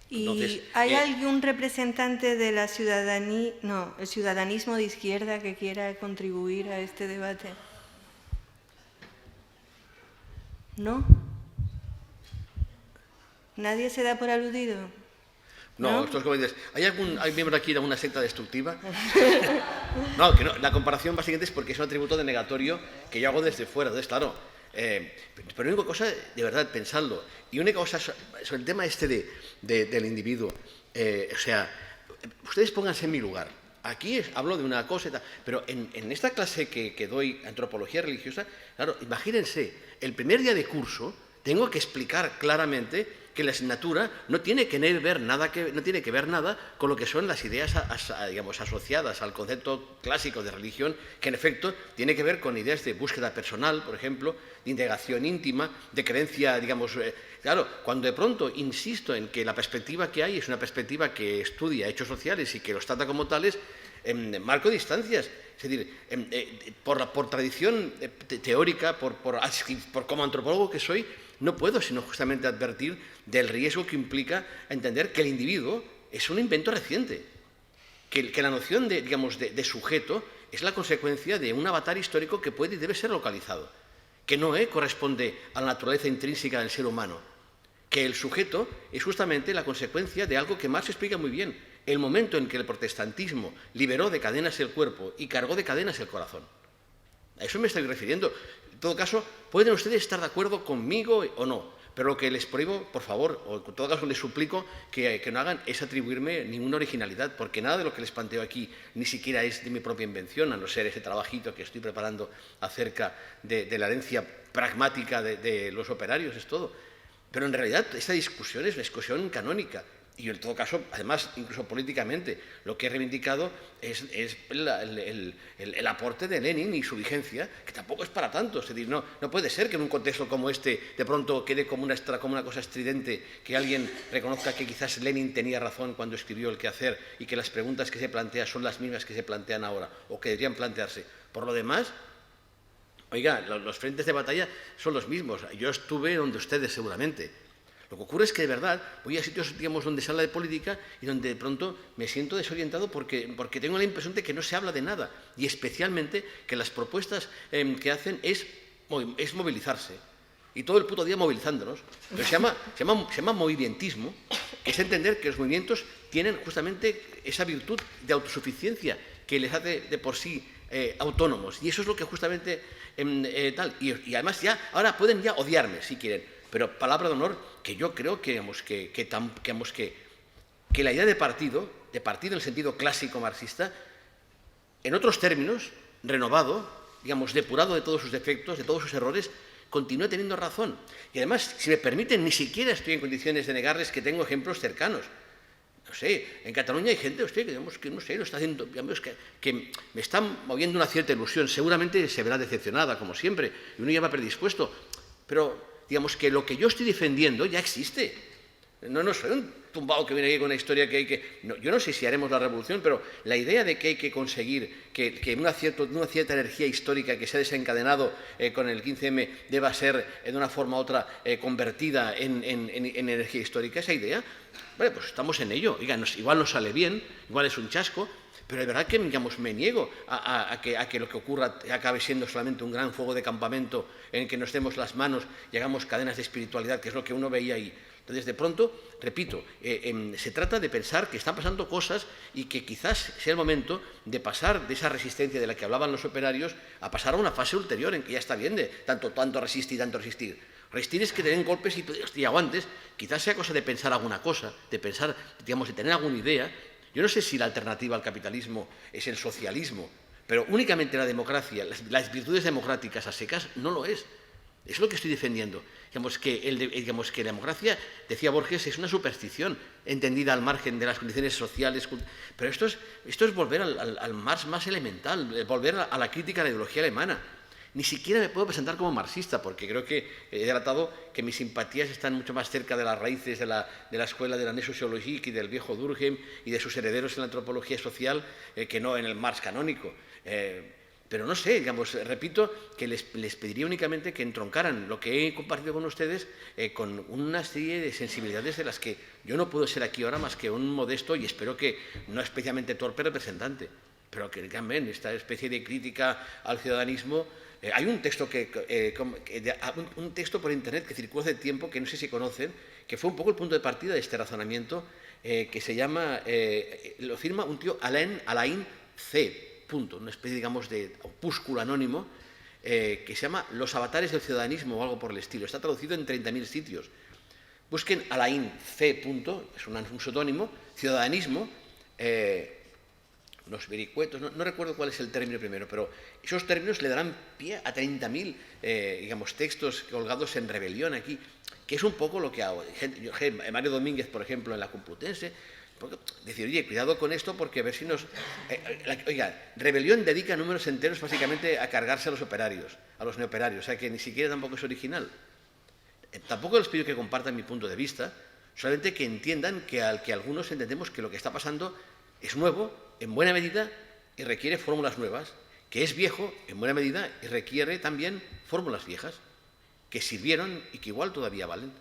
¿Y entonces, hay algún representante de la ciudadanía, el ciudadanismo de izquierda que quiera contribuir a este debate? ¿No? ¿Nadie se da por aludido? No, esto es como dices, ¿hay miembro aquí de una secta destructiva? No, que no, la comparación básicamente es porque es un atributo denegatorio que yo hago desde fuera, entonces claro. Pero única cosa, de verdad, pensadlo, y única cosa sobre el tema del individuo, o sea, ustedes pónganse en mi lugar. Aquí hablo de una cosa y tal, pero en esta clase que doy, antropología religiosa, claro, imagínense, el primer día de curso tengo que explicar claramente que la asignatura no tiene que ver nada con lo que son las ideas digamos, asociadas al concepto clásico de religión, que en efecto tiene que ver con ideas de búsqueda personal, por ejemplo, de integración íntima, de creencia, digamos... Claro, cuando de pronto insisto en que la perspectiva que hay es una perspectiva que estudia hechos sociales y que los trata como tales, marco distancias. Es decir, por tradición teórica, por como antropólogo que soy, no puedo sino justamente advertir del riesgo que implica entender que el individuo es un invento reciente, que la noción de sujeto es la consecuencia de un avatar histórico que puede y debe ser localizado, que no corresponde a la naturaleza intrínseca del ser humano, que el sujeto es justamente la consecuencia de algo que Marx explica muy bien, el momento en que el protestantismo liberó de cadenas el cuerpo y cargó de cadenas el corazón. A eso me estoy refiriendo. En todo caso, pueden ustedes estar de acuerdo conmigo o no, pero lo que les prohíbo, por favor, o en todo caso les suplico que no hagan es atribuirme ninguna originalidad, porque nada de lo que les planteo aquí ni siquiera es de mi propia invención, a no ser ese trabajito que estoy preparando acerca de la herencia pragmática de los operarios, es todo. Pero en realidad esta discusión es una discusión canónica Y yo, en todo caso, además, incluso políticamente, lo que he reivindicado es el aporte de Lenin y su vigencia, que tampoco es para tanto. Es decir, no puede ser que en un contexto como este de pronto quede como una cosa estridente que alguien reconozca que quizás Lenin tenía razón cuando escribió El quehacer y que las preguntas que se plantea son las mismas que se plantean ahora o que deberían plantearse. Por lo demás, oiga, los frentes de batalla son los mismos. Yo estuve donde ustedes seguramente. Lo que ocurre es que, de verdad, voy a sitios, digamos, donde se habla de política y donde de pronto me siento desorientado porque tengo la impresión de que no se habla de nada y especialmente que las propuestas que hacen es movilizarse y todo el puto día movilizándonos. Pero se llama movimentismo, que es entender que los movimientos tienen justamente esa virtud de autosuficiencia que les hace de por sí autónomos y eso es lo que justamente tal. Y además ahora pueden ya odiarme si quieren. Pero palabra de honor, que yo creo que la idea de partido en el sentido clásico marxista, en otros términos, renovado, digamos, depurado de todos sus defectos, de todos sus errores, continúa teniendo razón. Y además, si me permiten, ni siquiera estoy en condiciones de negarles que tengo ejemplos cercanos. No sé, en Cataluña hay gente, que no sé, lo está haciendo, digamos, que me está moviendo una cierta ilusión. Seguramente se verá decepcionada, como siempre, y uno ya va predispuesto. Pero digamos que lo que yo estoy defendiendo ya existe. No soy un tumbado que viene aquí con una historia que hay que... No, yo no sé si haremos la revolución, pero la idea de que hay que conseguir que una cierta energía histórica que se ha desencadenado con el 15M deba ser de una forma u otra convertida en energía histórica, esa idea, bueno, pues estamos en ello. Oiga, igual nos sale bien, igual es un chasco, pero de verdad que, digamos, me niego a que lo que ocurra acabe siendo solamente un gran fuego de campamento en que nos demos las manos y hagamos cadenas de espiritualidad, que es lo que uno veía ahí. Entonces, de pronto, repito, se trata de pensar que están pasando cosas y que quizás sea el momento de pasar de esa resistencia de la que hablaban los operarios a pasar a una fase ulterior en que ya está bien de tanto resistir. Resistir es que te den golpes y aguantes. Quizás sea cosa de pensar alguna cosa, de pensar, digamos, de tener alguna idea. Yo no sé si la alternativa al capitalismo es el socialismo, pero únicamente la democracia, las virtudes democráticas a secas, no lo es. Es lo que estoy defendiendo. Digamos que la democracia, decía Borges, es una superstición entendida al margen de las condiciones sociales. Pero esto es volver al Marx más elemental, volver a la crítica a la ideología alemana. Ni siquiera me puedo presentar como marxista, porque creo que he relatado que mis simpatías están mucho más cerca de las raíces de la escuela de la Gnesociologie y del viejo Durkheim y de sus herederos en la antropología social que no en el Marx canónico. Pero no sé, digamos, repito que les pediría únicamente que entroncaran lo que he compartido con ustedes con una serie de sensibilidades de las que yo no puedo ser aquí ahora más que un modesto y espero que no especialmente torpe representante, pero que también esta especie de crítica al ciudadanismo. Hay un texto un texto por internet que circuló hace tiempo, que no sé si conocen, que fue un poco el punto de partida de este razonamiento, que se llama, lo firma un tío Alain C. Una especie, digamos, de opúsculo anónimo, que se llama Los avatares del ciudadanismo o algo por el estilo. Está traducido en 30.000 sitios. Busquen Alain C. Es un seudónimo, ciudadanismo, los vericuetos, no recuerdo cuál es el término primero, pero esos términos le darán pie a 30.000, digamos, textos colgados en rebelión aquí, que es un poco lo que hago. Mario Domínguez, por ejemplo, en la Complutense, decir, oye, cuidado con esto porque a ver si nos... oiga, rebelión dedica números enteros básicamente a cargarse a los operarios, a los neoperarios, o sea que ni siquiera tampoco es original. Tampoco les pido que compartan mi punto de vista, solamente que entiendan que algunos entendemos que lo que está pasando es nuevo, en buena medida, y requiere fórmulas nuevas, que es viejo, en buena medida, y requiere también fórmulas viejas, que sirvieron y que igual todavía valen.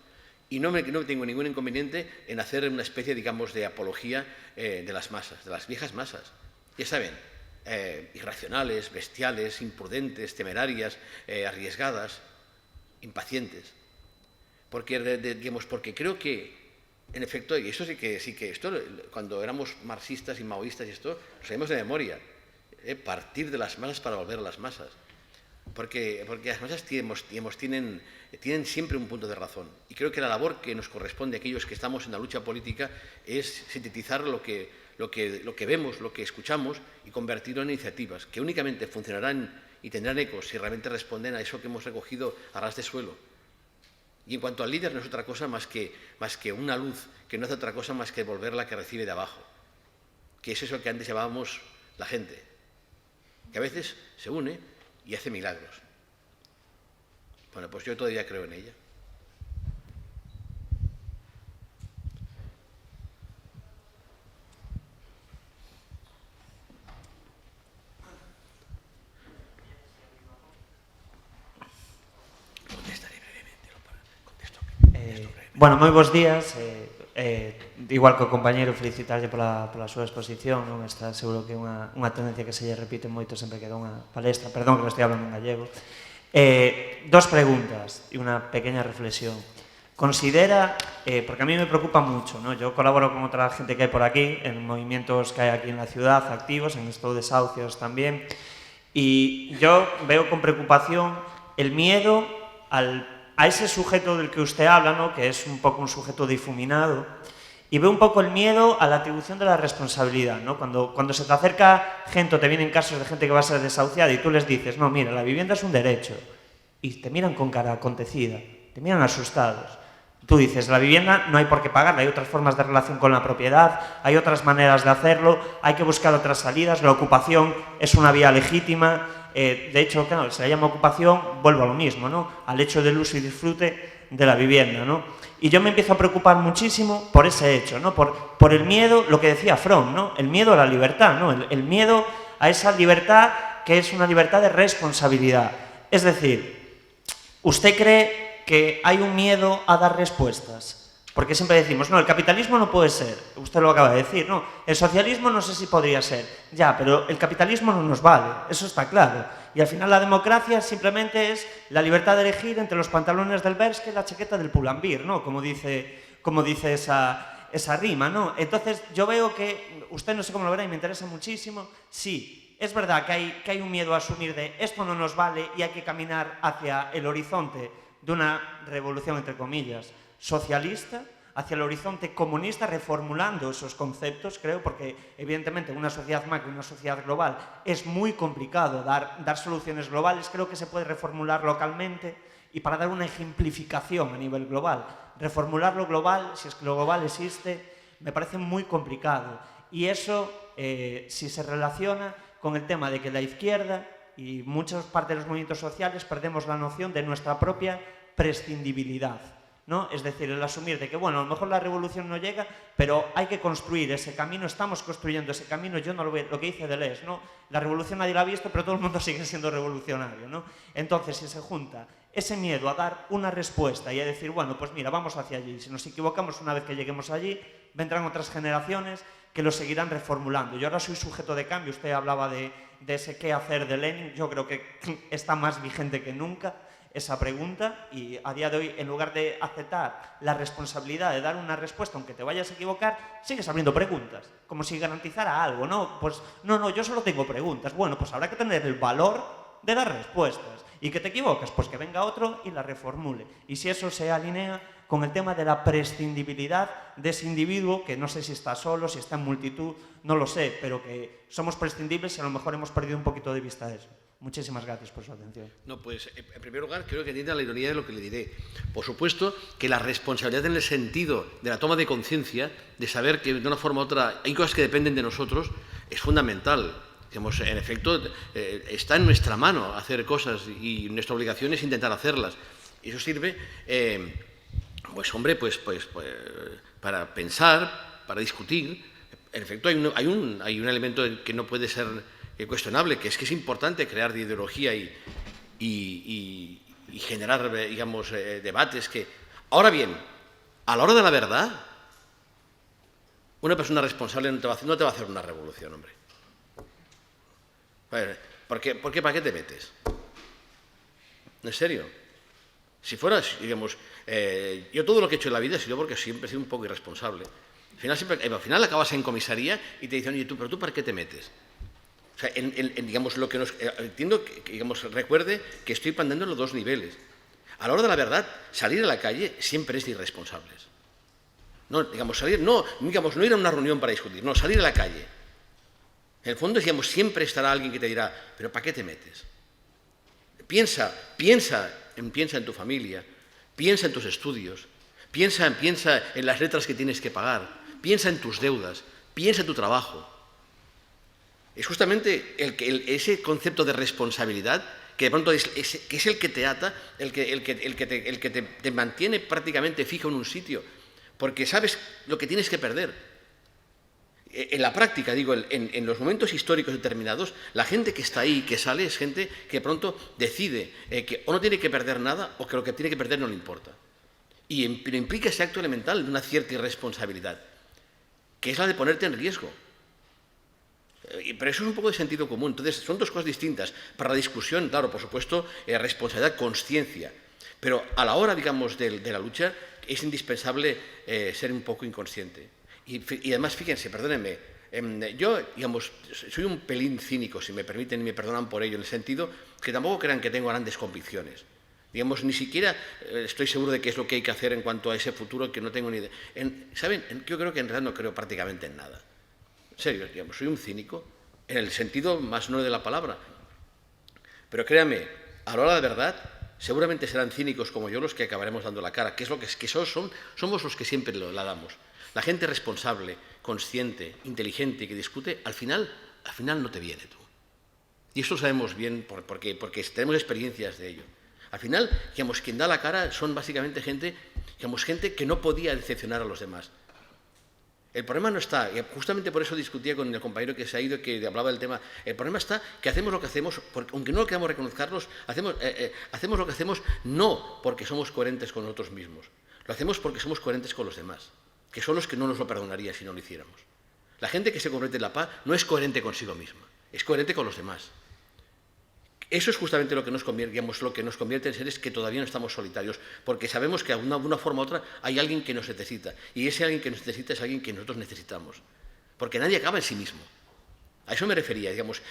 Y no tengo ningún inconveniente en hacer una especie, digamos, de apología de las masas, de las viejas masas. Ya saben, irracionales, bestiales, imprudentes, temerarias, arriesgadas, impacientes. Porque creo que, en efecto, y eso sí que esto, cuando éramos marxistas y maoístas y esto, lo sabemos de memoria, partir de las masas para volver a las masas. Porque las masas tienen siempre un punto de razón. Y creo que la labor que nos corresponde a aquellos que estamos en la lucha política es sintetizar lo que vemos, lo que escuchamos y convertirlo en iniciativas que únicamente funcionarán y tendrán eco si realmente responden a eso que hemos recogido a ras de suelo. Y en cuanto al líder, no es otra cosa más que una luz que no hace otra cosa más que volver la que recibe de abajo, que es eso que antes llamábamos la gente, que a veces se une y hace milagros. Bueno, pues yo todavía creo en ella. Bueno, moi bons días. Igual que o compañeiro, felicitarlle pola súa exposición. Non está seguro que é unha tendencia que se lle repite moito sempre que dá unha palestra. Perdón que me estou hablando en gallego. Dos preguntas e unha pequeña reflexión. Considera, porque a mí me preocupa mucho, ¿no? Yo colaboro con otra gente que hay por aquí, en movimientos que hay aquí en la ciudad, activos, en estos desahucios también, y yo veo con preocupación el miedo a ese sujeto del que usted habla, ¿no? Que es un poco un sujeto difuminado, y veo un poco el miedo a la atribución de la responsabilidad, ¿no? Cuando se te acerca gente o te vienen casos de gente que va a ser desahuciada y tú les dices, no, mira, la vivienda es un derecho, y te miran con cara acontecida, te miran asustados. Tú dices, la vivienda no hay por qué pagarla, hay otras formas de relación con la propiedad, hay otras maneras de hacerlo, hay que buscar otras salidas, la ocupación es una vía legítima. De hecho, claro, se le llama ocupación, vuelvo a lo mismo, ¿no? Al hecho del uso y disfrute de la vivienda, ¿no? Y yo me empiezo a preocupar muchísimo por ese hecho, ¿no? Por el miedo, lo que decía Fromm, ¿no? El miedo a la libertad, ¿no? El miedo a esa libertad que es una libertad de responsabilidad. Es decir, ¿usted cree que hay un miedo a dar respuestas? Porque siempre decimos, no, el capitalismo no puede ser, usted lo acaba de decir, no, el socialismo no sé si podría ser, ya, pero el capitalismo no nos vale, eso está claro. Y al final la democracia simplemente es la libertad de elegir entre los pantalones del Bershka y la chaqueta del Pull&Bear, ¿no? Como dice esa rima, ¿no? Entonces yo veo que, usted no sé cómo lo verá y me interesa muchísimo, sí, es verdad que hay un miedo a asumir de esto no nos vale y hay que caminar hacia el horizonte de una revolución, entre comillas, socialista, hacia el horizonte comunista, reformulando esos conceptos, creo, porque evidentemente en una sociedad macro y una sociedad global es muy complicado dar soluciones globales, creo que se puede reformular localmente y para dar una ejemplificación a nivel global. Reformular lo global, si es que lo global existe, me parece muy complicado. Y eso, si se relaciona con el tema de que la izquierda y muchas partes de los movimientos sociales perdemos la noción de nuestra propia prescindibilidad, ¿no? Es decir, el asumir de que, bueno, a lo mejor la revolución no llega, pero hay que construir ese camino, estamos construyendo ese camino, yo no lo veo, lo que dice Deleuze, ¿no? La revolución nadie la ha visto, pero todo el mundo sigue siendo revolucionario, ¿no? Entonces, si se junta ese miedo a dar una respuesta y a decir, bueno, pues mira, vamos hacia allí, si nos equivocamos una vez que lleguemos allí, vendrán otras generaciones que lo seguirán reformulando. Yo ahora soy sujeto de cambio, usted hablaba de ese qué hacer de Lenin, yo creo que está más vigente que nunca esa pregunta y a día de hoy, en lugar de aceptar la responsabilidad de dar una respuesta, aunque te vayas a equivocar, sigues abriendo preguntas, como si garantizara algo, ¿no? Pues no, yo solo tengo preguntas. Bueno, pues habrá que tener el valor de dar respuestas. Y que te equivocas, pues que venga otro y la reformule. Y si eso se alinea con el tema de la prescindibilidad de ese individuo, que no sé si está solo, si está en multitud, no lo sé, pero que somos prescindibles y a lo mejor hemos perdido un poquito de vista eso. Muchísimas gracias por su atención. No, pues en primer lugar creo que entienda la ironía de lo que le diré. Por supuesto que la responsabilidad en el sentido de la toma de conciencia, de saber que de una forma u otra hay cosas que dependen de nosotros, es fundamental. Digamos, en efecto, está en nuestra mano hacer cosas y nuestra obligación es intentar hacerlas. Y eso sirve, pues hombre, pues para pensar, para discutir. En efecto, hay un elemento que no puede ser cuestionable, que es importante crear de ideología y generar, digamos, debates que... Ahora bien, a la hora de la verdad, una persona responsable no te va a hacer una revolución, hombre. ¿Por qué? ¿Para qué te metes? ¿En serio? Si fueras, digamos, yo todo lo que he hecho en la vida ha sido porque siempre he sido un poco irresponsable. Al final acabas en comisaría y te dicen, oye, ¿pero tú para qué te metes? O sea, digamos, lo que nos... entiendo que, digamos, recuerde que estoy planteando los dos niveles. A la hora de la verdad, salir a la calle siempre es de irresponsables. No, digamos, no ir a una reunión para discutir, no, salir a la calle. En el fondo, digamos, siempre estará alguien que te dirá, ¿pero para qué te metes? Piensa en tu familia, piensa en tus estudios, piensa en las letras que tienes que pagar, piensa en tus deudas, piensa en tu trabajo. Es justamente ese concepto de responsabilidad que de pronto que es el que te ata, el que te mantiene prácticamente fijo en un sitio, porque sabes lo que tienes que perder. En la práctica, digo, en los momentos históricos determinados, la gente que está ahí, que sale, es gente que de pronto decide que o no tiene que perder nada o que lo que tiene que perder no le importa. Pero implica ese acto elemental de una cierta irresponsabilidad, que es la de ponerte en riesgo. Pero eso es un poco de sentido común. Entonces, son dos cosas distintas. Para la discusión, claro, por supuesto, responsabilidad, consciencia. Pero a la hora, digamos, de la lucha, es indispensable ser un poco inconsciente. Y además, fíjense, perdónenme, yo, digamos, soy un pelín cínico, si me permiten y me perdonan por ello, en el sentido que tampoco crean que tengo grandes convicciones. Digamos, ni siquiera estoy seguro de qué es lo que hay que hacer en cuanto a ese futuro que no tengo ni idea. ¿Saben? Yo creo que en realidad no creo prácticamente en nada. En serio, digamos, soy un cínico, en el sentido más no de la palabra. Pero créanme, a la hora de la verdad, seguramente serán cínicos como yo los que acabaremos dando la cara, que es lo que somos los que siempre la damos. La gente responsable, consciente, inteligente, que discute, al final no te viene tú. Y esto lo sabemos bien porque tenemos experiencias de ello. Al final, digamos, quien da la cara son básicamente gente que no podía decepcionar a los demás. El problema no está, y justamente por eso discutía con el compañero que se ha ido y que hablaba del tema, el problema está que hacemos lo que hacemos, porque, aunque no lo queramos reconocerlos, hacemos lo que hacemos no porque somos coherentes con nosotros mismos, lo hacemos porque somos coherentes con los demás, que son los que no nos lo perdonarían si no lo hiciéramos. La gente que se convierte en la paz no es coherente consigo misma, es coherente con los demás. Eso es justamente lo que nos convierte en seres que todavía no estamos solitarios, porque sabemos que de una forma u otra hay alguien que nos necesita, y ese alguien que nos necesita es alguien que nosotros necesitamos, porque nadie acaba en sí mismo. A eso me refería, digamos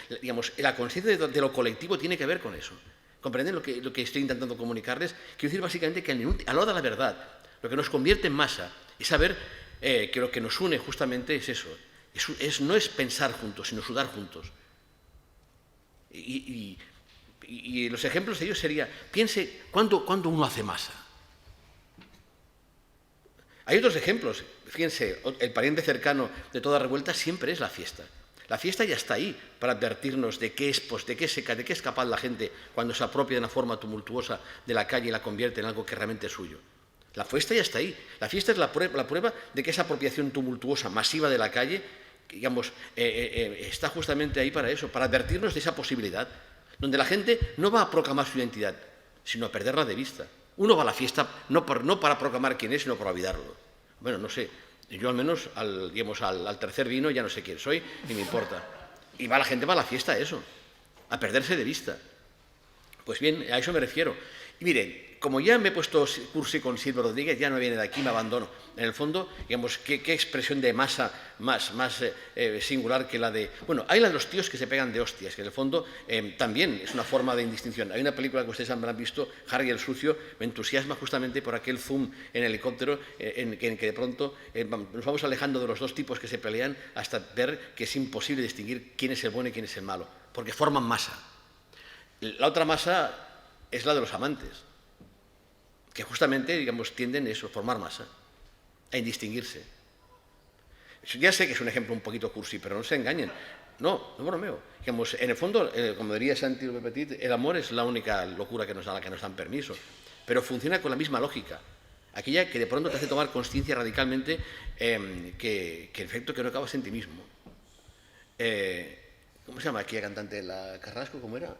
la conciencia de lo colectivo tiene que ver con eso. ¿Comprenden lo que estoy intentando comunicarles? Quiero decir básicamente que a la hora de la verdad, lo que nos convierte en masa es saber que lo que nos une justamente es eso, no es pensar juntos, sino sudar juntos. Y los ejemplos de ellos sería, piense, ¿cuándo uno hace masa? Hay otros ejemplos, fíjense, el pariente cercano de toda revuelta siempre es la fiesta. La fiesta ya está ahí para advertirnos de qué es capaz la gente cuando se apropia de una forma tumultuosa de la calle y la convierte en algo que realmente es suyo. La fiesta ya está ahí. La fiesta es la prueba de que esa apropiación tumultuosa, masiva de la calle, está justamente ahí para eso, para advertirnos de esa posibilidad, donde la gente no va a proclamar su identidad, sino a perderla de vista. Uno va a la fiesta no para proclamar quién es, sino para olvidarlo. Bueno, no sé, yo al menos al tercer vino ya no sé quién soy, ni me importa. Y la gente va a la fiesta a eso, a perderse de vista. Pues bien, a eso me refiero. Y miren, como ya me he puesto cursi con Silvio Rodríguez, ya no viene de aquí, me abandono. En el fondo, qué expresión de masa más singular que la de... Bueno, hay la de los tíos que se pegan de hostias, que en el fondo también es una forma de indistinción. Hay una película que ustedes habrán visto, Harry el Sucio, me entusiasma justamente por aquel zoom en helicóptero en que de pronto nos vamos alejando de los dos tipos que se pelean hasta ver que es imposible distinguir quién es el bueno y quién es el malo, porque forman masa. La otra masa es la de los amantes, que justamente, tienden a eso, formar masa, a indistinguirse. Ya sé que es un ejemplo un poquito cursi, pero no se engañen. No bromeo. En el fondo, como diría Saint-Exupéry Petit, el amor es la única locura que nos dan permiso, pero funciona con la misma lógica. Aquella que de pronto te hace tomar conciencia radicalmente que el efecto que no acabas en ti mismo. ¿Cómo se llama aquella cantante? ¿La Carrasco? ¿Cómo era?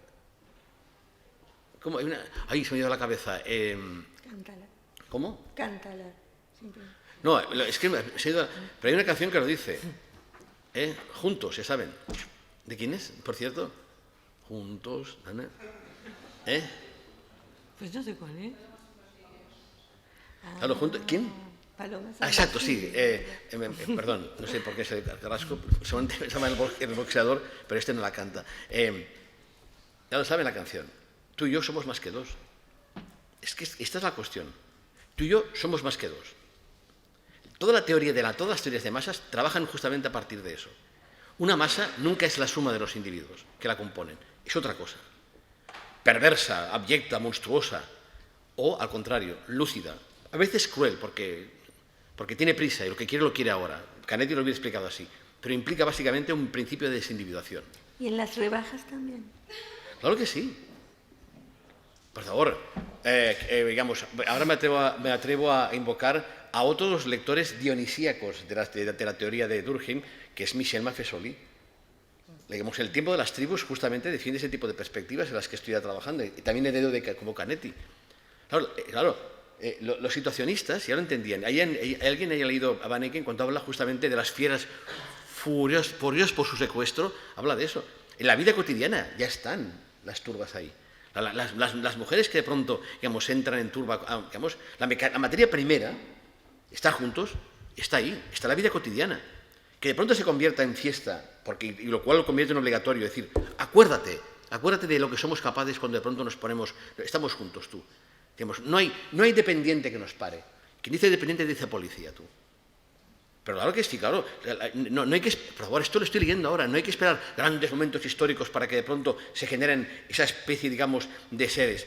¿Cómo? Ahí se me ha ido a la cabeza. Cántala. ¿Cómo? Cántala. No, es que se ha ido. Pero hay una canción que lo dice. Juntos, ya saben. ¿De quién es, por cierto? Juntos. Pues no sé cuál es. Claro, juntos. ¿Quién? Paloma. Exacto, sí. Perdón, no sé por qué es el Carrasco. Se llama el boxeador, pero este no la canta. Ya lo saben la canción. Tú y yo somos más que dos. Es que esta es la cuestión. Tú y yo somos más que dos. Todas las teorías de masas trabajan justamente a partir de eso. Una masa nunca es la suma de los individuos que la componen. Es otra cosa. Perversa, abyecta, monstruosa. o, al contrario, lúcida. A veces cruel, porque tiene prisa y lo que quiere lo quiere ahora. Canetti lo hubiera explicado así, pero implica básicamente un principio de desindividuación. ¿Y en las rebajas también? Claro que sí. Por favor, digamos, ahora me atrevo a invocar a otros lectores dionisíacos de la teoría de Durkheim, que es Michel Maffesoli. Digamos, el tiempo de las tribus justamente defiende ese tipo de perspectivas en las que estoy trabajando, y también heredo como Canetti. Claro, los situacionistas ya lo entendían. ¿Alguien haya leído a Van Eycken cuando habla justamente de las fieras furiosas por su secuestro? Habla de eso. En la vida cotidiana ya están las turbas ahí. Las mujeres que de pronto, digamos, entran en turba, digamos, la materia primera, estar juntos, está ahí, está la vida cotidiana. Que de pronto se convierta en fiesta, y lo cual lo convierte en obligatorio, decir, acuérdate de lo que somos capaces cuando de pronto estamos juntos tú. Digamos, no hay dependiente que nos pare. Quien dice dependiente dice policía, tú. Pero claro que sí, claro. No hay que, por favor, esto lo estoy leyendo ahora. No hay que esperar grandes momentos históricos para que de pronto se generen esa especie, digamos, de seres.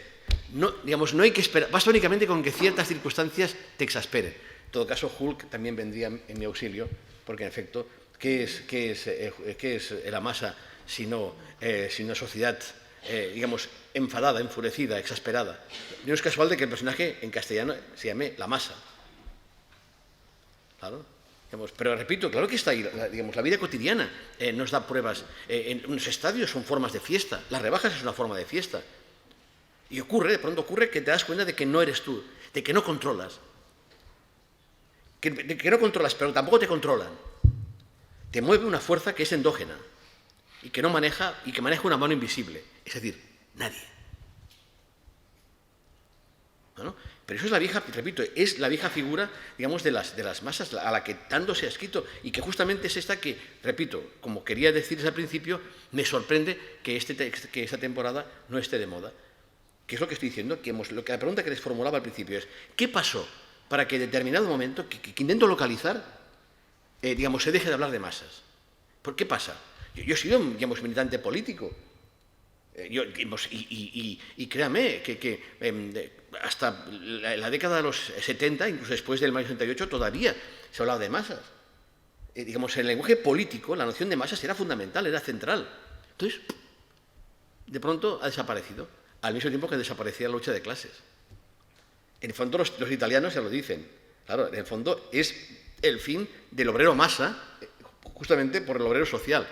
No hay que esperar. Basta únicamente con que ciertas circunstancias te exasperen. En todo caso, Hulk también vendría en mi auxilio, porque en efecto, ¿qué es la masa sino una sociedad, digamos, enfadada, enfurecida, exasperada? No es casual de que el personaje en castellano se llame La Masa. Claro. Pero repito, claro que está ahí, digamos, la vida cotidiana nos da pruebas. En los estadios son formas de fiesta, las rebajas es una forma de fiesta. Y de pronto ocurre que te das cuenta de que no eres tú, de que no controlas. De que no controlas, pero tampoco te controlan. Te mueve una fuerza que es endógena y que maneja una mano invisible, es decir, nadie. ¿No? Pero eso es la vieja, repito, es la vieja figura, digamos, de las masas a la que tanto se ha escrito y que justamente es esta que, repito, como quería decirles al principio, me sorprende que esta temporada no esté de moda. ¿Qué es lo que estoy diciendo? La pregunta que les formulaba al principio es, ¿qué pasó para que en determinado momento, que intento localizar, digamos, se deje de hablar de masas? ¿Por qué pasa? Yo he sido, digamos, militante político. Y créame que hasta la década de los 70, incluso después del mayo 68, todavía se hablaba de masas. Digamos, en el lenguaje político la noción de masas era fundamental, era central. Entonces, de pronto ha desaparecido, al mismo tiempo que desaparecía la lucha de clases. En el fondo los italianos ya lo dicen. Claro, en el fondo es el fin del obrero masa, justamente por el obrero social.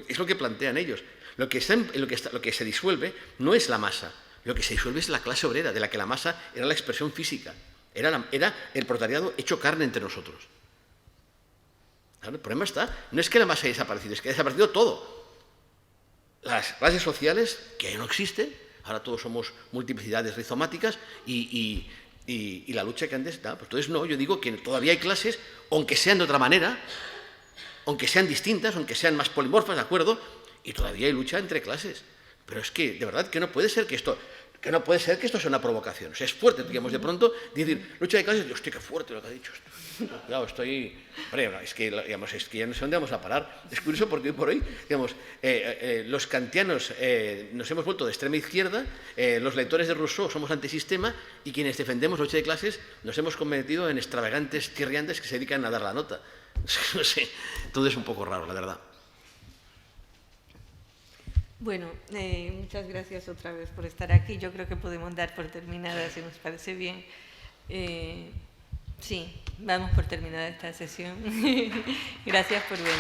Es lo que plantean ellos. Lo que se disuelve no es la masa, lo que se disuelve es la clase obrera, de la que la masa era la expresión física, era el proletariado hecho carne entre nosotros. Claro, el problema está, no es que la masa haya desaparecido, es que ha desaparecido todo. Las clases sociales, que ya no existen, ahora todos somos multiplicidades rizomáticas y la lucha que antes da. Pues entonces no, yo digo que todavía hay clases, aunque sean de otra manera, aunque sean distintas, aunque sean más polimorfas, ¿de acuerdo? Y todavía hay lucha entre clases. Pero es que, de verdad, que no puede ser que esto sea una provocación. O sea, es fuerte, digamos, de pronto, decir, lucha de clases, hostia, qué fuerte lo que ha dicho esto. Claro, es que ya no sé dónde vamos a parar. Es curioso porque hoy por hoy, digamos, los kantianos nos hemos vuelto de extrema izquierda, los lectores de Rousseau somos antisistema y quienes defendemos la lucha de clases nos hemos convertido en extravagantes tirriantes que se dedican a dar la nota. No sé, todo es un poco raro, la verdad. Bueno, muchas gracias otra vez por estar aquí. Yo creo que podemos dar por terminada, si nos parece bien. Sí, vamos por terminada esta sesión. Gracias por venir.